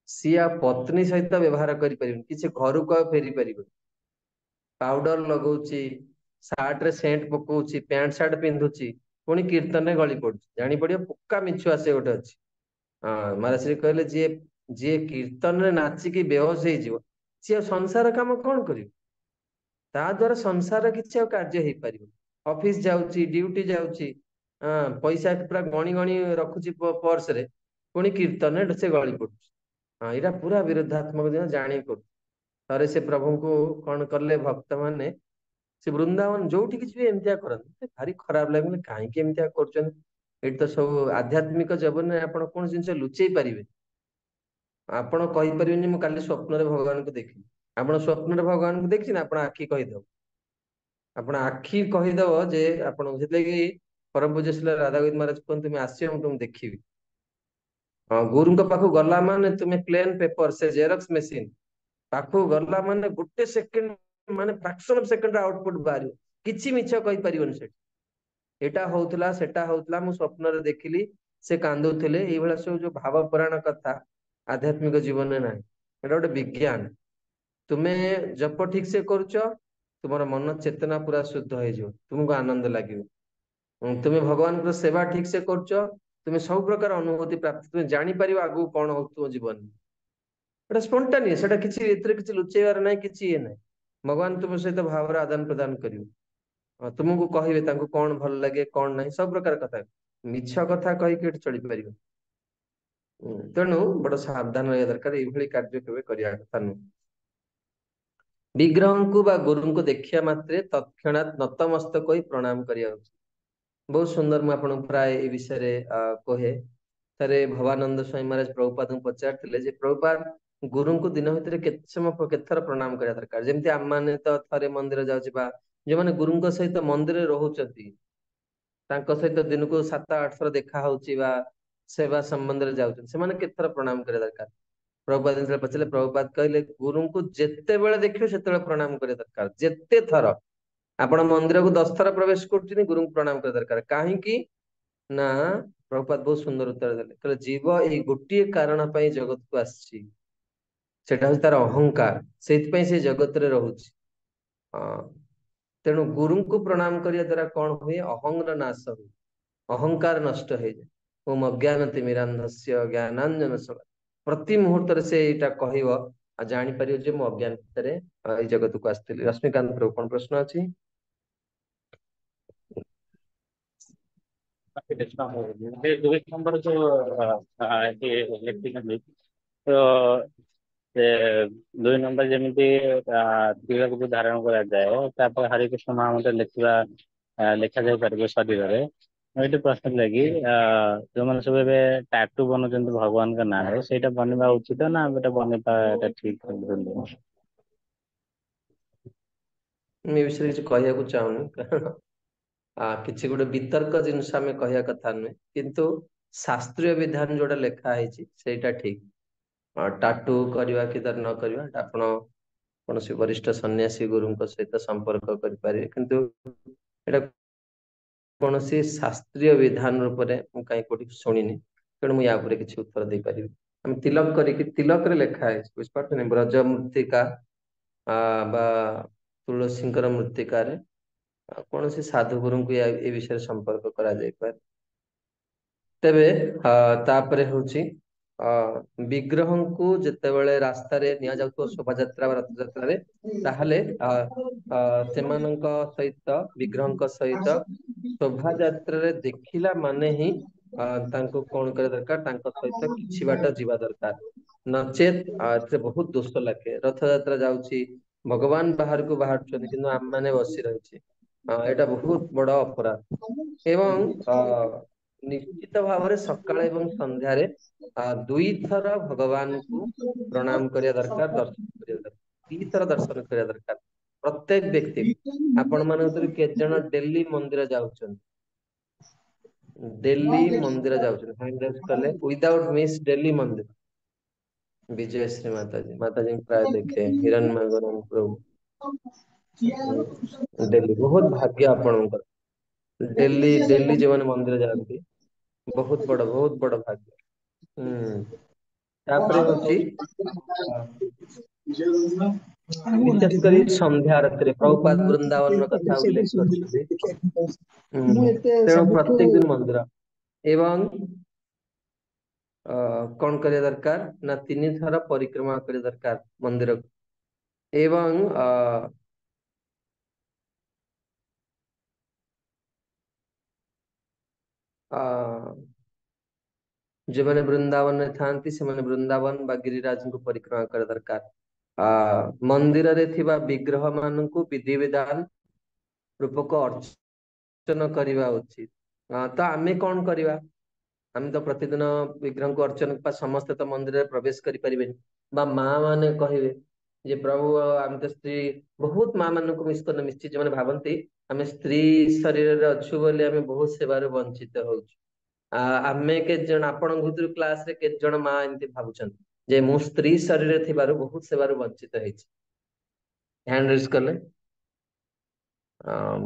सी आ पत्नी सहित व्यवहार करें कि घर को फेरी पार पाउडर लगौची सार्ट रे सेंट पकाउची पैंट सार्ट पिंधुची पुणी कीर्तन में गली पड़ुची जानी पड़ियो पक्का मिछुआ से गोटे अच्छी महाराज श्री कहले जी जी कीर्तन रे नाचिकी बेहोश हो सी संसार काम कौन कर द्वारा संसार किसी कार्य हो पार ऑफिस जाऊँगी ड्यूटी जाऊँगी पैसा पूरा गणी गणी रखुची पर्स रे पुणी कीर्तन से गली पड़ुची यहाँ पूरा विरुद्धात्मक दिन जाणी कर थे से प्रभु को कौन कले भक्त माने से वृंदावन जो किसी भी एमतिया करते भारी खराब लगे कहीं एमतिया कर तो सब आध्यात्मिक जीवन में आप कौन जिन लुचेई पारे आपण कहीपर मुझे काली स्वप्न भगवान को देखी आप स्वप्न भगवान को देखी आप आखि कहीदेव आप आखि कहीदेव जे आप परम पूज्य श्री राधा गोविंद महाराज कहते तुम्हें आसो तुम देखी गुरु पाख गला माने तुम्हें प्लेन पेपर से जेरक्स मेसीन पाखु गला माने गोटे सेकेंड माने फ्रैक्शन ऑफ सेकेंड आउटपुट बाहर किछि मिछ कहि परिबन से ଏଇଟା ହଉଥିଲା ସେଟା ହଉଥିଲା ମୁଁ ସ୍ୱପ୍ନରେ ଦେଖିଲି, ସେ କାନ୍ଦୁଥିଲେ, ଏଇଭଳିଆ ସବୁ ଯୋଉ ଭାବ ପୁରାଣ କଥା ଆଧ୍ୟାତ୍ମିକ ଜୀବନରେ ନାହିଁ। ଏଟା ଗୋଟେ ବିଜ୍ଞାନ। ତୁମେ ଜପ ଠିକ ସେ କରୁଛ, ତୁମର ମନ ଚେତନା ପୁରା ଶୁଦ୍ଧ ହେଇଯିବ, ତୁମକୁ ଆନନ୍ଦ ଲାଗିବ। ତୁମେ ଭଗବାନଙ୍କର ସେବା ଠିକ ସେ କରୁଛ, ତୁମେ ସବୁ ପ୍ରକାର ଅନୁଭୂତି ପ୍ରାପ୍ତି, ତୁମେ ଜାଣିପାରିବ ଆଗକୁ କଣ ହଉଥିବ ଜୀବନରେ। ଏଟା ସ୍ପଣ୍ଟାନିୟସ, ସେଟା କିଛି ଏଥିରେ କିଛି ଲୁଚେଇବାର ନାହିଁ, କିଛି ଇଏ ନାହିଁ। ଭଗବାନ ତୁମ ସହିତ ଭାବରେ ଆଦାନ ପ୍ରଦାନ କରିବେ। ତୁମକୁ କହିବେ ତାଙ୍କୁ କଣ ଭଲ ଲାଗେ କଣ ନାହିଁ, ସବୁ ପ୍ରକାର କଥା। ମିଛ କଥା କହିକି ଏଠି ଚଳିପାରିବ। ତେଣୁ ବଡ ସାବଧାନ ରହିବା ଦରକାର, ଏଇଭଳି କାର୍ଯ୍ୟ କେବେ କରିବା କଥା ନୁହଁ। ବିଗ୍ରହଙ୍କୁ ବା ଗୁରୁଙ୍କୁ ଦେଖିବା ମାତ୍ରେ ତତ୍କ୍ଷଣାତ୍ ନତମସ୍ତକ ହୋଇ ପ୍ରଣାମ କରିବା ଉଚିତ। ବହୁତ ସୁନ୍ଦର, ମୁଁ ଆପଣଙ୍କୁ ପ୍ରାୟ ଏ ବିଷୟରେ କହେ। ଥରେ ଭବାନନ୍ଦ ସ୍ୱାମୀ ମହାରାଜ ପ୍ରଭୁପାଦଙ୍କୁ ପଚାରିଥିଲେ ଯେ ପ୍ରଭୁପାଦ ଗୁରୁଙ୍କୁ ଦିନ ଭିତରେ କେତେ ସମୟ କେତେଥର ପ୍ରଣାମ କରିବା ଦରକାର? ଯେମିତି ଆମମାନେ ତ ଥରେ ମନ୍ଦିର ଯାଉଛି, ବା ଯୋଉମାନେ ଗୁରୁଙ୍କ ସହିତ ମନ୍ଦିରରେ ରହୁଛନ୍ତି ତାଙ୍କ ସହିତ ଦିନକୁ 7-8 ଥର ଦେଖା ହଉଛି ବା ସେବା ସମ୍ବନ୍ଧରେ ଯାଉଛନ୍ତି, ସେମାନେ କେତେଥର ପ୍ରଣାମ କରିବା ଦରକାର? ପ୍ରଭୁପାଦ ଯେତେବେଳେ ପଚାରିଲେ, ପ୍ରଭୁପାଦ କହିଲେ ଗୁରୁଙ୍କୁ ଯେତେବେଳେ ଦେଖିବେ ସେତେବେଳେ ପ୍ରଣାମ କରିବା ଦରକାର। ଯେତେ ଥର ଆପଣ ମନ୍ଦିରକୁ 10 ଥର ପ୍ରବେଶ କରୁଛନ୍ତି, ଗୁରୁଙ୍କୁ ପ୍ରଣାମ କରିବା ଦରକାର। କାହିଁକି ନା ପ୍ରଭୁପାଦ ବହୁତ ସୁନ୍ଦର ଉତ୍ତର ଦେଲେ, କହିଲେ ଜୀବ ଏଇ ଗୋଟିଏ କାରଣ ପାଇଁ ଜଗତକୁ ଆସିଛି, ସେଟା ହଉଛି ତାର ଅହଙ୍କାର, ସେଇଥିପାଇଁ ସେ ଜଗତରେ ରହୁଛି। ତେଣୁ ଗୁରୁଙ୍କୁ ପ୍ରଣାମ କରିବା ଦ୍ଵାରା କଣ ହୁଏ? ଅହଂର ନାଶ ହୁଏ, ଅହଙ୍କାର ନଷ୍ଟ ହେଇଯାଏ। ଓମ୍ ଅଜ୍ଞାନତିମିରାନ୍ଧସ୍ୟ ଜ୍ଞାନାଞ୍ଜନ ଶଳାକୟା। ପ୍ରତି ମୁହୂର୍ତ୍ତରେ ସେ ଏଇଟା କହିବ ଆଉ ଜାଣିପାରିବ ଯେ ମୁଁ ଅଜ୍ଞାନ ଭିତରେ ଏଇ ଜଗତକୁ ଆସିଥିଲି। ରଶ୍ମିକାନ୍ତ ପ୍ରଭୁ, କଣ ପ୍ରଶ୍ନ ଅଛି? ଦୁଇ ନମ୍ବର ଯୋଉ ଲେଖିଛନ୍ତି, ତ ସେ 2 ନମ୍ବର ଯେମିତି ତିଳକକୁ ଧାରଣ କରାଯାଏ, ତାପରେ ହରେ କୃଷ୍ଣ ମହାମନ୍ତ୍ର ଲେଖାଯାଇ ପାରିବ ଶରୀରରେ। ଏଇଠି ପ୍ରଶ୍ନ ଥିଲା କି ଯୋଉମାନେ ସବୁ ଏବେ ଟାଟୁ ବନଉଛନ୍ତି ଭଗବାନଙ୍କ ନାଁରେ, ସେଇଟା ବନେଇବା ଉଚିତ ନା ଏଟା ବନେଇବା ଏଟା ଠିକ? ମୁଁ ଏ ବିଷୟରେ କିଛି କହିବାକୁ ଚାହୁଁନି, କାରଣ କିଛି ଗୋଟେ ବିତର୍କ ଜିନିଷ ଆମେ କହିବା କଥା ନୁହେଁ, କିନ୍ତୁ ଶାସ୍ତ୍ରୀୟ ବିଧାନ ଯୋଉଟା ଲେଖା ହେଇଛି ସେଇଟା ଠିକ। ଟାଟୁ କରିବା କି ତାର ନ କରିବା, ଆପଣ କୌଣସି ବରିଷ୍ଠ ସନ୍ନ୍ୟାସୀ ଗୁରୁଙ୍କ ସହିତ ସମ୍ପର୍କ କରିପାରିବେ, କିନ୍ତୁ ଏଟା କୌଣସି ଶାସ୍ତ୍ରୀୟ ବିଧାନ ରୂପରେ ମୁଁ କାହିଁ କୋଉଠି ଶୁଣିନି। ତେଣୁ ମୁଁ ୟା ଉପରେ କିଛି ଉତ୍ତର ଦେଇପାରିବି। ଆମେ ତିଲକ କରିକି, ତିଲକରେ ଲେଖା ହେଇଛି, ବୁଝିପାରୁଛନ୍ତି, ବ୍ରଜ ମୃତ୍ତିକା ବା ତୁଳସୀଙ୍କର ମୃତ୍ତିକାରେ କୌଣସି ସାଧୁଗୁରୁଙ୍କୁ ଏ ବିଷୟରେ ସମ୍ପର୍କ କରାଯାଇପାରେ। ତେବେ ତାପରେ ହଉଛି ବିଗ୍ରହଙ୍କୁ ଯେତେବେଳେ ରାସ୍ତାରେ ନିଆଯାଉଥିବ ଶୋଭାଯାତ୍ରା ବା ରଥଯାତ୍ରାରେ, ତାହେଲେ ସେମାନଙ୍କ ସହିତ, ବିଗ୍ରହଙ୍କ ସହିତ ଶୋଭାଯାତ୍ରାରେ ଦେଖିଲା ମାନେ ହିଁ ତାଙ୍କୁ କଣ କରିବା ଦରକାର? ତାଙ୍କ ସହିତ କିଛି ବାଟ ଯିବା ଦରକାର, ନଚେତ୍ ଏଥିରେ ବହୁତ ଦୋଷ ଲାଗେ। ରଥଯାତ୍ରା ଯାଉଛି, ଭଗବାନ ବାହାରକୁ ବାହାରୁଛନ୍ତି, କିନ୍ତୁ ଆମମାନେ ବସି ରହିଛେ, ଏଇଟା ବହୁତ ବଡ ଅପରାଧ। ଏବଂ ନିଶ୍ଚିତ ଭାବରେ ସକାଳେ ଏବଂ ସନ୍ଧ୍ୟାରେ 2 ଥର ଭଗବାନଙ୍କୁ ପ୍ରଣାମ କରିବା ଦରକାର, ଦର୍ଶନ କରିବା ଦରକାର, 2 ଥର ଦର୍ଶନ କରିବା ଦରକାର ପ୍ରତ୍ୟେକ ବ୍ୟକ୍ତି। ଆପଣ ମାନଙ୍କ ଭିତରୁ କେତେ ଜଣ ଡେଲି ମନ୍ଦିର ଯାଉଛନ୍ତି? ଡେଲି ମନ୍ଦିର ଯାଉଛନ୍ତି, ହ୍ୟାଣ୍ଡ ରେଜ କଲେ, ୱିଦାଉଟ୍ ମିସ୍ ଡେଲି ମନ୍ଦିର। ବିଜୟଶ୍ରୀ ମାତାଜୀ, ମାତାଜୀ ପ୍ରାୟ ଦେଖେ, ହିରଣ୍ମୟ ପ୍ରଭୁ ଡେଲି, ବହୁତ ଭାଗ୍ୟ ଆପଣଙ୍କର। ଡେଲି ଡେଲି ଯୋଉମାନେ ମନ୍ଦିର ଯାଆନ୍ତି, ବହୁତ ବଡ ଭାଗ୍ୟ। ତାପରେ ହଉଛି ବିଶେଷ କରି ସନ୍ଧ୍ୟା ଆରତିରେ ପ୍ରଭୁପାଦ ବୃନ୍ଦାବନର କଥା ଉଲ୍ଲେଖ କରିଛନ୍ତି। ତେଣୁ ପ୍ରତ୍ୟେକ ଦିନ ମନ୍ଦିର, ଏବଂ କଣ କରିବା ଦରକାର ନା 3 ଥର ପରିକ୍ରମା କରିବା ଦରକାର ମନ୍ଦିରକୁ। ଏବଂ ଯେଉଁମାନେ ବୃନ୍ଦାବନରେ ଥାଆନ୍ତି, ସେମାନେ ବୃନ୍ଦାବନ ବା ଗିରିରାଜଙ୍କୁ ପରିକ୍ରମା କରିବା ଦରକାର। ମନ୍ଦିରରେ ଥିବା ବିଗ୍ରହ ମାନଙ୍କୁ ବିଧି ବିଧାନ ରୂପକ ଅର୍ଚନ କରିବା ଉଚିତ। ତ ଆମେ କଣ କରିବା? ଆମେ ତ ପ୍ରତିଦିନ ବିଗ୍ରହଙ୍କୁ ଅର୍ଚନ, ସମସ୍ତେ ତ ମନ୍ଦିରରେ ପ୍ରବେଶ କରିପାରିବେନି, ବା ମା ମାନେ କହିବେ ଯେ ପ୍ରଭୁ ଆମେ ତ ସ୍ତ୍ରୀ, ବହୁତ ମା ମାନଙ୍କୁ ମିଶିଛି, ଯେଉଁମାନେ ଭାବନ୍ତି ଆମେ ସ୍ତ୍ରୀ ଶରୀରରେ ଅଛୁ ବୋଲି ଆମେ ବହୁତ ସେବାରୁ ବଞ୍ଚିତ ହଉଛୁ। ଆମେ କେତେ ଜଣ ଆପଣଙ୍କ ଭିତରୁ କ୍ଲାସ ରେ କେତେ ଜଣ ମା ଏମିତି ଭାବୁଛନ୍ତି ଯେ ମୁଁ ସ୍ତ୍ରୀ ଶରୀରରେ ଥିବାରୁ ବହୁତ ସେବାରୁ ବଞ୍ଚିତ ହେଇଛି? ହ୍ୟାଣ୍ଡ ରେଜ କଲେ।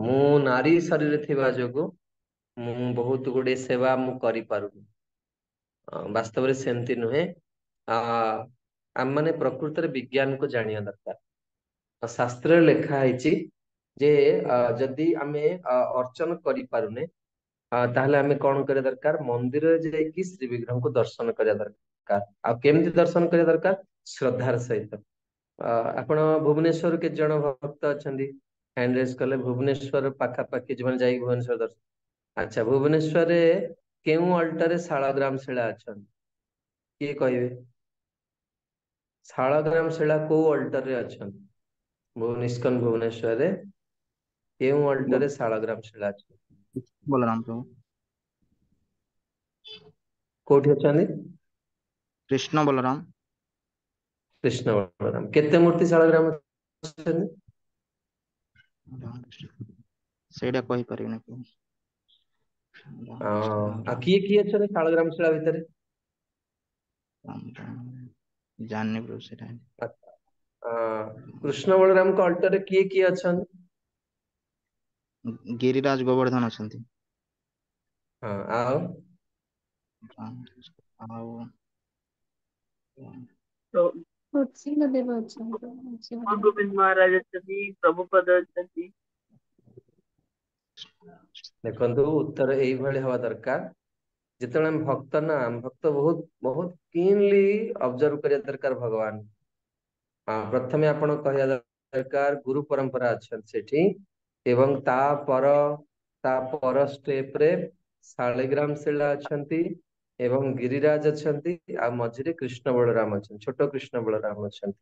ମୁଁ ନାରୀ ଶରୀରରେ ଥିବା ଯୋଗୁଁ ମୁଁ ବହୁତ ଗୁଡେ ସେବା ମୁଁ କରିପାରୁନି। ବାସ୍ତବରେ ସେମିତି ନୁହେଁ। ଆମମାନେ ପ୍ରକୃତରେ ବିଜ୍ଞାନକୁ ଜାଣିବା ଦରକାର। ଶାସ୍ତ୍ରରେ ଲେଖା ହେଇଛି ଯେ ଯଦି ଆମେ ଅର୍ଚନ କରିପାରୁନେ ତାହେଲେ ଆମେ କଣ କରିବା ଦରକାର? ମନ୍ଦିରରେ ଯାଇକି ଶ୍ରୀ ବିଗ୍ରହଙ୍କୁ ଦର୍ଶନ କରିବା ଦରକାର। ଆଉ କେମିତି ଦର୍ଶନ କରିବା ଦରକାର? ଶ୍ରଦ୍ଧାର ସହିତ। ଆପଣ ଭୁବନେଶ୍ୱର କେତେ ଜଣ ଭକ୍ତ ଅଛନ୍ତି? ହ୍ୟାଣ୍ଡ ରେଜ କଲେ। ଭୁବନେଶ୍ୱର ପାଖାପାଖି ଯୋଉମାନେ ଯାଇକି ଭୁବନେଶ୍ୱର ଦର୍ଶନ। ଆଚ୍ଛା, ଭୁବନେଶ୍ୱରରେ କେଉଁ ଅଲ୍ଟରେ ଶାଳଗ୍ରାମ ଶିଳା ଅଛନ୍ତି? କିଏ କହିବେ? ଶାଳଗ୍ରାମ ଶିଳା କୋଉ ଅଲ୍ଟରରେ ଅଛନ୍ତି? ଇସ୍କନ ଭୁବନେଶ୍ୱରରେ କେଉଁ ଅଲ୍ଟରେ ଶାଳଗ୍ରାମ ଶିଳା ଅଛନ୍ତି? ବଳରାମ ପ୍ରଭୁ। କୋଉଠି ଅଛନ୍ତି? କୃଷ୍ଣ ବଳରାମ। କୃଷ୍ଣ ବଳରାମ। କେତେ ମୂର୍ତ୍ତି ଶାଳଗ୍ରାମ ଅଛନ୍ତି? ସେଇଟା କହିପାରିବିନି ପ୍ରଭୁ। ଆଉ କିଏ କିଏ ଅଛନ୍ତି ଶାଳଗ୍ରାମ ଶିଳା ଭିତରେ? ଜାଣିନି ପ୍ରଭୁ ସେଇଟା। କୃଷ୍ଣ ବଳରାମଙ୍କ ଅଲ୍ଟରେ କିଏ କିଏ ଅଛନ୍ତି? ଗିରିରାଜ ଗୋବର୍ଦ୍ଧନ ଅଛନ୍ତି। ହଁ, ଆଉ ଆଉ ନୃସିଂହଦେବ ଅଛନ୍ତି। ଗୋବିନ୍ଦ ମହାରାଜ ଅଛନ୍ତି, ପ୍ରଭୁପଦ ଅଛନ୍ତି। ଦେଖନ୍ତୁ, ଉତ୍ତର ଏଇଭଳି ହବା ଦରକାର। ଯେତେବେଳେ ଆମେ ଭକ୍ତ ନା, ଆମେ ଭକ୍ତ ବହୁତ ବହୁତ କ୍ଲିନଲି ଅବଜର୍ଭ କରିବା ଦରକାର ଭଗବାନ। ପ୍ରଥମେ ଆପଣ କହିବା ଦରକାର ଗୁରୁ ପରମ୍ପରା ଅଛନ୍ତି ସେଠି, ଏବଂ ତା ପର ଷ୍ଟେପ ରେ ଶାଳିଗ୍ରାମ ଶିଳା ଅଛନ୍ତି, ଏବଂ ଗିରିରାଜ ଅଛନ୍ତି, ଆଉ ମଝିରେ କୃଷ୍ଣ ବଳରାମ ଅଛନ୍ତି, ଛୋଟ କୃଷ୍ଣ ବଳରାମ ଅଛନ୍ତି।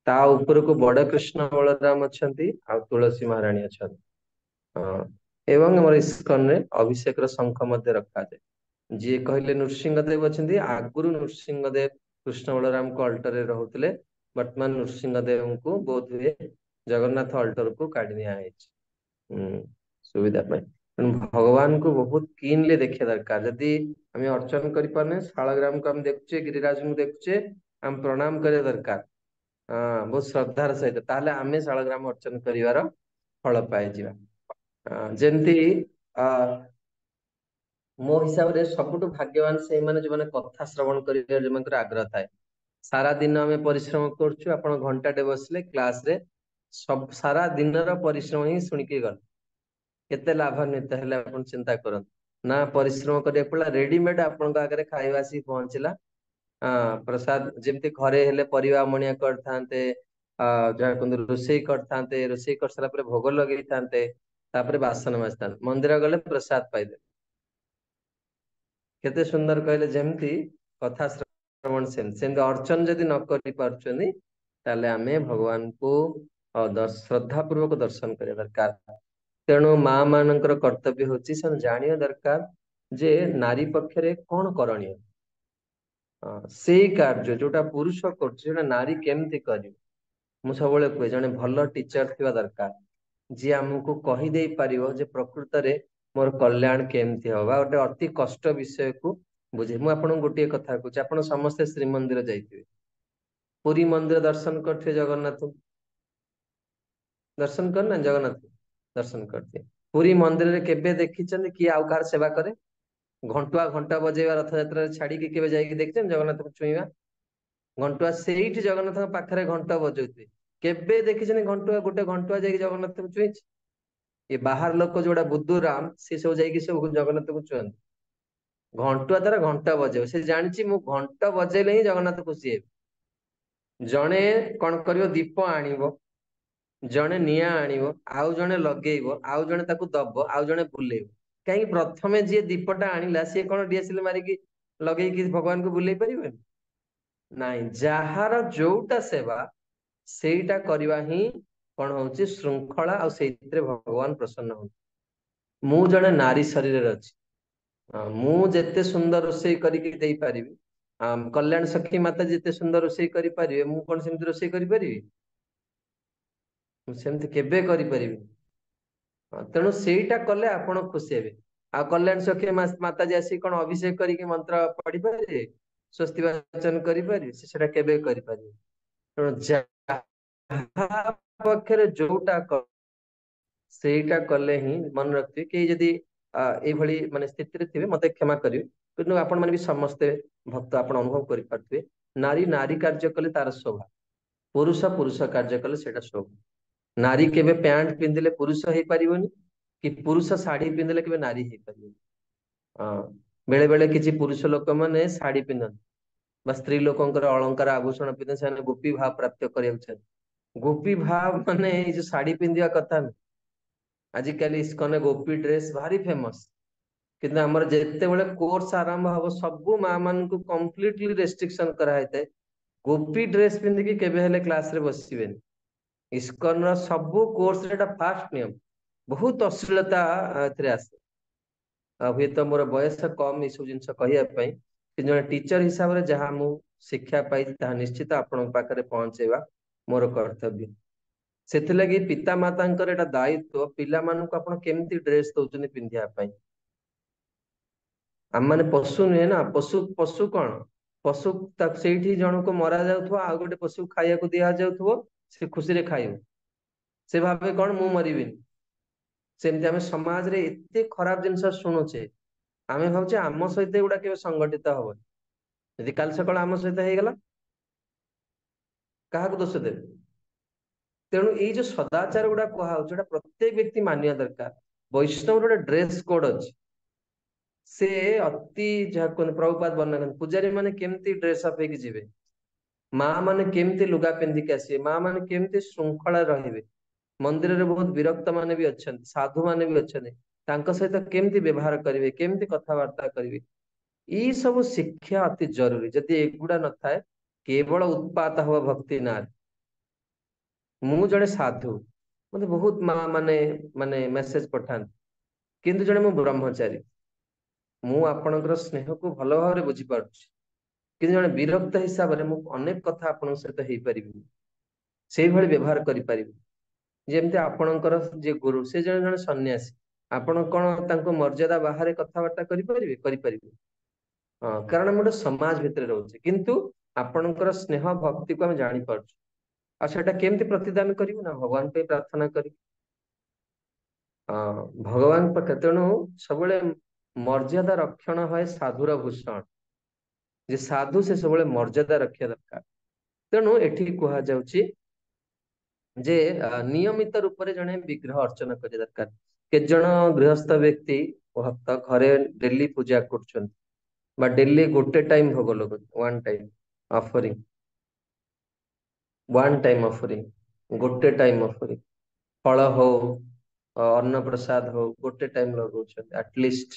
ତା ଉପରକୁ ବଡ କୃଷ୍ଣ ବଳରାମ ଅଛନ୍ତି, ଆଉ ତୁଳସୀ ମହାରାଣୀ ଅଛନ୍ତି। ଏବଂ ଆମର ଇସ୍କନରେ ଅଭିଷେକର ଶଙ୍ଖ ମଧ୍ୟ ରଖାଯାଏ। ଯିଏ କହିଲେ ନୃସିଂହଦେବ ଅଛନ୍ତି, ଆଗରୁ ନୃସିଂହଦେବ କୃଷ୍ଣ ବଳରାମଙ୍କ ଅଲ୍ଟରରେ ରହୁଥିଲେ। ବର୍ତ୍ତମାନ ନୃସିଂହଦେବଙ୍କୁ ବୋଧ ହୁଏ ଜଗନ୍ନାଥ ଅଲ୍ଟରକୁ କାଢି ନିଆଯାଇଛି ସୁବିଧା ପାଇଁ। ତେଣୁ ଭଗବାନଙ୍କୁ ବହୁତ କ୍ଲିନଲି ଦେଖିବା ଦରକାର। ଯଦି ଆମେ ଅର୍ଚନ କରିପାରୁନେ, ଶାଳଗ୍ରାମକୁ ଆମେ ଦେଖୁଛେ, ଗିରିରାଜଙ୍କୁ ଦେଖୁଛେ, ଆମେ ପ୍ରଣାମ କରିବା ଦରକାର ବହୁତ ଶ୍ରଦ୍ଧାର ସହିତ। ତାହେଲେ ଆମେ ଶାଳଗ୍ରାମ ଅର୍ଚନ କରିବାର ଫଳ ପାଇଯିବା। ଯେମିତି ମୋ ହିସାବରେ ସବୁଠୁ ଭାଗ୍ୟବାନ ସେଇମାନେ ଯୋଉମାନେ କଥା ଶ୍ରବଣ କରିବାର ଯୋଉମାନଙ୍କର ଆଗ୍ରହ ଥାଏ। ସାରା ଦିନ ଆମେ ପରିଶ୍ରମ କରୁଛୁ, ଆପଣ ଘଣ୍ଟାଟେ ବସିଲେ କ୍ଲାସରେ, ସାରା ଦିନର ପରିଶ୍ରମ ହିଁ ଶୁଣିକି ଗଲେ, କେତେ ଲାଭାନ୍ୱିତ ହେଲେ ଆପଣ ଚିନ୍ତା କରନ୍ତୁ। ନା ପରିଶ୍ରମ କରିବାକୁ ପଡିଲା, ରେଡିମେଡ ଆପଣଙ୍କ ଆଗରେ ଖାଇବା ଆସିକି ପହଞ୍ଚିଲା। ପ୍ରସାଦ ଯେମିତି ଘରେ ହେଲେ ପରିବା ମଣିଆ କରିଥାନ୍ତେ, ଯାହା କୁହନ୍ତୁ ରୋଷେଇ କରିଥାନ୍ତେ, ରୋଷେଇ କରିସାରିଲା ପରେ ଭୋଗ ଲଗେଇଥାନ୍ତେ, ତାପରେ ବାସନ ମାଜିଥାନ୍ତେ, ମନ୍ଦିର ଗଲେ ପ୍ରସାଦ ପାଇଦେବେ। କେତେ ସୁନ୍ଦର କହିଲେ। ଯେମିତି କଥା ଶ୍ରବଣ ସେମିତି ଅର୍ଚନ ଯଦି ନ କରିପାରୁଛନ୍ତି, ତାହେଲେ ଆମେ ଭଗବାନଙ୍କୁ ଶ୍ରଦ୍ଧା ପୂର୍ବକ ଦର୍ଶନ କରିବା ଦରକାର। ତେଣୁ ମା ମାନଙ୍କର କର୍ତ୍ତବ୍ୟ ହଉଛି ସେମାନେ ଜାଣିବା ଦରକାର ଯେ ନାରୀ ପକ୍ଷରେ କଣ କରଣୀୟ। ସେଇ କାର୍ଯ୍ୟ ଯୋଉଟା ପୁରୁଷ କରୁଛି ସେଟା ନାରୀ କେମିତି କରିବ। ମୁଁ ସବୁବେଳେ କୁହେ ଜଣେ ଭଲ ଟିଚର ଥିବା ଦରକାର, ଯିଏ ଆମକୁ କହିଦେଇ ପାରିବ ଯେ ପ୍ରକୃତରେ ମୋର କଲ୍ୟାଣ କେମିତି ହବ, ଗୋଟେ ଅତି କଷ୍ଟ ବିଷୟକୁ ବୁଝେ। ମୁଁ ଆପଣଙ୍କୁ ଗୋଟିଏ କଥା କହୁଛି, ଆପଣ ସମସ୍ତେ ଶ୍ରୀମନ୍ଦିର ଯାଇଥିବେ, ପୁରୀ ମନ୍ଦିର ଦର୍ଶନ କରିଥିବେ, ଜଗନ୍ନାଥ ଦର୍ଶନ କରିନା, ଜଗନ୍ନାଥ ଦର୍ଶନ କରିଥିବେ। ପୁରୀ ମନ୍ଦିରରେ କେବେ ଦେଖିଛନ୍ତି କିଏ ଆଉ କାହାର ସେବା କରେ? ଘଣ୍ଟା ବଜେଇବା ରଥଯାତ୍ରାରେ ଛାଡିକି କେବେ ଯାଇକି ଦେଖିଛନ୍ତି ଜଗନ୍ନାଥଙ୍କୁ ଛୁଇଁବା? ଘଣ୍ଟୁଆ ସେଇଠି ଜଗନ୍ନାଥଙ୍କ ପାଖରେ ଘଣ୍ଟ ବଜଉଥିବେ, କେବେ ଦେଖିଛନ୍ତି ଗୋଟେ ଘଣ୍ଟୁଆ ଯାଇକି ଜଗନ୍ନାଥଙ୍କୁ ଛୁଇଁଛି? ଏ ବାହାର ଲୋକ ଯୋଉଟା ବୁଦ୍ଧୁରାମ, ସେ ସବୁ ଯାଇକି ସବୁ ଜଗନ୍ନାଥଙ୍କୁ ଛୁଅନ୍ତି। ଘଣ୍ଟୁଆ ତାର ଘଣ୍ଟ ବଜେଇବ, ସେ ଜାଣିଛି ମୁଁ ଘଣ୍ଟ ବଜେଇଲେ ହିଁ ଜଗନ୍ନାଥ ଖୁସି ହେବେ। ଜଣେ କଣ କରିବ, ଦୀପ ଆଣିବ, ଜଣେ ନିଆଁ ଆଣିବ, ଆଉ ଜଣେ ଲଗେଇବ, ଆଉ ଜଣେ ତାକୁ ଦବ, ଆଉ ଜଣେ ବୁଲେଇବ। କାହିଁକି ପ୍ରଥମେ ଯିଏ ଦୀପଟା ଆଣିଲା ସିଏ କଣ ଡିଏସ୍ଏଲ ମାରିକି ଲଗେଇକି ଭଗବାନଙ୍କୁ ବୁଲେଇ ପାରିବନି? ନାଇଁ, ଯାହାର ଯୋଉଟା ସେବା ସେଇଟା କରିବା ହିଁ କଣ ହଉଛି ଶୃଙ୍ଖଳା, ଆଉ ସେଇଥିରେ ଭଗବାନ ପ୍ରସନ୍ନ ହଉଛି। ମୁଁ ଜଣେ ନାରୀ ଶରୀରରେ ଅଛି, ମୁଁ ଯେତେ ସୁନ୍ଦର ରୋଷେଇ କରିକି ଦେଇପାରିବି, କଲ୍ୟାଣ ସଖୀ ମାତା ଯେତେ ସୁନ୍ଦର ରୋଷେଇ କରିପାରିବେ, ମୁଁ କଣ ସେମିତି ରୋଷେଇ କରିପାରିବି? ମୁଁ ସେମିତି କେବେ କରିପାରିବି। ତେଣୁ ସେଇଟା କଲେ ଆପଣ ଖୁସି ହେବେ। ଆଉ କଲ୍ୟାଣ ସଖୀ ମାତାଜୀ ଆସିକି କଣ ଅଭିଷେକ କରିକି ମନ୍ତ୍ର ପଢିପାରିବେ, ସ୍ୱସ୍ତି ବାଚନ କରିପାରିବେ? ସେଟା କେବେ କରିପାରିବେ। ତେଣୁ ଯାହା ପକ୍ଷରେ ଯୋଉଟା ସେଇଟା କଲେ ହିଁ, ମନେ ରଖିଥିବେ, କେହି ଯଦି ଏଇଭଳି ମାନେ ସ୍ଥିତିରେ ଥିବେ ମତେ କ୍ଷମା କରିବେ, କିନ୍ତୁ ଆପଣ ମାନେ ବି ସମସ୍ତେ ଭକ୍ତ ଆପଣ ଅନୁଭବ କରିପାରୁଥିବେ ନାରୀ ନାରୀ କାର୍ଯ୍ୟ କଲେ ତାର ଶୋଭା, ପୁରୁଷ ପୁରୁଷ କାର୍ଯ୍ୟ କଲେ ସେଇଟା ଶୋଭା। ନାରୀ କେବେ ପ୍ୟାଣ୍ଟ ପିନ୍ଧିଲେ ପୁରୁଷ ହେଇପାରିବନି, କି ପୁରୁଷ ଶାଢୀ ପିନ୍ଧିଲେ କେବେ ନାରୀ ହେଇପାରିବନି। ବେଳେ ବେଳେ କିଛି ପୁରୁଷ ଲୋକମାନେ ଶାଢୀ ପିନ୍ଧନ୍ତି ବା ସ୍ତ୍ରୀ ଲୋକଙ୍କର ଅଳଙ୍କାର ଆଭୂଷଣ ପିନ୍ଧନ୍ତି, ସେମାନେ ଗୋପୀ ଭାବ ପ୍ରାପ୍ତ କରିବାକୁ ଚାହାନ୍ତି। ଗୋପୀ ଭାବ ମାନେ ଏଇ ଯୋଉ ଶାଢୀ ପିନ୍ଧିବା କଥା ନୁହେଁ। ଆଜିକାଲି ଇସ୍କନରେ ଗୋପୀ ଡ୍ରେସ ଭାରି ଫେମସ, କିନ୍ତୁ ଆମର ଯେତେବେଳେ କୋର୍ସ ଆରମ୍ଭ ହବ ସବୁ ମା ମାନଙ୍କୁ କମ୍ପ୍ଲିଟଲି ରେଷ୍ଟ୍ରିକ୍ସନ କରାହେଇଥାଏ, ଗୋପୀ ଡ୍ରେସ ପିନ୍ଧିକି କେବେ ହେଲେ କ୍ଲାସରେ ବସିବେନି। ଇସ୍କନର ସବୁ କୋର୍ସରେ ଏଟା ଫାଷ୍ଟ ନିୟମ। ବହୁତ ଅଶ୍ଳୀଳତା ଏଥିରେ ଆସେ। ହୁଏତ ମୋର ବୟସ କମ ଏସବୁ ଜିନିଷ କହିବା ପାଇଁ, କିନ୍ତୁ ଜଣେ ଟିଚର ହିସାବରେ ଯାହା ମୁଁ ଶିକ୍ଷା ପାଇଛି ତାହା ନିଶ୍ଚିତ ଆପଣଙ୍କ ପାଖରେ ପହଞ୍ଚେଇବା ମୋର କର୍ତ୍ତବ୍ୟ। ସେଥିଲାଗି ପିତା ମାତାଙ୍କର ଏଟା ଦାୟିତ୍ୱ ପିଲାମାନଙ୍କୁ ଆପଣ କେମିତି ଡ୍ରେସ ଦଉଛନ୍ତି ପିନ୍ଧିବା ପାଇଁ। ଆମମାନେ ପଶୁ ନୁହେଁ ନା, ପଶୁ ପଶୁ କଣ ପଶୁ ସେଇଠି ଜଣକୁ ମରା ଯାଉଥିବ, ଆଉ ଗୋଟେ ପଶୁକୁ ଖାଇବାକୁ ଦିଆଯାଉଥିବ, ସେ ଖୁସିରେ ଖାଇବ, ସେ ଭାବେ କଣ ମୁଁ ମରିବିନି। ସେମିତି ଆମେ ସମାଜରେ ଏତେ ଖରାପ ଜିନିଷ ଶୁଣୁଛେ, ଆମେ ଭାବୁଛେ ଆମ ସହିତ ଏଗୁଡା କେବେ ସଂଗଠିତ ହବନି। ଯଦି କାଲି ସକାଳ ଆମ ସହିତ ହେଇଗଲା କାହାକୁ ଦୋଷ ଦେବେ? ତେଣୁ ଏଇ ଯୋଉ ସଦାଚାର ଗୁଡା କୁହାହଉଛି ଏଟା ପ୍ରତ୍ୟେକ ବ୍ୟକ୍ତି ମାନିବା ଦରକାର। ବୈଷ୍ଣବର ଗୋଟେ ଡ୍ରେସ କୋଡ ଅଛି, ସେ ଅତି ଯାହା କୁହନ୍ତି ପ୍ରଭୁପାଦ ବର୍ଣ୍ଣନା କରନ୍ତି ପୂଜାରୀ ମାନେ କେମିତି ଡ୍ରେସ ଅପ୍ ହେଇକି ଯିବେ, ମା ମାନେ କେମିତି ଲୁଗା ପିନ୍ଧିକି ଆସିବେ, ମା ମାନେ କେମିତି ଶୃଙ୍ଖଳା ରହିବେ, ମନ୍ଦିରରେ ବହୁତ ବିରକ୍ତ ମାନେ ବି ଅଛନ୍ତି, ସାଧୁ ମାନେ ବି ଅଛନ୍ତି, ତାଙ୍କ ସହିତ କେମିତି ବ୍ୟବହାର କରିବେ, କେମିତି କଥାବାର୍ତ୍ତା କରିବେ, ଏଇ ସବୁ ଶିକ୍ଷା ଅତି ଜରୁରୀ। ଯଦି ଏଗୁଡା ନଥାଏ କେବଳ ଉତ୍ପାତ ହବ ଭକ୍ତି ନାଁରେ। ମୁଁ ଜଣେ ସାଧୁ, ମତେ ବହୁତ ମା ମାନେ ମାନେ ମେସେଜ ପଠାନ୍ତି, କିନ୍ତୁ ଜଣେ ମୁଁ ବ୍ରହ୍ମଚାରୀ, ମୁଁ ଆପଣଙ୍କର ସ୍ନେହକୁ ଭଲ ଭାବରେ ବୁଝିପାରୁଛି, କିନ୍ତୁ ଜଣେ ବିରକ୍ତ ହିସାବରେ ମୁଁ ଅନେକ କଥା ଆପଣଙ୍କ ସହିତ ହେଇପାରିବିନି, ସେଇଭଳି ବ୍ୟବହାର କରିପାରିବି। ଯେମିତି ଆପଣଙ୍କର ଯିଏ ଗୁରୁ ସେ ଜଣେ ଜଣେ ସନ୍ନ୍ୟାସୀ, ଆପଣ କଣ ତାଙ୍କୁ ମର୍ଯ୍ୟାଦା ବାହାରେ କଥାବାର୍ତ୍ତା କରିପାରିବେ? କରିପାରିବେ। କାରଣ ମୁଁ ଗୋଟେ ସମାଜ ଭିତରେ ରହୁଛି, କିନ୍ତୁ ଆପଣଙ୍କର ସ୍ନେହ ଭକ୍ତିକୁ ଆମେ ଜାଣିପାରୁଛୁ। ଆଉ ସେଟା କେମିତି ପ୍ରତିଦାନ କରିବୁ? ନା ଭଗବାନ ପାଇଁ ପ୍ରାର୍ଥନା କରିବୁ। ଭଗବାନ ପାଖରେ ତେଣୁ ସବୁବେଳେ ମର୍ଯ୍ୟାଦା ରକ୍ଷଣ ହୁଏ ସାଧୁର ଭୂଷଣ। ଯେ ସାଧୁ ସେ ସବୁବେଳେ ମର୍ଯ୍ୟାଦା ରଖିବା ଦରକାର। ତେଣୁ ଏଠି କୁହାଯାଉଛି ଯେ ନିୟମିତ ରୂପରେ ଜଣେ ବିଗ୍ରହ ଅର୍ଚ୍ଚନା କରିବା ଦରକାର। କେତେ ଜଣ ଗୃହସ୍ଥ ବ୍ୟକ୍ତି ଭକ୍ତ ଘରେ ଡେଲି ପୂଜା କରୁଛନ୍ତି ବା ଡେଲି ଗୋଟେ ଟାଇମ ଭୋଗ ଲଗାଉଛନ୍ତି, ୱାନ୍ ଟାଇମ ଅଫରିଂ, ଗୋଟେ ଟାଇମ ଅଫରିଂ, ଫଳ ହଉ ଅନ୍ନ ପ୍ରସାଦ ହଉ ଗୋଟେ ଟାଇମ ଲଗାଉଛନ୍ତି ଆଟଲିଷ୍ଟ।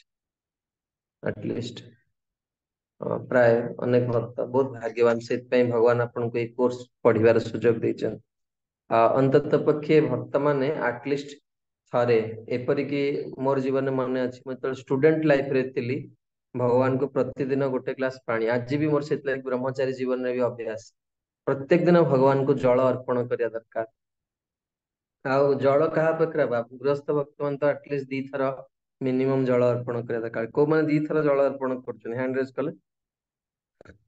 ପ୍ରାୟ ଅନେକ ଭକ୍ତ ବହୁତ ଭାଗ୍ୟବାନ, ସେଥିପାଇଁ ଭଗବାନ ଆପଣଙ୍କୁ ଏଇ କୋର୍ସ ପଢିବାର ସୁଯୋଗ ଦେଇଛନ୍ତି। ଅନ୍ତତଃ ପକ୍ଷେ ଭକ୍ତ ମାନେ ଆଟଲିଷ୍ଟ ଥରେ, ଏପରିକି ମୋର ଜୀବନରେ ମନେ ଅଛି ମୁଁ ଯେତେବେଳେ ଷ୍ଟୁଡେଣ୍ଟ ଲାଇଫରେ ଥିଲି, ଭଗବାନଙ୍କୁ ପ୍ରତିଦିନ ଗୋଟେ ଗ୍ଲାସ ପାଣି, ଆଜି ବି ମୋର ସେଥିଲାଗି ବ୍ରହ୍ମଚାରୀ ଜୀବନରେ ବି ଅଭ୍ୟାସ, ପ୍ରତ୍ୟେକ ଦିନ ଭଗବାନଙ୍କୁ ଜଳ ଅର୍ପଣ କରିବା ଦରକାର। ଆଉ ଜଳ କାହା ପାଖରେ ହବା, ଗୃହସ୍ଥ ଭକ୍ତ ମାନେ ତ ଆଟଲିଷ୍ଟ ଦିଥର ମିନିମମ ଜଳ ଅର୍ପଣ କରିବା ଦରକାର। କୋଉମାନେ ଦିଥର ଜଳ ଅର୍ପଣ କରୁଛନ୍ତି ହ୍ୟାଣ୍ଡ ରେଜ କଲେ?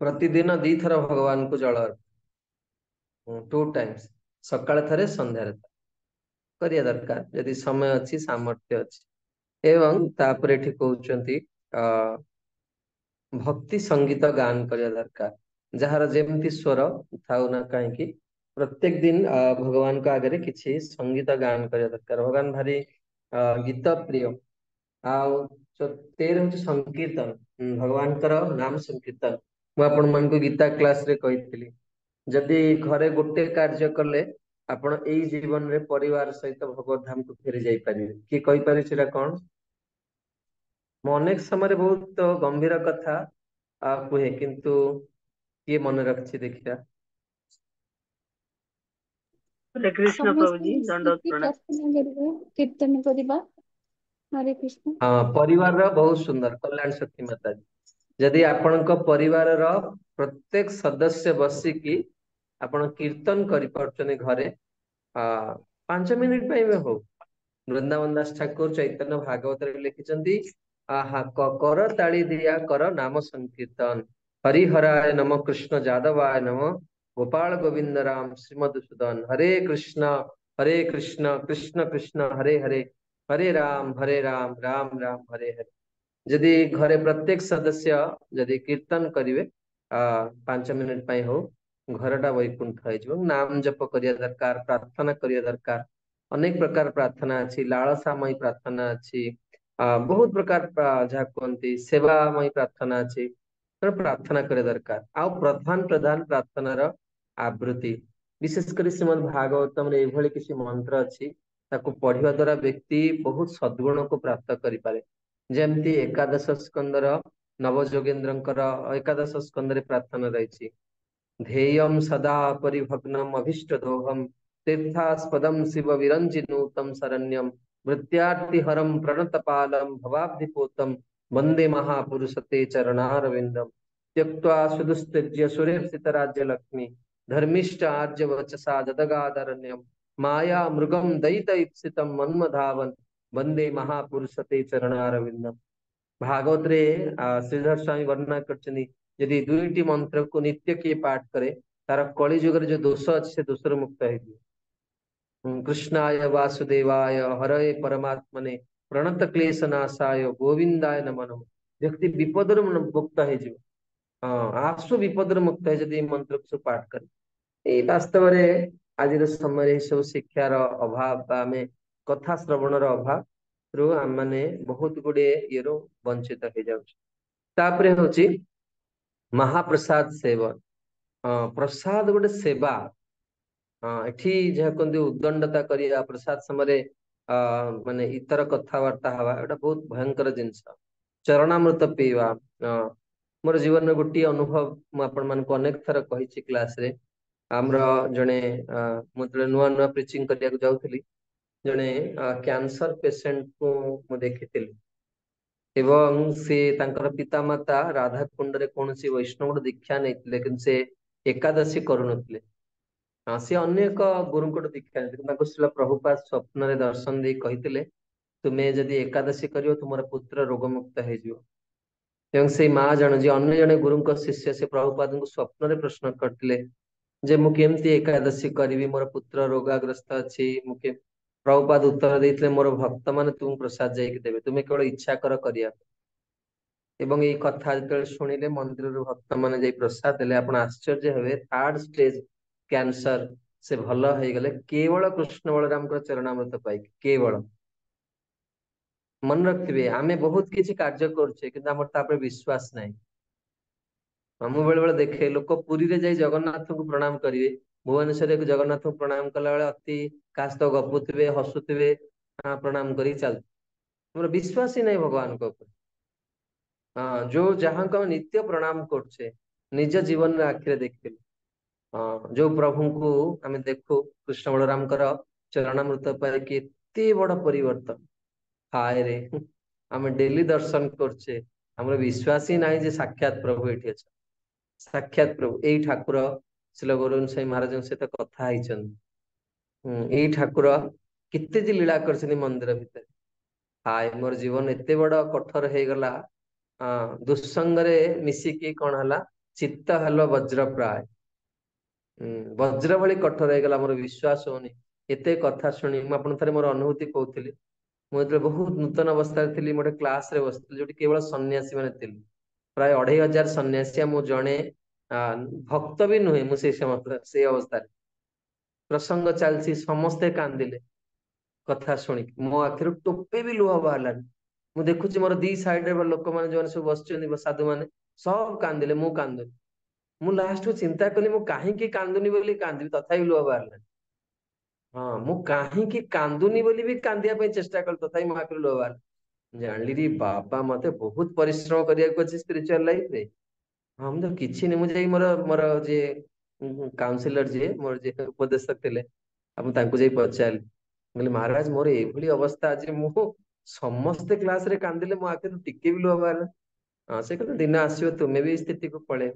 ପ୍ରତିଦିନ ଦିଥର ଭଗବାନଙ୍କୁ ଜଳ ଅର୍ପଣ, 2 times, ସକାଳେ ଥରେ ସନ୍ଧ୍ୟାରେ ଥରେ କରିବା ଦରକାର ଯଦି ସମୟ ଅଛି ସାମର୍ଥ୍ୟ ଅଛି। ଏବଂ ତାପରେ ଏଠି କହୁଛନ୍ତି ଭକ୍ତି ସଙ୍ଗୀତ ଗାନ କରିବା ଦରକାର, ଯାହାର ଯେମିତି ସ୍ୱର ଥାଉ ନା କାହିଁକି ପ୍ରତ୍ୟେକ ଦିନ ଭଗବାନଙ୍କ ଆଗରେ କିଛି ସଙ୍ଗୀତ ଗାନ କରିବା ଦରକାର। ଭଗବାନ ଭାରି ଗୀତ ପ୍ରିୟ। ଆଉ 13 ହଉଛି ସଂକୀର୍ତ୍ତନ, ଭଗବାନଙ୍କର ନାମ ସଂକୀର୍ତ୍ତନ। ମୁଁ ଆପଣ ମାନଙ୍କୁ ଗୀତା କ୍ଲାସ ରେ କହିଥିଲି, ଯଦି ଘରେ ଗୋଟେ କାର୍ଯ୍ୟ କଲେ ଆପଣ ଏଇ ଜୀବନରେ ପରିବାର ସହିତ ଭଗବତ ଧାମକୁ ଫେରି ଯାଇପାରିବେ। କିଏ କହିପାରିବେ ସେଟା କଣ? ମୁଁ ଅନେକ ସମୟରେ ବହୁତ ଗମ୍ଭୀର କଥା କୁହେ, କିନ୍ତୁ କିଏ ମନେ ରଖିଛି ଦେଖିବା? हरे कृष्ण प्रभु ସମସ୍ତେ जी, दंडवत ମିଶିକି प्रणाम। ପ୍ରାର୍ଥନା କରିବା, କୀର୍ତ୍ତନ କରିବା। ହରେ କୃଷ୍ଣ। ପରିବାରର ବହୁତ ସୁନ୍ଦର କଲ୍ୟାଣ ଶକ୍ତି ମାତା, ଯଦି ଆପଣଙ୍କ ପରିବାରର ପ୍ରତ୍ୟେକ ସଦସ୍ୟ ବସିକି ଆପଣ କୀର୍ତ୍ତନ କରିପାରୁଛନ୍ତି ଘରେ, 5 ମିନିଟ ପାଇଁ ବି ହଉ। ବୃନ୍ଦାବନ ଦାସ ଠାକୁର ଚୈତନ୍ୟ ଭାଗବତରେ ଲେଖିଛନ୍ତି, କର ତାଳି ଦିଆ କର ନାମ ସଂକୀର୍ତ୍ତନ, ହରିହରାୟ ନମ କୃଷ୍ଣ ଯାଦବାୟ ନମ ଗୋପାଳ ଗୋବିନ୍ଦ ରାମ ଶ୍ରୀମଧୁସୂଦନ, ହରେ କୃଷ୍ଣ କୃଷ୍ଣ କୃଷ୍ଣ ହରେ ହରେ, हरे राम राम राम हरे हरे। जदि घरे प्रत्येक सदस्य जदि कीर्तन करिवे 5 मिनिट ପାଇଁ ହଉ ଘରଟା ବୈକୁଣ୍ଠ ହେଇଯିବ। ନାମ ଜପ କରିବା ଦରକାର, ପ୍ରାର୍ଥନା କରିବା ଦରକାର। ଅନେକ ପ୍ରକାର ପ୍ରାର୍ଥନା ଅଛି, ଲାଳସାମୟୀ ପ୍ରାର୍ଥନା ଅଛି, ବହୁତ ପ୍ରକାର ଯାହା କୁହନ୍ତି ସେବାମୟୀ ପ୍ରାର୍ଥନା ଅଛି। ତେଣୁ ପ୍ରାର୍ଥନା କରିବା ଦରକାର। ଆଉ ପ୍ରଧାନ ପ୍ରଧାନ ପ୍ରାର୍ଥନାର ଆବୃତ୍ତି, ବିଶେଷ କରି ଶ୍ରୀମଦ୍ ଭାଗବତମରେ ଏଇଭଳି କିଛି ମନ୍ତ୍ର ଅଛି, ତାକୁ ପଢିବା ଦ୍ଵାରା ବ୍ୟକ୍ତି ବହୁତ ସଦ୍ଗୁଣକୁ ପ୍ରାପ୍ତ କରିପାରେ। ଯେମିତି ଏକାଦଶ ସ୍କନ୍ଧର ନବଯୋଗେନ୍ଦ୍ରଙ୍କର ଏକାଦଶ ସ୍କନ୍ଧରେ ପ୍ରାର୍ଥନା ରହିଛି, ध्येयं सदा परिभग्नम अभिष्ट दोहम तीर्थास्पदम शिव विरंजिनु तम शरण्यम मृत्यार्तिहरम प्रणतपालम भवाब्धिपोतम वंदे महापुरुषते चरणारविंदम त्यक्त्वा सुदुस्त्यज्य सुरेप्सितराज्य लक्ष्मी धर्मिष्ठ आर्य वचसा ददगादरण्यम माया मृगम दयितईप्सितम मन्मधावन वंदे महापुरुषते चरणारविंदम। भागवत रे श्रीधर स्वामी वर्णना करछनी, यदि दुईटी मंत्र को नित्य किए पाठ करे तार कली जुगर जो दोष अच्छे से दोष मुक्त है। कृष्णाय वासुदेवाय हरये परमात्मने प्रणत क्लेश नाशाय गोविंदाय नमः नमः। व्यक्ति विपद मुक्त है, आसु विपद मुक्त है जदि मंत्र को पाठ करे। ये वास्तव में आज समय सब शिक्षार अभाव आम कथा श्रवणर अभाव रु आम मैंने बहुत गुड़े ये वंचित हो जापरे हूँ महाप्रसाद सेवन। प्रसाद गोटे सेवा, एठी जहाँ कहते उद्दंडता करिया प्रसाद समय माने इतर कथबार्ता हवा एटा बहुत भयंकर जिनस। चरणामृत पीवा मोर जीवन गोटे अनुभव मुझे अनेक थर कही क्लास रे। आमर जड़े मुझे नुआ नुआ प्रिचिंग करने जाऊली, जड़े कैंसर पेशेंट को मु देखी एवं से तांकर पितामाता राधाकुंड रे कौन सी वैष्णव दीक्षा नहीं, लेकिन से एकादशी करुनथिले। से अनेक गुरुंकट दीक्षा नहीं, शिला प्रभुपाद स्वप्न रे दर्शन दे कहिथिले तुमे जदि एकादशी करियो तुमर पुत्र रोग मुक्त हो जिवो। एवं से माँ जन जे अन्य जने गुरुंक शिष्य से प्रभुपाद को स्वप्न रे प्रश्न करथिले जे मु केमती एकादशी करिवि, मोर पुत्र रोगाग्रस्त अछि। मुके प्रभुपाद उत्तर देइथिले मोर भक्त माने तुम प्रसाद जाइक देबे, तुमे केवल इच्छा कर करिया। एवं ये कथा जो शुणिले मंदिर भक्त मैंने जाई प्रसाद देले, आपण आश्चर्य हेबे थर्ड स्टेज कैंसर से भल हो गले केवल कृष्ण बलराम चरणामृत पाई। केवल मन रखिए आमे बहुत किसी कार्य करछे किंतु हमर तापर विश्वास नहीं। मु बेले बेले देखे लोक पुरी रे जाई जगन्नाथ को प्रणाम करिवे, भुवनेश्वर को जगन्नाथ को प्रणाम कला बेले अति काश तो गपुथिबे हसुथिबे प्रणाम करी चल। हमर विश्वास ही नहीं भगवान को ऊपर। जो जहाँ को नित्य प्रणाम करछे निज जीवन रे आखिरे देखिले, जो प्रभु को आम देखु कृष्ण बलराम चरणामृत पाई केते बड़ परिवर्तन। हाय रे आम डेली दर्शन करछे, हमर विश्वास ही नहीं जे साक्षात प्रभु एठी अछि। साक्षात प्रभु एई ठाकुर श्रील गोविंद साई महाराज सहित कथा होइछन। एई ठाकुर केते जे लीला करछन मंदिर भितर। हाय मोर जीवन एते बड़ कठोर हे गला, दुस्संग रे मिसिकी कौन हला चित्त हलो वज्र प्राय। वज्र भली कठोर हो गला, मोर विश्वास होनी एते कथा शुणी। मु आपन थरे मोर अनुभूति कहूली, मुझे बहुत नूतन अवस्था थी, मोटे क्लास रे बसती जो केवल सन्यासी मैंने थी, प्राय 2500 सन्यासी। मु जड़े भक्त भी नुहे, मुझे से अवस्था प्रसंग चलती समस्ते कांदिले कथा शुणी, मो आखिर टोपे भी लुह बाहर। मु देखुची मोर दी साइड रे लोक माने जो सब बसचंदी साधु माने सब कांदिले, मु कांदुनी। मु लास्ट को चिंता कली मु काहे की कांदुनी बोली कांदिबी, तथापि लुह बाहर। हाँ मु काहे की कांदुनी बोली भी कांदिया पे चेष्टा कल, तथापि मो आखिर लुह बाहर। जानली रे बाबा मते बहुत परिश्रम करिया को अछि स्पिरिचुअल लाइफ रे। हम तो किछि नै, मुझे मोर मोर जे काउंसलर जे मोर जे उपदेशक थिले हम तांको जे पचाल बोले महाराज मोर एभली अवस्था आज मु समस्त क्लास रे कांदिले मो आखिर टिके भी लुह बाहर। से कहते दिन आसियो तुमे भी स्थिति को पळे,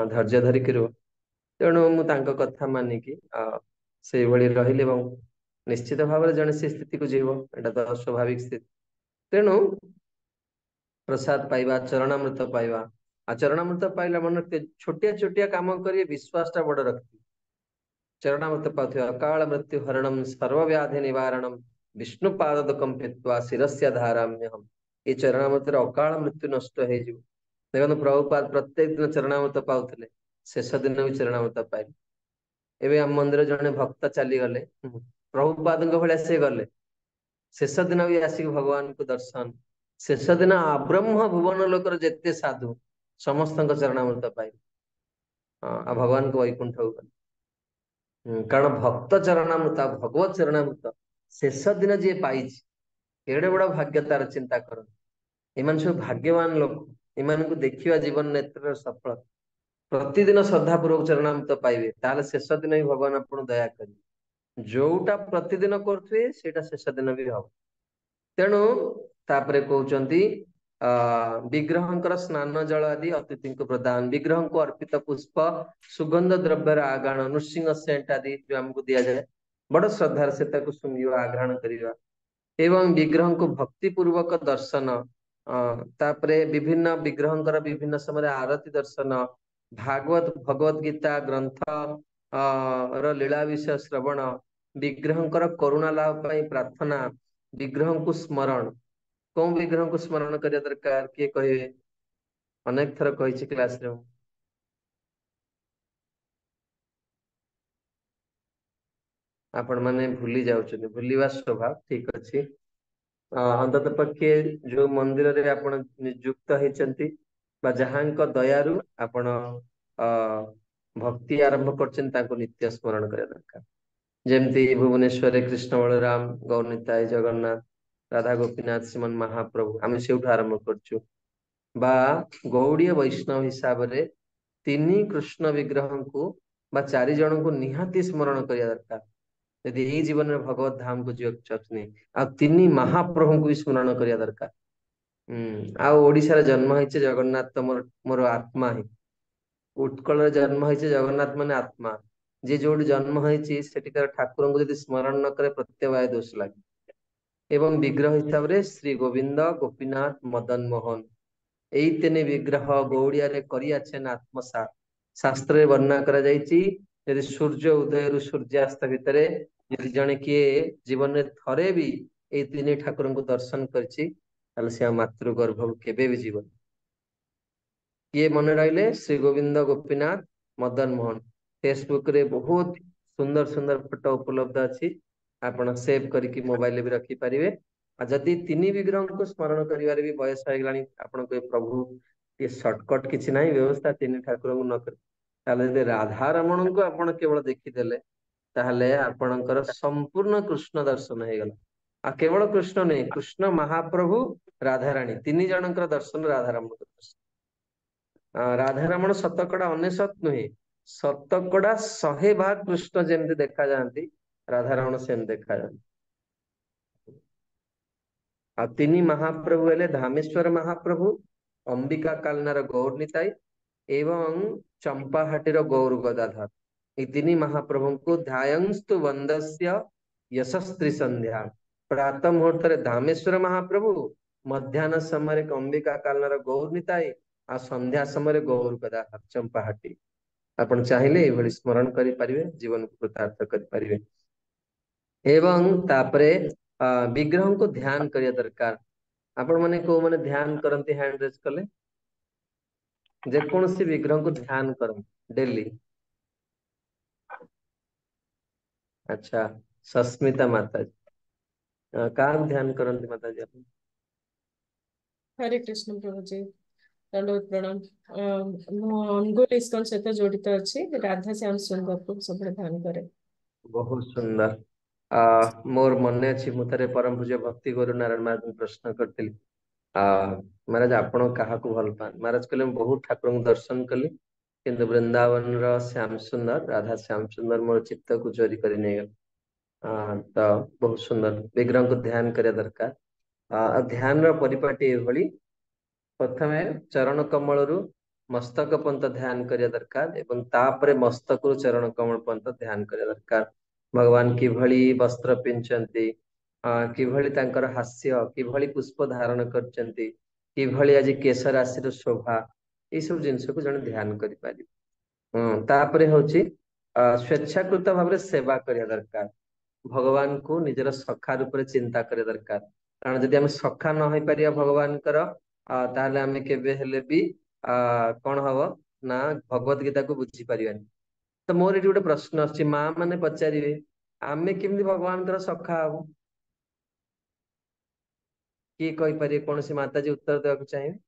धैर्य धरी करो। तेणु मु तांको कथा मानिकी से भली रहिले एवं निश्चित भाव में जने से स्थिति को जीव एटा तो स्वाभाविक स्थिति। तेणु प्रसाद पाइबा, चरणामृत पाइबा, चरणामृत पाइला मन छोटिया छोटिया काम करिए विश्वास टा बड़ रखती। चरणामृत पाथ्य अकाल मृत्यु हरणम सर्वव्याधि निवारणम विष्णु पादकम पीत्वा शिरस्य धाराम्यहम। ये चरणामृत अकाल मृत्यु नष्ट हो। देखो प्रभुपाद प्रत्येक दिन चरणामृत पाउଥିଲେ, शेष दिन भी चरणामृत पाइले। एवं आम मंदिर जड़े भक्त चली गले, प्रभुपाद भाया सी गले, शेष दिन भी आसिक भगवान को दर्शन, शेष दिन ब्रह्म भुवन लोकर जेते साधु समस्त चरणामृत पाइले। आ भगवान को वैकुंठ गले, कारण भक्त चरणामृत भगवत चरणामृत शेष दिन जी पाई एड़े बड़ा भाग्य तार चिंता कर। एमान सब भाग्यवान लोक, एमान को देखिवा जीवन नेत्र सफल। प्रतिदिन श्रद्धापूर्वक चरणामृत पाइबे, ताले शेष दिन भी भगवान आपन दया करिवे। जोटा प्रतिदिन करथुए सेटा शेष दिन भी हब। तेणु तापरे कहउचंती विग्रहंकर स्नान जल आदि अतिथि को प्रदान, विग्रह को अर्पित पुष्प सुगंध द्रव्यर आगाण नृसिंह सेंट आदि जो हमको दिया जाए बड़ श्रद्धार से सुंघिवा आग्रहण करिवा। एवं विग्रह को भक्ति पूर्वक दर्शन, तापरे विभिन्न विग्रहंकर विभिन्न समय आरती दर्शन, भागवत भगवत गीता ग्रंथ लीला विषय श्रवण, विग्रहंकर करुणा लाभ पाई प्रार्थना, विग्रह को स्मरण। कौन विग्रह को स्मरण करिया दरकार किए कहे? अनेक थर कही क्लास रे आपण माने भूली जाउछन, भूलिवा स्वभाव ठीक अछि। अंतत पक्षे जो मंदिर रे आपण नियुक्त हेचंती बा जहांक दयारु आपण भक्ति आरंभ करछन ताको नित्य स्मरण करिया दरकार। जेमती भुवनेश्वर रे कृष्ण बलराम गौरनिताय जगन्नाथ राधा गोपीनाथ श्रीमन महाप्रभु आम से आरंभ करछु, बा गौड़ीय वैष्णव हिसाब रे तीन कृष्ण विग्रह को बा चारि जन को निहाती स्मरण करिया दरकार। यदि यही जीवन में भगवत धाम को जीव चाहते आ तीन महाप्रभु को भी स्मरण करिया दरकार। आ ओडिशा रे जन्म होइछे जगन्नाथ तो मोर आत्मा ही, उत्कल रे जन्म होइछे जगन्नाथ माने आत्मा। जे जोड़ जन्म होइछे सेटिकार ठाकुर को यदि स्मरण न करे प्रत्यवाय दोष लागे। एवं विग्रह हिसाब रे श्री गोविंद गोपीनाथ मदन मोहन यही तीन विग्रह गौड़िया रे करी आछेन आत्मसात। शास्त्र रे वर्णना करा जायछि यदि सूर्य उदय रु सूर्यास्त भितरे यदि जने किए जीवन में थरे भी ए तीन ठाकुर को दर्शन करछि ताले से मातृ गर्भ केबे भी जीवन। किए मन रहिले? श्री गोविंद गोपीनाथ मदन मोहन। फेसबुक रे बहुत सुंदर सुंदर फोटो उपलब्ध अछि, आपण सेव करके मोबाइल भी रखी पारिबे। आ जदि तीन विग्रह को स्मरण करिवारे भी बयस हो गलानी, आपण को प्रभु ये शॉर्टकट किछि नाही व्यवस्था तीन ठाकुर को न कर ताले राधा रमण को आपण केवल देखि देले ताहले आपणकर संपूर्ण कृष्ण दर्शन हो गला। आ केवल कृष्ण नहीं, कृष्ण महाप्रभु राधा रानी तीन जनकर दर्शन राधा रमण दर्शन। राधा रमण शतकड़ा 99 नुहे, शतकड़ा 100 भाग कृष्ण जेमती देखा जाती राधा रमण सेम देखा जाती। आ तीन महाप्रभु हेले धामेश्वर महाप्रभु, अंबिका कालनार गौरनिताई एवं चंपाहाटीर गौर गदाधर। ये तीन महाप्रभु को ध्यायंस्तु वंदस्य यशस्त्री संध्या। प्रातः मुहूर्त धामेश्वर महाप्रभु, मध्याह्न समय अंबिका कालनार गौरनिताई आ संध्या समय गौर गदाधर चंपाहाटी। आपण चाहिले एभली स्मरण करि परिबे, जीवन को कृतार्थ करि परिबे। एवं तापरे विग्रह को ध्यान करिया दरकार। आपण माने को माने ध्यान करंती हैंड रेज कले जे कौन सी विग्रह को ध्यान करम डेली। अच्छा, सस्मिता माता जी का ध्यान करंती माता जी आपण? हरे कृष्ण प्रभु जी, दंडवत प्रणाम। मो अनुगुल इस्कन सहित जड़ित अच्छी, राधा श्याम सुंदर को सब ध्यान करे। बहुत सुंदर। मोर मन अच्छी मुझे परम पूज्य भक्ति गुरु नारायण महाराज प्रश्न करती महाराज आपण क्या भल पा? महाराज कहले बहुत ठाकुर को दर्शन कली किंतु वृंदावन रो श्याम सुंदर राधा श्याम सुंदर मोर चित्त को चोरी कर नहीं गल। तो बहुत सुंदर विग्रह को ध्यान करिया दरकार। ध्यान रो परिपाटी एभली प्रथमे चरण कमल रु मस्तक पर्यंत ध्यान करिया दरकार एवं तापरे मस्तक रु चरण कमल पर्यंत ध्यान करिया दरकार। भगवान किभली वस्त्र पिंचंती, किभली तांकर हास्य, किभली पुष्प धारण करचंती, किभली आज केश राशि रो शोभा, ये सब जिनस को जन ध्यान करि पारि। तापरे होची स्वेच्छाकृत भाव सेवा करिया दरकार। भगवान को निजर सखा रूप में चिंता करे दरकार कारण जदि आम सखा न हो पारिया भगवानकर ताहले आमे केबे हेले भी कौन हब ना भगवत गीता को बुझी पारिबानी। तो मोर एटी गोटे प्रश्न आछि माँ माने पचारिबे आमे केमि भगवानकर सखा हबु किए कहि पारे कौन सी माताजी उत्तर देवा चाहिए।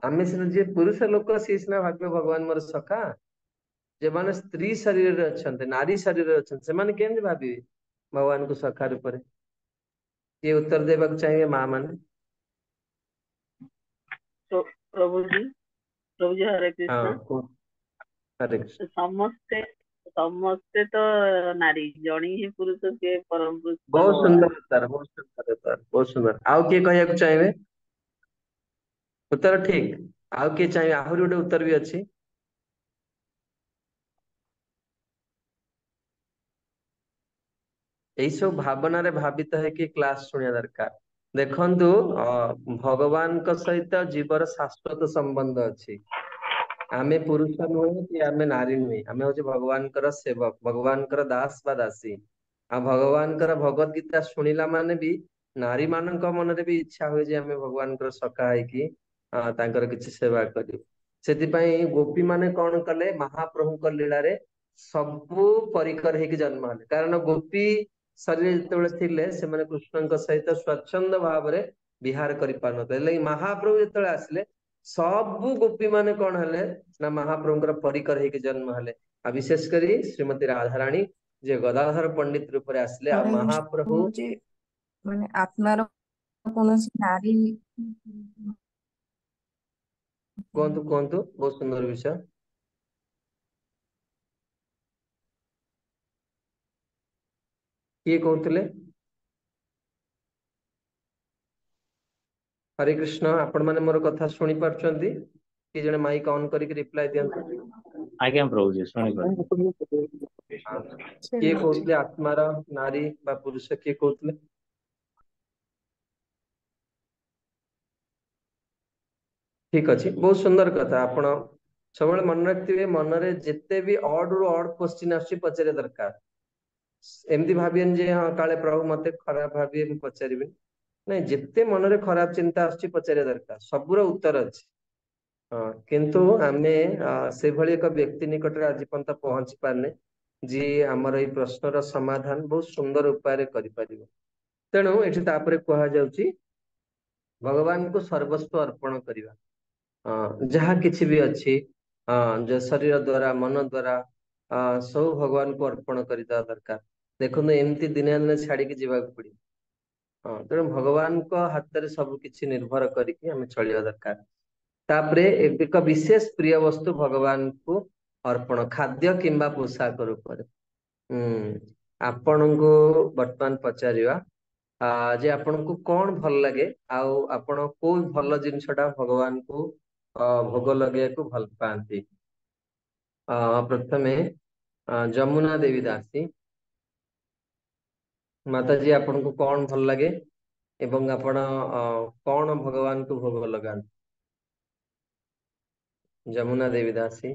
आमे सिना जे पुरुष लोक सी सिना भाग्य भगवान मोर सखा जे माने स्त्री शरीर रे अछंते नारी शरीर रे अछंते से माने केमि भाबिबे भगवान को सखा रूप में किए उत्तर देवा चाहिए माँ माने। तो प्रभु जी हरे कृष्ण। हाँ कुह। हरे कृष्ण। ସମସ୍ତେ ସମସ୍ତେ ତ ନାରୀ ଜଣେ ହିଁ ପୁରୁଷ ସିଏ ପରମ ପୁରୁଷ बहुत ଭଗବାନ। सुंदर उत्तर बहुत सुंदर उत्तर बहुत सुंदर आउ किए कहया चाहिए उत्तर ठीक आउ किए चाहिए आहुरी गोटे उत्तर भी अच्छी यही सब भावना रे भावित है कि क्लास शुणिया दरकार देखंतु भगवान का सहित जीवर शाश्वत संबंध अच्छी आमे पुरुष नुहे कि आमे नारी नुहे आमे हूँ भगवान सेवक भगवान दास बा दासी आ भगवान भगवत गीता शुणिला माने भी नारी मानक मनरे भी इच्छा हुए जे आमे भगवान सखा है तांकर किछि सेवा करी सेतिपई गोपी माने कौन कले महाप्रभु लीला रे सबु परिकर है कि जन्म हेले कारण गोपी शरीर जेतेबेले थिले से माने कृष्ण सहित स्वच्छंद भाव रे विहार करि पारनते लगी महाप्रभु जेतेबेले आसिले सबु गोपी माने कौन हेले ना महाप्रभुଙ୍କର परिकर ହେଇକି जन्म हेले आ विशेष करी श्रीमती राधारानी जे गदाधर पंडित रूप रे आसिले आ हरे कृष्ण महाप्रभु हଉଛି ମାନେ ଆତ୍ମାର କୌଣସି ନାରୀ କୁହନ୍ତୁ କୁହନ୍ତୁ बहुत सुंदर विषय किए कहते हरे कृष्ण आपण माने मोर कथा शुणी पारछंती कि जने माइक ऑन करके रिप्लाई दियंतु। आज्ञा प्रभु जी शुणी हाँ, किए ଶୁଣିପାରୁଛି। कहते आत्मार नारी बा पुरुष किए कहते ठीक अच्छे बहुत सुंदर कथा आपण सब मन रखिए मनरे जिते भी ऑड रु ऑड क्वेश्चन आछि पचारे दरकार एमती भाबियन जे हाँ काले प्रभु मते खराब भाबिए मु पचारिबे नहीं जिते मनरे खराब चिंता आछि पचारे दरकार सबुर उत्तर अछि हाँ किंतु आमे से भली एक व्यक्ति निकट रे आज पर्यंत पहुंची पारने जी हमर एई प्रश्नर समाधान बहुत सुंदर उपाय रे करि परिबो तेणु एठी तापरे कहा जाउची भगवान को सर्वस्व अर्पण करिवा जहाँ किछि भी अच्छी जो शरीर द्वारा मन द्वारा सब भगवान को अर्पण करदा दरकार देखो एमती दिने दिने छाड़ी जीवा पड़ी तेणु भगवान को हाथ रे सब किछि निर्भर करके हमें चलिया दरकार तापरे एक विशेष प्रिय वस्तु भगवान को अर्पण खाद्य किंबा पोशाक रूप आपण को वर्तमान पचारिवा जे आपण को कौन भल लगे आउ आपण को भल जिनसटा भगवान को भोग लगे को भल पाती प्रथमे जमुना देवी दासी माताजी आपण को कौन भल लगे एवं आपण कौन भगवान को भोग लगा जमुना देवी दासी।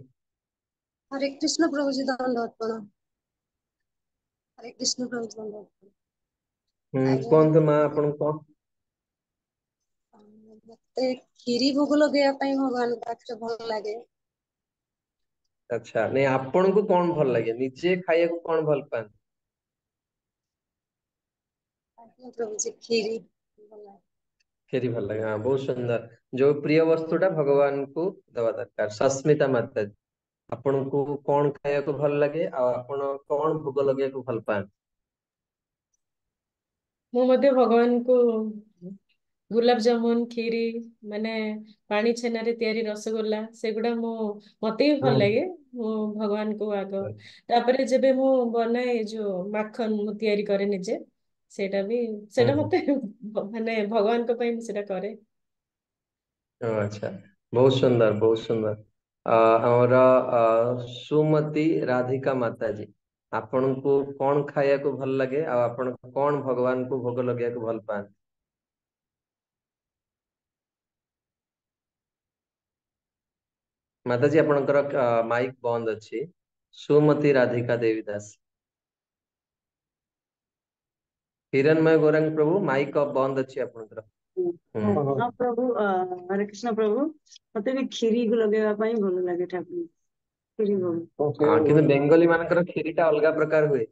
हरे कृष्ण प्रभु जी दंडवत प्रणाम। हरे कृष्ण प्रभु जी दंडवत प्रणाम। आज्ञा कहतु माँ आपण कौन मते खीरी भोग लगेया पई भगवान पाखरे भल लागे। अच्छा नहीं आपण को कौन भल लगे निजे खाइया को कौन भल पान आज्ञा प्रभु जी खीरी भल लागे। फेरी भल लगे हाँ बहुत सुंदर जो प्रिय वस्तुटा भगवान को दवा दरकार सस्मिता माता आपण को कौन खाइया को भल लगे आ आपण कौन भोग लगे को भल पान ମୁଁ ମଧ୍ୟ ଭଗବାନଙ୍କୁ ଗୁଲାବ ଜାମୁନ କ୍ଷୀରି ମାନେ ପାଣି ଛେନାରେ ତିଆରି ରସଗୋଲା ସେଗୁଡା ମତେ ବି ଭଲ ଲାଗେ ମୁଁ ଭଗବାନଙ୍କୁ ଆଗ ତାପରେ ଯେବେ ମୁଁ ବନାଏ ଯୋଉ ମାଖନ ମୁଁ ତିଆରି କରେ ନିଜେ ସେଇଟା ମତେ ମାନେ ଭଗବାନଙ୍କ ପାଇଁ ମୁଁ ସେଇଟା କରେ। अच्छा बहुत सुंदर बहुत सुंदर ଆମର ସୁମତି ରାଧିକା ମାତା जी ଆପଣଙ୍କୁ କଣ ଖାଇବାକୁ ଭଲ ଲାଗେ ଆଉ ଆପଣ କଣ ଭଗବାନଙ୍କୁ ଭୋଗ ଲଗେଇବାକୁ ଭଲ ପାଆନ୍ତି ମାତାଜୀ ଆପଣଙ୍କର ମାଇକ ବନ୍ଦ ଅଛି ସୁମତି ରାଧିକା ଦେवी दास। हिरण्मय गौरांग प्रभु माइक बंद अच्छी ଆପଣଙ୍କର। ହଁ ପ୍ରଭୁ ହରେ କୃଷ୍ଣ ପ୍ରଭୁ ମତେ ବି କ୍ଷୀରିକୁ ଲଗେଇବା ପାଇଁ ଭଲ ଲାଗେ ଠାକୁର କ୍ଷୀରି ଭୋଗ। କିନ୍ତୁ ବେଙ୍ଗଲୀ ମାନଙ୍କର କ୍ଷୀରିଟା ଅଲଗା ପ୍ରକାର ହୁଏ।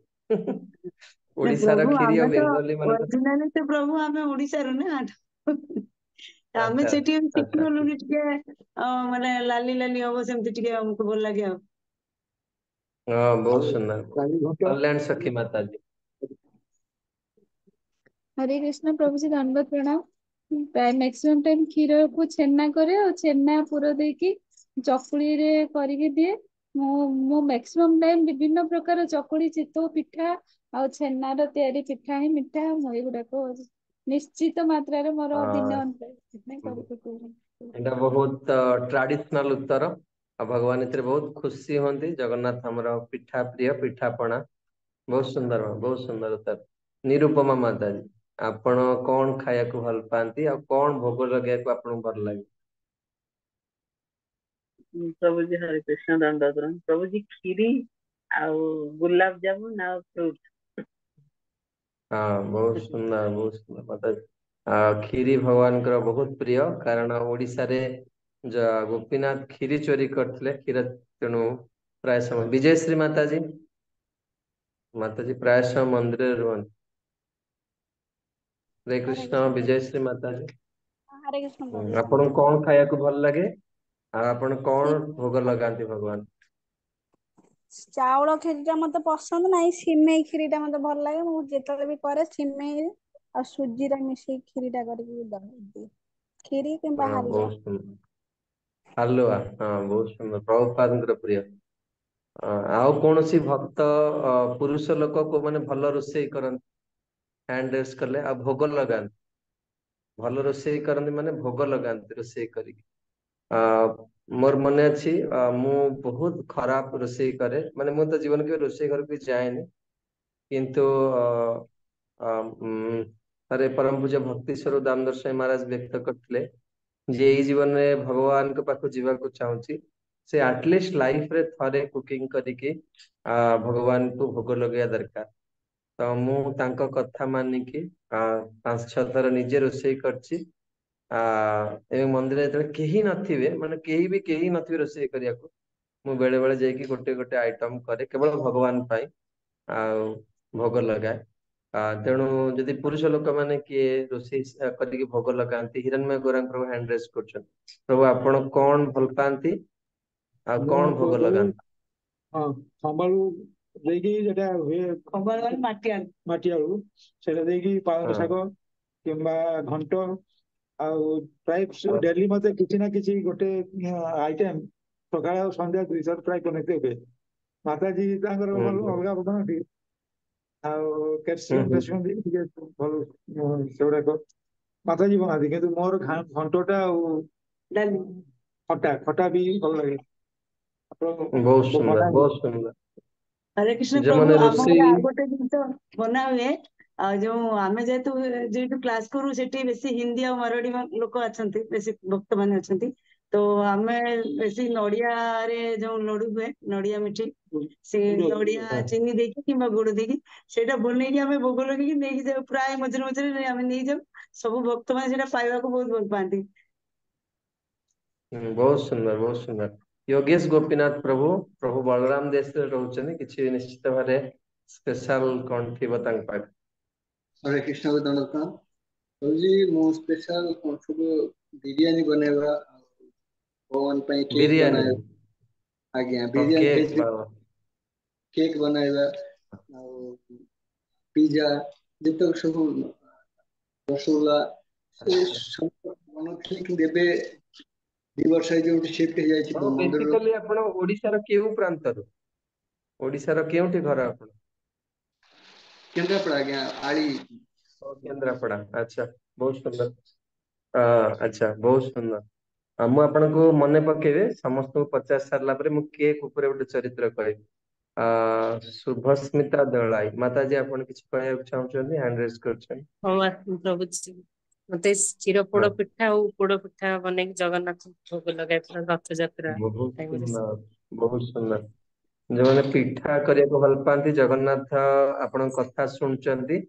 ଓଡିଶାର ପ୍ରଭୁ କ୍ଷୀରି ଆଉ ଆମେ ତ ବେଙ୍ଗଲୀ ମାନଙ୍କର ଅରିଜିନାଲି ତ ପ୍ରଭୁ ଆମେ ଓଡିଶାର ନା ଆମେ ଆଚ୍ଛା ସେଠି ଆଚ୍ଛା ଶିଖିଗଲୁଣି ଟିକେ ମାନେ ଲାଲି ଲାଲି ହବ ସେମିତି ଟିକେ ଆମକୁ ଭଲ ଲାଗେ ଆଉ। ହଁ ବହୁତ ଆଉ ସୁନ୍ଦର। କାଲି ଘଣ୍ଟ କଲ୍ୟାଣ ସଖୀ ମାତା जी। हरे कृष्ण प्रभु जी दंडवत प्रणाम। प्राय मैक्सिमम टाइम क्षीर को छेना करे और छेना पुर देकी चकुली रे करके दिए। मो मैक्सिमम टाइम विभिन्न प्रकार चकुली चितौ पिठा और छेनार तैयारी पिठा ही मिठा ମୁଁ ଏଗୁଡାକ ନିଶ୍ଚିତ ମାତ୍ରାରେ ମୋର ଦିନ ଏଇଟା ବହୁତ ଟ୍ରାଡିସନାଲ ଉତ୍ତର। ଆଉ ଭଗବାନ ଏଥିରେ ବହୁତ ଖୁସି ହୁଅନ୍ତି। ଜଗନ୍ନାଥ ଆମର ପିଠା ପ୍ରିୟ, ପିଠା ପଣା। ବହୁତ ସୁନ୍ଦର ଉତ୍ତର। ନିରୁପମା ମାତା जी, ଆପଣ କଣ ଖାଇବାକୁ ଭଲ ପାଆନ୍ତି ଆଉ କଣ ଭୋଗ ଲଗେଇବାକୁ ଆପଣଙ୍କୁ ଭଲ ଲାଗେ? प्रभु जी हरे कृष्ण दंडवत प्रणाम। प्रभु जी खीरी ଆଉ ଗୁଲାବ ଜାମୁନ ଆଉ ଫ୍ରୁଟ। हाँ बहुत सुंदर माता जी। କ୍ଷୀରି ଭଗବାନଙ୍କର ବହୁତ ପ୍ରିୟ, କାରଣ ଓଡିଶାରେ ଗୋପୀନାଥ କ୍ଷୀରି ଚୋରି କରିଥିଲେ କ୍ଷୀର, ତେଣୁ ପ୍ରାୟ ସମୟ ବିଜୟଶ୍ରୀ ମାତାଜୀ ପ୍ରାୟ ସମୟ ମନ୍ଦିରରେ ରୁହନ୍ତି। ହରେ हरे କୃଷ୍ଣ कृष्ण प्रभु ବିଜୟଶ୍ରୀ ମାତାଜୀ। हरे कृष्ण प्रभु जी ଆପଣଙ୍କୁ दंडवत କଣ ଖାଇବାକୁ ଭଲ ଲାଗେ ଆଉ ଆପଣ କଣ प्रणाम। ଭୋଗ ଲଗାନ୍ତି ଭଗବାନ? ଚାଉଳ କ୍ଷୀରିଟା ମତେ ପସନ୍ଦ ନାହିଁ, ସିମେଇ କ୍ଷୀରିଟା ମତେ ଭଲ ଲାଗେ। ମୁଁ ଯେତେବେଳେ ବି କରେ ସିମେଇ ଆଉ ସୁଜିରେ ମିଶେଇ କ୍ଷୀରିଟା କରିକି ଦିଏ। କ୍ଷୀରି କିମ୍ବା ହଁ ହାଲୁଆ। ବହୁତ ସୁନ୍ଦର। ହାଲୁଆ, ହଁ ବହୁତ ସୁନ୍ଦର, ପ୍ରଭୁପାଦଙ୍କର ପ୍ରିୟ। ଆଉ କୌଣସି ଭକ୍ତ ପୁରୁଷ ଲୋକ କୋଉମାନେ ଭଲ ରୋଷେଇ କରନ୍ତି, ହ୍ୟାଣ୍ଡ ରେସ୍ କଲେ ଆଉ ଭୋଗ ଲଗାନ୍ତି। ଭଲ ରୋଷେଇ କରନ୍ତି ମାନେ ଭୋଗ ଲଗାନ୍ତି ରୋଷେଇ କରିକି। ମୋର ମନେ ଅଛି, ମୁଁ ବହୁତ ଖରାପ ରୋଷେଇ କରେ। ମାନେ ମୁଁ ତ ଜୀବନ କେବେ ରୋଷେଇ ଘରକୁ ଯାଏନି, କିନ୍ତୁ ଥରେ ପରମ ପୂଜ୍ୟ ଭକ୍ତି ସ୍ୱରୂପ ଦାମୋଦର ସ୍ୱାମୀ ମହାରାଜ ବ୍ୟକ୍ତ କରିଥିଲେ ଯେ ଏଇ ଜୀବନରେ ଭଗବାନଙ୍କ ପାଖକୁ ଯିବାକୁ ଚାହୁଁଛି, ସେ ଆଟଲିଷ୍ଟ ଲାଇଫରେ ଥରେ କୁକିଂ କରିକି ଭଗବାନଙ୍କୁ ଭୋଗ ଲଗେଇବା ଦରକାର। ତ ମୁଁ ତାଙ୍କ କଥା ମାନିକି 5-6 ଥର ନିଜେ ରୋଷେଇ କରିଛି। ଏବେ ମନ୍ଦିରରେ ଯେତେବେଳେ କେହି ନଥିବେ ରୋଷେଇ କରିବାକୁ, ମୁଁ ବେଳେ ବେଳେ ଯାଇକି ଗୋଟେ ଗୋଟେ ଆଇଟମ କରେ କେବଳ ଭଗବାନ ପାଇଁ, ଆଉ ଭୋଗ ଲଗାଏ। ତେଣୁ ଯଦି ପୁରୁଷ ଲୋକମାନେ କିଏ ରୋଷେଇ କରିକି ଭୋଗ ଲଗାନ୍ତି, ହିରଣ୍ମୟ ଗୌରାଙ୍ଗ ପ୍ରଭୁ ହ୍ୟାଣ୍ଡ ରେସ୍ କରୁଛନ୍ତି। ପ୍ରଭୁ ଆପଣ କଣ ଭଲ ପାଆନ୍ତି ଆଉ ମୁଁ କଣ ଭୋଗ ପ୍ରଭୁ ଲଗାନ୍ତି? ହଁ ସମ୍ବାଳୁ ଦେଇକି ଯେଟା ହୁଏ ମାଟି ଆଳୁ ମାଟି ଆଳୁ, ସେଟା ଦେଇକି ପାଳଙ୍ଗ ହଁ ଶାଗ କିମ୍ବା ଘଣ୍ଟ, ଆଉ ପ୍ରାୟ ହଁ ଡେଲି ମତେ କିଛି ନା କିଛି ଗୋଟେ ଆଇଟମ ସକାଳେ ଆଉ ସନ୍ଧ୍ୟା 2 ଥର ପ୍ରାୟ ବନେଇତେ ହୁଏ। ମାତାଜୀ ତାଙ୍କର ହୁଁ ଭଲ ହୁଁ ଅଲଗା ବନାନ୍ତି, ଆଉ ହୁଁ କ୍ୟାଲସିୟମ ହୁଁ ଫ୍ୟାଲସିୟମ ଦେଇକି ଟିକେ ଭଲ ସେଗୁଡାକ ମାତାଜୀ ବନାନ୍ତି। କିନ୍ତୁ ମୋର ଘଣ୍ଟଟା ଆଉ ଡାଲି। ଖଟା ବି ଭଲ ଲାଗେ। ଆପଣ ବହୁତ ସୁନ୍ଦର, ବନାନ୍ତି? ବହୁତ ସୁନ୍ଦର। ହରେ କୃଷ୍ଣ ପ୍ରଭୁ ଯୋଉମାନେ ଆମ ଘରେ ରୋଷେଇ ଆଉ ଗୋଟେ ଜିନିଷ ବନା ହୁଏ। ଆଉ ଯୋଉ ଆମେ ଯେହେତୁ କ୍ଲାସ କରୁ ସେଠି ବେଶୀ ହିନ୍ଦୀ ଆଉ ମରାଠୀ ଲୋକ ଅଛନ୍ତି, ବେଶୀ ଭକ୍ତ ମାନେ ଅଛନ୍ତି। ତ ଆମେ ବେଶୀ ନଡିଆରେ ଯୋଉ ଲଡୁ ହୁଏ, ନଡିଆ ମିଠି, ସେ ନଡିଆ ହଁ ଚିନି ଦେଇକି କିମ୍ବା ଗୁଡ ଦେଇକି ସେଇଟା ବନେଇକି ଆମେ ଭୋଗ ଲଗେଇକି ନେଇକି ଯାଉ। ପ୍ରାୟ ମଝିରେ ମଝିରେ ଆମେ ନେଇଯାଉ। ସବୁ ଭକ୍ତ ମାନେ ସେଇଟା ପାଇବାକୁ ବହୁତ ଭଲ ପାଆନ୍ତି। ବହୁତ ସୁନ୍ଦର, ବହୁତ ସୁନ୍ଦର। योगेश ଗୋପୀନାଥ ପ୍ରଭୁ ବଳରାମ ଦେଶରେ ରହୁଛନ୍ତି। କିଛି ନିଶ୍ଚିତ ଭାବରେ ସ୍ପେଶାଲ କଣ ଥିବ ତାଙ୍କ ପାଖରେ? ହରେ କୃଷ୍ଣ ଦଣ୍ଡ ପ୍ରଣାମ। ପ୍ରଭୁଜୀ ମୁଁ ସ୍ପେଶାଲ ସବୁ ବିରିୟାନୀ ବନେଇବା, ଭଗବାନ ପାଇଁ କେକ୍ ବିରିୟାନୀ ବନାଇବା। ଆଜ୍ଞା, ଆଉ ବିରିୟାନୀ କେକ୍ ଭେଜ ବାବା। କେକ୍ ବନାଇବା, ଆଉ ପିଜା, ଯେତେକ ସବୁ ରସଗୋଲା, ସେ ଆଚ୍ଛା। ସବୁ ବନଉଥିଲି। କିନ୍ତୁ ଏବେ 2 ବର୍ଷ ହେଇଯିବ ଗୋଟେ ସିଫ୍ଟ ହେଇଯାଇଛି ହଁ ମନ୍ଦିରରୁ। ବେସିକାଲି ଆପଣ ଓଡିଶାର କେଉଁ ପ୍ରାନ୍ତରୁ? ଓଡିଶାର କେଉଁଠି ଘର ଆପଣ? କେନ୍ଦ୍ରାପଡ଼ା ଆଜ୍ଞା, ଆଳି। କେନ୍ଦ୍ରାପଡା, ଆଚ୍ଛା, ବହୁତ ସୁନ୍ଦର। ଆଚ୍ଛା, ବହୁତ ସୁନ୍ଦର। ମୁଁ ଆପଣଙ୍କୁ ମନେ ପକେଇବେ, ସମସ୍ତଙ୍କୁ ପଚାରି ସାରିଲା ପରେ ମୁଁ କେକ୍ ଉପରେ ଗୋଟେ ଚରିତ୍ର କହିବି। ଶୁଭସ୍ମିତା ଦଳାଇ ମାତାଜୀ, ଆପଣ କିଛି କହିବାକୁ ଚାହୁଁଛନ୍ତି? ହ୍ୟାଣ୍ଡ ରେଜ୍ କରିଛନ୍ତି। ହଉ ପ୍ରଭୁ ମତେ କ୍ଷୀର ହଁ ପୋଡ ପିଠା ଆଉ ପୋଡ ପିଠା ବନେଇକି ଜଗନ୍ନାଥ ଭୋଗ ଲଗାଇଥିଲା ରଥଯାତ୍ରା ବହୁତ ଟାଇମରେ। ସୁନ୍ଦର, ବହୁତ ସୁନ୍ଦର। ଯୋଉମାନେ ପିଠା କରିବାକୁ ଭଲ ପାଆନ୍ତି, ଜଗନ୍ନାଥ ଆପଣଙ୍କ କଥା ଶୁଣୁଛନ୍ତି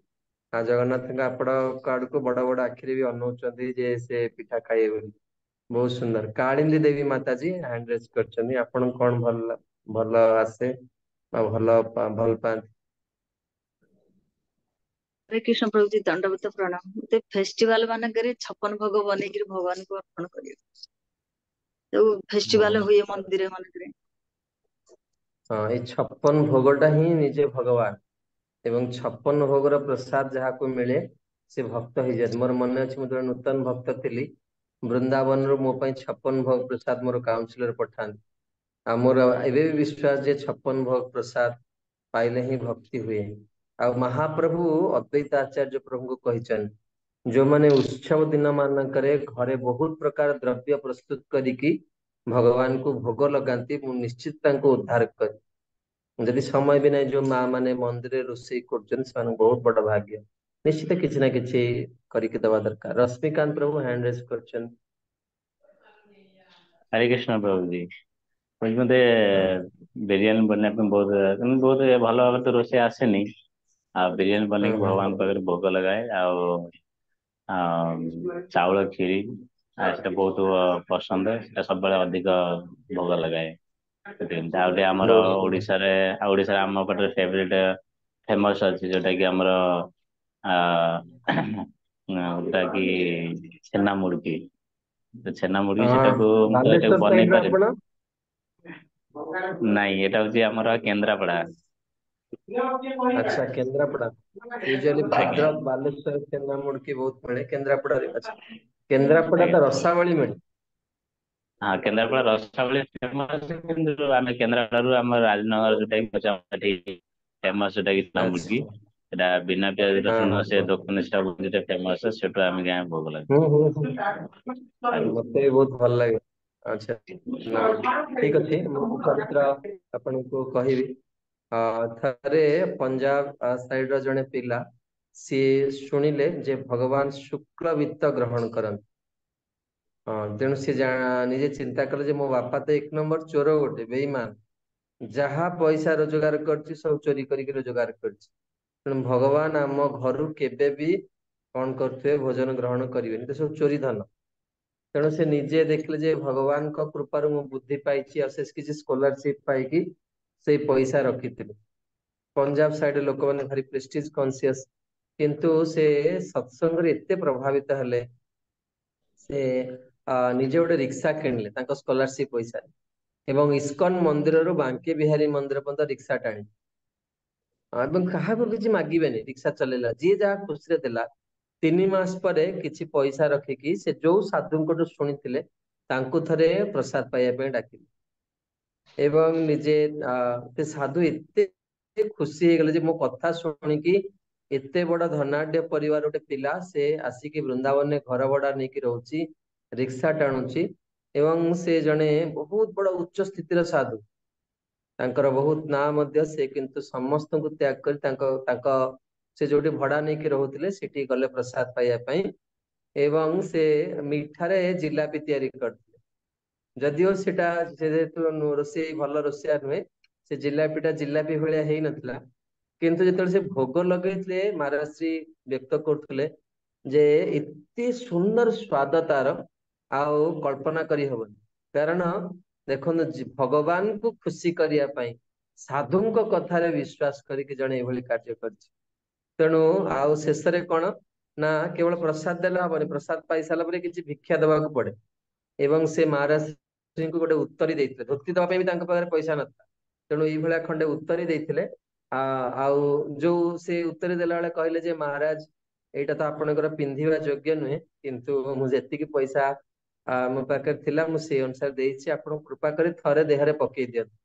ଜଗନ୍ନାଥଙ୍କ ଆପଣଙ୍କ ଆଡକୁ ବଡ ବଡ ଆଖିରେ ବି ଅନଉଛନ୍ତି ଯେ ସେ ପିଠା ଖାଇବେ ବୋଲି। ବହୁତ ସୁନ୍ଦର। କାଳିନ୍ଦୀ ଦେବୀ ମାତାଜୀ ହ୍ୟାଣ୍ଡ ରେଜ କରିଛନ୍ତି। ଆପଣଙ୍କୁ କଣ ଭଲ ଭଲ ଆସେ ବା ଭଲ ପାଆନ୍ତି? ହରେ କୃଷ୍ଣ ପ୍ରଭୁଜୀ ଦଣ୍ଡବତ ପ୍ରଣାମ। ମତେ ଫେଷ୍ଟିଭାଲ ମାନଙ୍କରେ 56 ଭୋଗ ବନେଇକିରି ଭଗବାନଙ୍କୁ ଅର୍ପଣ କରିବାକୁ, ଯୋଉ ଫେଷ୍ଟିଭାଲ ହୁଏ ମନ୍ଦିର ମାନଙ୍କରେ। ହଁ, ଏଇ 56 ଭୋଗଟା ହିଁ ନିଜେ ଭଗବାନ, ଏବଂ 56 ଭୋଗର ପ୍ରସାଦ ଯାହାକୁ ମିଳେ ସେ ଭକ୍ତ ହେଇଯାଏ। ମୋର ମନେ ଅଛି, ମୁଁ ଯେତେବେଳେ ନୂତନ ଭକ୍ତ ଥିଲି, ବୃନ୍ଦାବନରୁ ମୋ ପାଇଁ 56 ଭୋଗ ପ୍ରସାଦ ମୋର କାଉନସିଲର ପଠାନ୍ତି। ଆଉ ମୋର ଏବେ ବି ବିଶ୍ୱାସ ଯେ 56 ଭୋଗ ପ୍ରସାଦ ପାଇଲେ ହିଁ ଭକ୍ତି ହୁଏ। ଆଉ ମହାପ୍ରଭୁ ଅଦ୍ୱୈତ ଆଚାର୍ଯ୍ୟ ପ୍ରଭୁଙ୍କୁ କହିଛନ୍ତି, ଯୋଉମାନେ ଉତ୍ସବ ଦିନ ମାନଙ୍କରେ ଘରେ ବହୁତ ପ୍ରକାର ଦ୍ରବ୍ୟ ପ୍ରସ୍ତୁତ କରିକି ଭଗବାନଙ୍କୁ ଭୋଗ ଲଗାନ୍ତି, ମୁଁ ନିଶ୍ଚିତ ତାଙ୍କୁ ଉଦ୍ଧାର କରି। ଯଦି ସମୟ ବି ନାହିଁ, ଯୋଉ ମା ମାନେ ମନ୍ଦିରରେ ରୋଷେଇ କରୁଛନ୍ତି ସେମାନଙ୍କୁ ବହୁତ ବଡ ଭାଗ୍ୟ। ନିଶ୍ଚିତ କିଛି ନା କିଛି କରିକି ଦବା ଦରକାର। ରଶ୍ମିକାନ୍ତ ପ୍ରଭୁ ହ୍ୟାଣ୍ଡ ରେଜ କରିଛନ୍ତି। ହରେ କୃଷ୍ଣ ପ୍ରଭୁଜୀ। ମତେ ବିରିୟାନୀ ବନେଇବା ପାଇଁ ବହୁତ ଭଲ ଭାବରେ ତ ରୋଷେଇ ଆସେନି। ଆଉ ବିରିୟାନୀ ବନେଇକି ଭଗବାନଙ୍କ ପାଖରେ ଭୋଗ ଲଗାଏ। ଆଉ ଚାଉଳ କ୍ଷୀରି ସେଟା ବହୁତ ପସନ୍ଦ। ସେଟା ସବୁବେଳେ ଅଧିକ ଭୋଗ ଲଗାଏ। ଆଉ ଗୋଟେ ଆମର ବହୁତ ସୁନ୍ଦର। ଓଡିଶାରେ ଆମ ପଟରେ ଫେମସ ଅଛି, ଯୋଉଟା କି ଆମର ଯୋଉଟା କି ଛେନା ମୁଡକି। ଛେନା ମୁଡକି ସେଟାକୁ ମୁଁ ତ ଏଟାକୁ ବାଲେଶ୍ୱର ବନେଇ ସାଇଡ ର ପାରେନି। ଆପଣ? ନାଇଁ, ଏଟା ହଉଛି ଆମର କେନ୍ଦ୍ରାପଡା। ଆଚ୍ଛା, କେନ୍ଦ୍ରାପଡା। ୟୁଜୁଆଲି ଆଜ୍ଞା। ଭଦ୍ରକ ବାଲେଶ୍ୱର ଛେନା ମୁଡକି ବହୁତ ମିଳେ। କେନ୍ଦ୍ରାପଡାରେ ଆଚ୍ଛା, କେନ୍ଦ୍ରାପଡା ଆଜ୍ଞା। ତ ରସାବଳି ମିଳେ। ହଁ, କେନ୍ଦ୍ରାପଡା ରସାବଳି ଫେମସ, କିନ୍ତୁ ଆମେ କେନ୍ଦ୍ରାପଡାରୁ ଆମ ରାଜନଗର ଯୋଉଟା କି ଫେମସ, ଯୋଉଟା କି ଛେନା ଆଚ୍ଛା। ମୁଡକି। ସେଟା ବିନା ପିଆଜ ହଁ ରସୁଣ ହଁ ସେ ହଁ। ଦୋକାନ ସେଟା ଫେମସ, ସେଠୁ ଆମେ ଯାଇ ଭୋଗ ଲାଗୁ। ମତେ ବି ବହୁତ ଭଲ ଲାଗେ। ଆଚ୍ଛା, ଠିକ ଅଛି, ମୁଁ ଚରିତ୍ର ଆପଣଙ୍କୁ କହିବି। ଥରେ ପଞ୍ଜାବ ସାଇଡ ର ଜଣେ ପିଲା, ସିଏ ଶୁଣିଲେ ଯେ ଭଗବାନ ଶୁକ୍ଳ ବିତ୍ତ ଗ୍ରହଣ କରନ୍ତି। ତେଣୁ ସେ ନିଜେ ଚିନ୍ତା କଲେ ଯେ ମୋ ବାପା ତ 1 ନମ୍ବର ଚୋର, ଗୋଟେ ବେଇମାନ, ଯାହା ପଇସା ରୋଜଗାର କରିଛି ସବୁ ଚୋରି କରିକି ରୋଜଗାର କରିଛି। ତେଣୁ ଭଗବାନ ଆମ ଘରୁ କେବେ ବି କଣ କରୁଥିବେ, ଭୋଜନ ଗ୍ରହଣ କରିବେନି, ତ ସବୁ ଚୋରି ଧନ। ତେଣୁ ସେ ନିଜେ ଦେଖିଲେ ଯେ ଭଗବାନଙ୍କ କୃପାରୁ ମୁଁ ବୁଦ୍ଧି ପାଇଛି, ଆଉ ସେ କିଛି ସ୍କଲାରସିପ ପାଇକି ସେଇ ପଇସା ରଖିଥିଲେ। ପଞ୍ଜାବ ସାଇଡରେ ଲୋକମାନେ ଭାରି ପ୍ରେଷ୍ଟିଜ କନସିୟସ, କିନ୍ତୁ ସେ ସତ୍ସଙ୍ଗରେ ଏତେ ପ୍ରଭାବିତ ହେଲେ, ସେ ନିଜେ ଗୋଟେ ରିକ୍ସା କିଣିଲେ ତାଙ୍କ ସ୍କଲାରସିପ ପଇସାରେ, ଏବଂ ଇସ୍କନ ମନ୍ଦିରରୁ ବାଙ୍କି ବିହାରୀ ମନ୍ଦିର ପର୍ଯ୍ୟନ୍ତ ରିକ୍ସା ଟାଣିଲେ। ଏବଂ କାହାକୁ କିଛି ମାଗିବେନି, ରିକ୍ସା ଚଲେଇଲା, ଯିଏ ଯାହା ଖୁସିରେ ଦେଲା। 3 ମାସ ପରେ କିଛି ପଇସା ରଖିକି ସେ ଯୋଉ ସାଧୁଙ୍କଠୁ ଶୁଣିଥିଲେ, ତାଙ୍କୁ ଥରେ ପ୍ରସାଦ ପାଇବା ପାଇଁ ଡାକିଲେ। ଏବଂ ନିଜେ ସେ ସାଧୁ ଏତେ ଖୁସି ହେଇଗଲେ ଯେ ମୋ କଥା ଶୁଣିକି ଏତେ ବଡ ଧନାଢ୍ୟ ପରିବାର ଗୋଟେ ପିଲା, ସେ ଆସିକି ବୃନ୍ଦାବନରେ ଘର ଭଡା ନେଇକି ରହୁଛି, ରିକ୍ସା ଟାଣୁଛି, ଏବଂ ସେ ଜଣେ ବହୁତ ବଡ ଉଚ୍ଚ ସ୍ଥିତିର ସାଧୁ। ତାଙ୍କର ବହୁତ ନାଁ ମଧ୍ୟ, ସେ କିନ୍ତୁ ସମସ୍ତଙ୍କୁ ତ୍ୟାଗ କରି ତାଙ୍କ ସେ ଯୋଉଠି ଭଡା ନେଇକି ରହୁଥିଲେ ସେଠି ଗଲେ ପ୍ରସାଦ ପାଇବା ପାଇଁ। ଏବଂ ସେ ମିଠାରେ ଜିଲାପି ତିଆରି କରିଥିଲେ। ଯଦିଓ ସେଟା ଯେହେତୁ ରୋଷେଇ ଭଲ ରୋଷେଇଆ ନୁହେଁ, ସେ ଜିଲାପିଟା ଜିଲାପି ଭଳିଆ ହେଇନଥିଲା। କିନ୍ତୁ ଯେତେବେଳେ ସେ ଭୋଗ ଲଗେଇଥିଲେ, ମାରାଶ୍ରୀ ବ୍ୟକ୍ତ କରୁଥିଲେ ଯେ ଏତେ ସୁନ୍ଦର ସ୍ଵାଦ ତାର, ଆଉ କଳ୍ପନା କରିହବନି। କାରଣ ଦେଖନ୍ତୁ, ଭଗବାନଙ୍କୁ ଖୁସି କରିବା ପାଇଁ ସାଧୁଙ୍କ କଥାରେ ବିଶ୍ୱାସ କରିକି ଜଣେ ଏଭଳି କାର୍ଯ୍ୟ କରିଛି। ତେଣୁ ଆଉ ଶେଷରେ କଣ ନା, କେବଳ ପ୍ରସାଦ ଦେଲେ ହବନି, ପ୍ରସାଦ ପାଇ ସାରିଲା ପରେ କିଛି ଭିକ୍ଷା ଦେବାକୁ ପଡେ। ଏବଂ ସେ ମହାରାଜଙ୍କୁ ଗୋଟେ ଉତ୍ତରୀ ଦେଇଥିଲେ, ଧୋତି ଦବା ପାଇଁ ବି ତାଙ୍କ ପାଖରେ ପଇସା ନଥିଲା। ତେଣୁ ଏଇଭଳିଆ ଖଣ୍ଡେ ଉତ୍ତରୀ ଦେଇଥିଲେ। ଆଉ ଯୋଉ ସେ ଉତ୍ତରୀ ଦେଲା ବେଳେ କହିଲେ ଯେ ମହାରାଜ, ଏଇଟା ତ ଆପଣଙ୍କର ପିନ୍ଧିବା ଯୋଗ୍ୟ ନୁହେଁ, କିନ୍ତୁ ମୁଁ ଯେତିକି ପଇସା ମୋ ପାଖରେ ଥିଲା, ମୁଁ ସେଇ ଅନୁସାରେ ଦେଇଛି, ଆପଣ କୃପା କରି ଥରେ ଦେହରେ ପକେଇ ଦିଅନ୍ତୁ।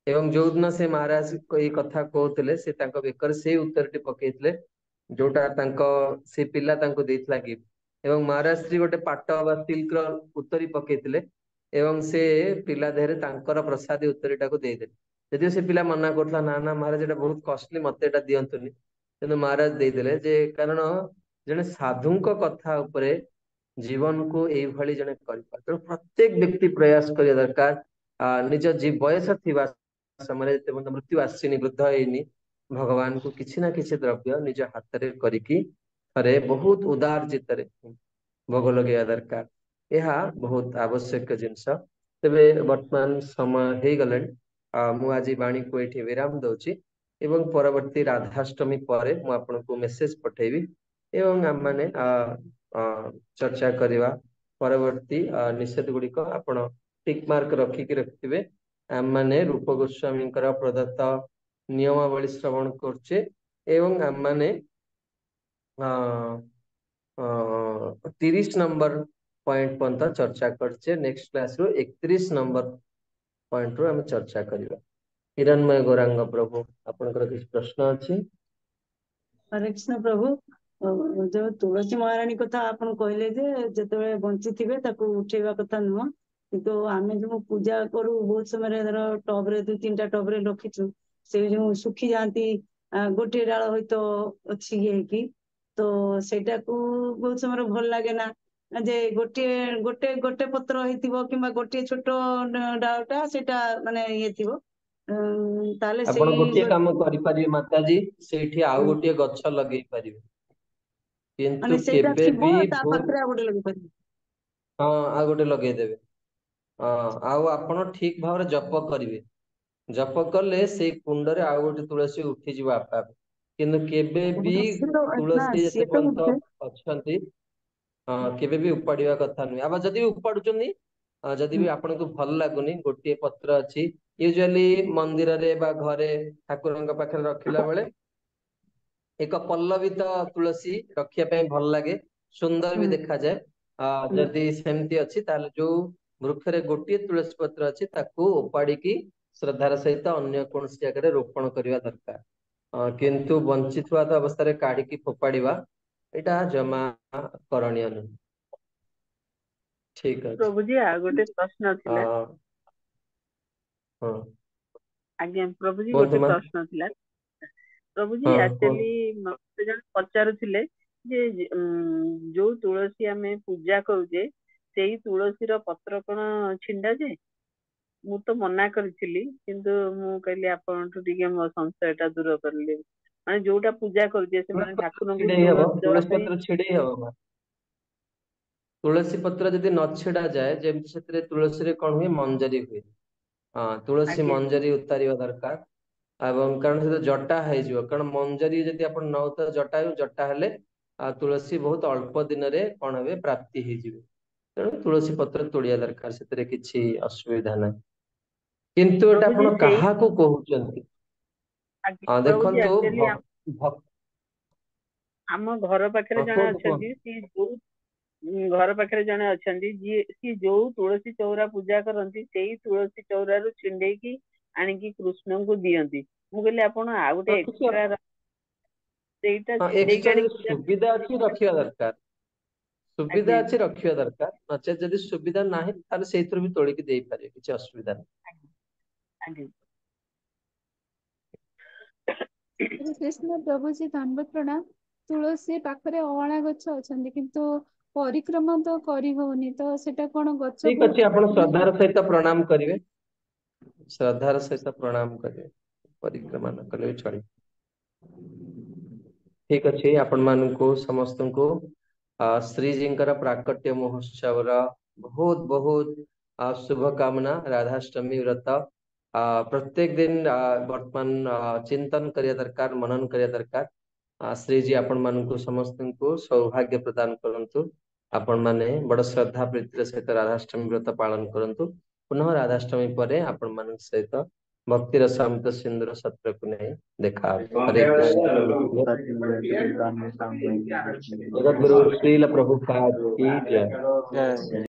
ଏବଂ ଯୋଉଦିନ ସେ ମହାରାଜ ଏଇ କଥା କହୁଥିଲେ, ସେ ତାଙ୍କ ବେକରେ ସେଇ ଉତ୍ତରଟି ପକେଇଥିଲେ, ଯୋଉଟା ସେ ପିଲା ତାଙ୍କୁ ଦେଇଥିଲା ଗିଫ୍ଟ। ଏବଂ ମହାରାଜ ଗୋଟେ ପାଟ ବା ସିଲ୍କ ର ଉତ୍ତରୀ ପକେଇଥିଲେ, ଏବଂ ସେ ପିଲା ଦେହରେ ତାଙ୍କର ପ୍ରସାଦୀ ଉତ୍ତରୀ ଟାକୁ ଦେଇଦେଲେ। ଯଦିଓ ସେ ପିଲା ମନା କରୁଥିଲା, ନା ନା ମହାରାଜ, ଏଟା ବହୁତ କଷ୍ଟଲି, ମତେ ଏଇଟା ଦିଅନ୍ତୁନି। କିନ୍ତୁ ମହାରାଜ ଦେଇଦେଲେ, ଯେ କାରଣ ଜଣେ ସାଧୁଙ୍କ କଥା ଉପରେ ଜୀବନକୁ ଏଇଭଳି ଜଣେ କରିପାରେ। ତେଣୁ ପ୍ରତ୍ୟେକ ବ୍ୟକ୍ତି ପ୍ରୟାସ କରିବା ଦରକାର, ନିଜ ବୟସ ଥିବା ସମୟରେ, ଯେତେ ପର୍ଯ୍ୟନ୍ତ ମୃତ୍ୟୁ ଆସିନି, ବୃଦ୍ଧ ହେଇନି, भगवान को किसी ना किसी द्रव्य निज हाथ रे करिकी थरे बहुत उदार चित्तरे भोग लगे दरकार। यह बहुत आवश्यक जिनस। तेबे वर्तमान समय हो गले मु आज वाणी को ये विराम दउची एवं परवर्ती राधाष्टमी पर मु आपनको मेसेज पठेबी एवं आम माने चर्चा करवा परवर्ती निषेध गुड़िक आपण टिक मार्क रखिकी रखिथिबे। आम माने रूप गोस्वामी प्रदत्त नियमावली श्रवण करछे एवं आम माने 30 नंबर पॉइंट पर्यंत चर्चा करछे। नेक्स्ट क्लास रो 31 नंबर पॉइंट रो हम चर्चा करबा। हिरणमय गौरांग प्रभु आपनकर किछ प्रश्न अछि? हरे कृष्ण प्रभु जो तुलसी महारानी कथा आपण कहले जे जेतेबेले बंची थिबे ताकू उठेबा कथा नुह किंतु आमे जो पूजा करू बहुत समय धर टब रे 2-3टा टब रे रखिछु से जो सुखी जाती गोटे डाल होइतो अछि कि तो सेटा को बहुत समय भल लागे ना जे गोटे गोटे गोटे पत्र होइतिबो किबा गोटे छोटो डालटा सेटा माने ये थिबो ताले आपण गोटे सेई काम करि परिबे माताजी सेठी आउ गोटे गच्छ लगेई परिबे किंतु माने सेटा केबे थिबो भी ता भूल पाखरे आ गोटे लगे परिबे। हाँ आ गोटे लगेई देबे। आउ आपण ठीक भाव जप करिवे। जप कले से कुंड रे आउ गोटे तुलसी उठी जिवो आपे आपे किंतु केबे भी ना तुलसी सी जते तो पर्यंत अछंती केबे भी उपाड़िया कथा नुहे। अब जदि भी उपाड़ुचंदी जदि भी आपन को भल लागुनी गोटे पत्र अछि यूजुअली मंदिर रे बा घरे ठाकुरंग पाखरे रखिला बेले एक पल्लवित तुलसी रखिया ପାଇଁ भल लागे सुंदर भी देखा जाए। जदि सेमती अछि ताले जो वृक्ष रे गोटे तुलसी पत्र अछि ताकू उपाड़ी की श्रद्धार सहित अन्य कोनसी जगह रोपण करबा दरकार। किंतु वंचित अवस्था रे काढ़ी की फोपाड़ीबा एटा जमा करणीय नहीं। ठीक अछि। प्रभु जी आ गोटे प्रश्न थिला। हाँ आज्ञा प्रभु जी बोलतो गोटे मा प्रश्न थिला। प्रभु जी हाँ एक्चुअली मते जन पचारुथिले जे जो तुलसी आमे पूजा करूजे सेई तुलसी रो पत्र कोन छिंडा जाए? मु तो मना करथिली किंतु मु कहली आपनठु टिके मो संशयटा दूर करले माने जोटा पूजा करूजे से माने ठाकुर को छिड़ेई हब तुलसी दवा तुलसी ପାଇଁ पत्र छिड़ेई हब। तुलसी पत्र जदि न छिड़ा जाए जेमति सेतरे तुलसी रे कोन हुए मंजरी हुए। तुलसी आज्ञा मंजरी उतारिबा दरकार एवं कारण से जटा है जो कारण मंजरी जदि आपण न उतार जटा हेले तुलसी बहुत अल्प दिन रे कोन हेबे प्राप्ति हे जिवे। तेणु तुलसी पत्र तोड़िया दरकार सेतरे किछि असुविधा नै। किंतु एटा प्रभु जी आपण सेई काहा को कहउचंती? प्रभु जी देखंतु एक्चुअली ଆମ ଘର ପାଖରେ ଜଣେ କୁହନ୍ତୁ ଅଛନ୍ତି କୁହନ୍ତୁ। ସି ଯୋଉ ଘର ପାଖରେ ଜଣେ ଅଛନ୍ତି ଯିଏ ସି ଯୋଉ ତୁଳସୀ ଚଉରା ପୂଜା କରନ୍ତି ସେଇ ତୁଳସୀ ଚଉରାରୁ ଛିଣ୍ଡେଇକି ଆଣିକି କୃଷ୍ଣଙ୍କୁ ଦିଅନ୍ତି। ମୁଁ କହିଲି ଆପଣ ଆଉ ଗୋଟେ କିଛି ଏକ୍ସଟ୍ରା ସେଇଟା ଛିଣ୍ଡେଇକି एक्चुअली ଆଣିକି ପୂଜା सुविधा अच्छी रखिया दरकार। सुविधा ଆଜ୍ଞା अच्छी रखिया दरकार नचे जदि सुविधा नाही ताले सेइथुर भी तोड़िकी देई पारे किछि असुविधा नै। ଆଜ୍ଞା हरे कृष्ण प्रभु जी धन्यवाद प्रणाम। तुलसी पाखरे अଁଳା ଗଛ ଅଛନ୍ତି କିନ୍ତୁ ପରିକ୍ରମା ତ କରି ହଉନି ତ ସେଟା କଣ ठीक ଗଛକୁ अच्छे आपण श्रद्धार सहित प्रणाम करिवे। श्रद्धार सहित प्रणाम करिवे परिक्रमा न कले भी चली। ठीक अच्छे आपण मानकु समस्तଙ୍କୁ श्रीजींकर प्राकट्य महोत्सव बहुत बहुत शुभकामना। राधाष्टमी व्रत प्रत्येक दिन वर्तमान चिंतन करिया दरकार मनन करिया दरकार। श्रीजी आपण मानकु समस्तଙ୍କୁ सौभाग्य प्रदान करंतु। आपण माने बड़ श्रद्धा प्रीतिर सहित राधाष्टमी व्रत पालन करंतु। पुनः राधाष्टमी परे आपण मान सहित भक्ति रस अमृत सिंधुर सत्र को नहीं देखा। हरे कृष्ण। जगत गुरु श्रील प्रभुपाद की जय। जय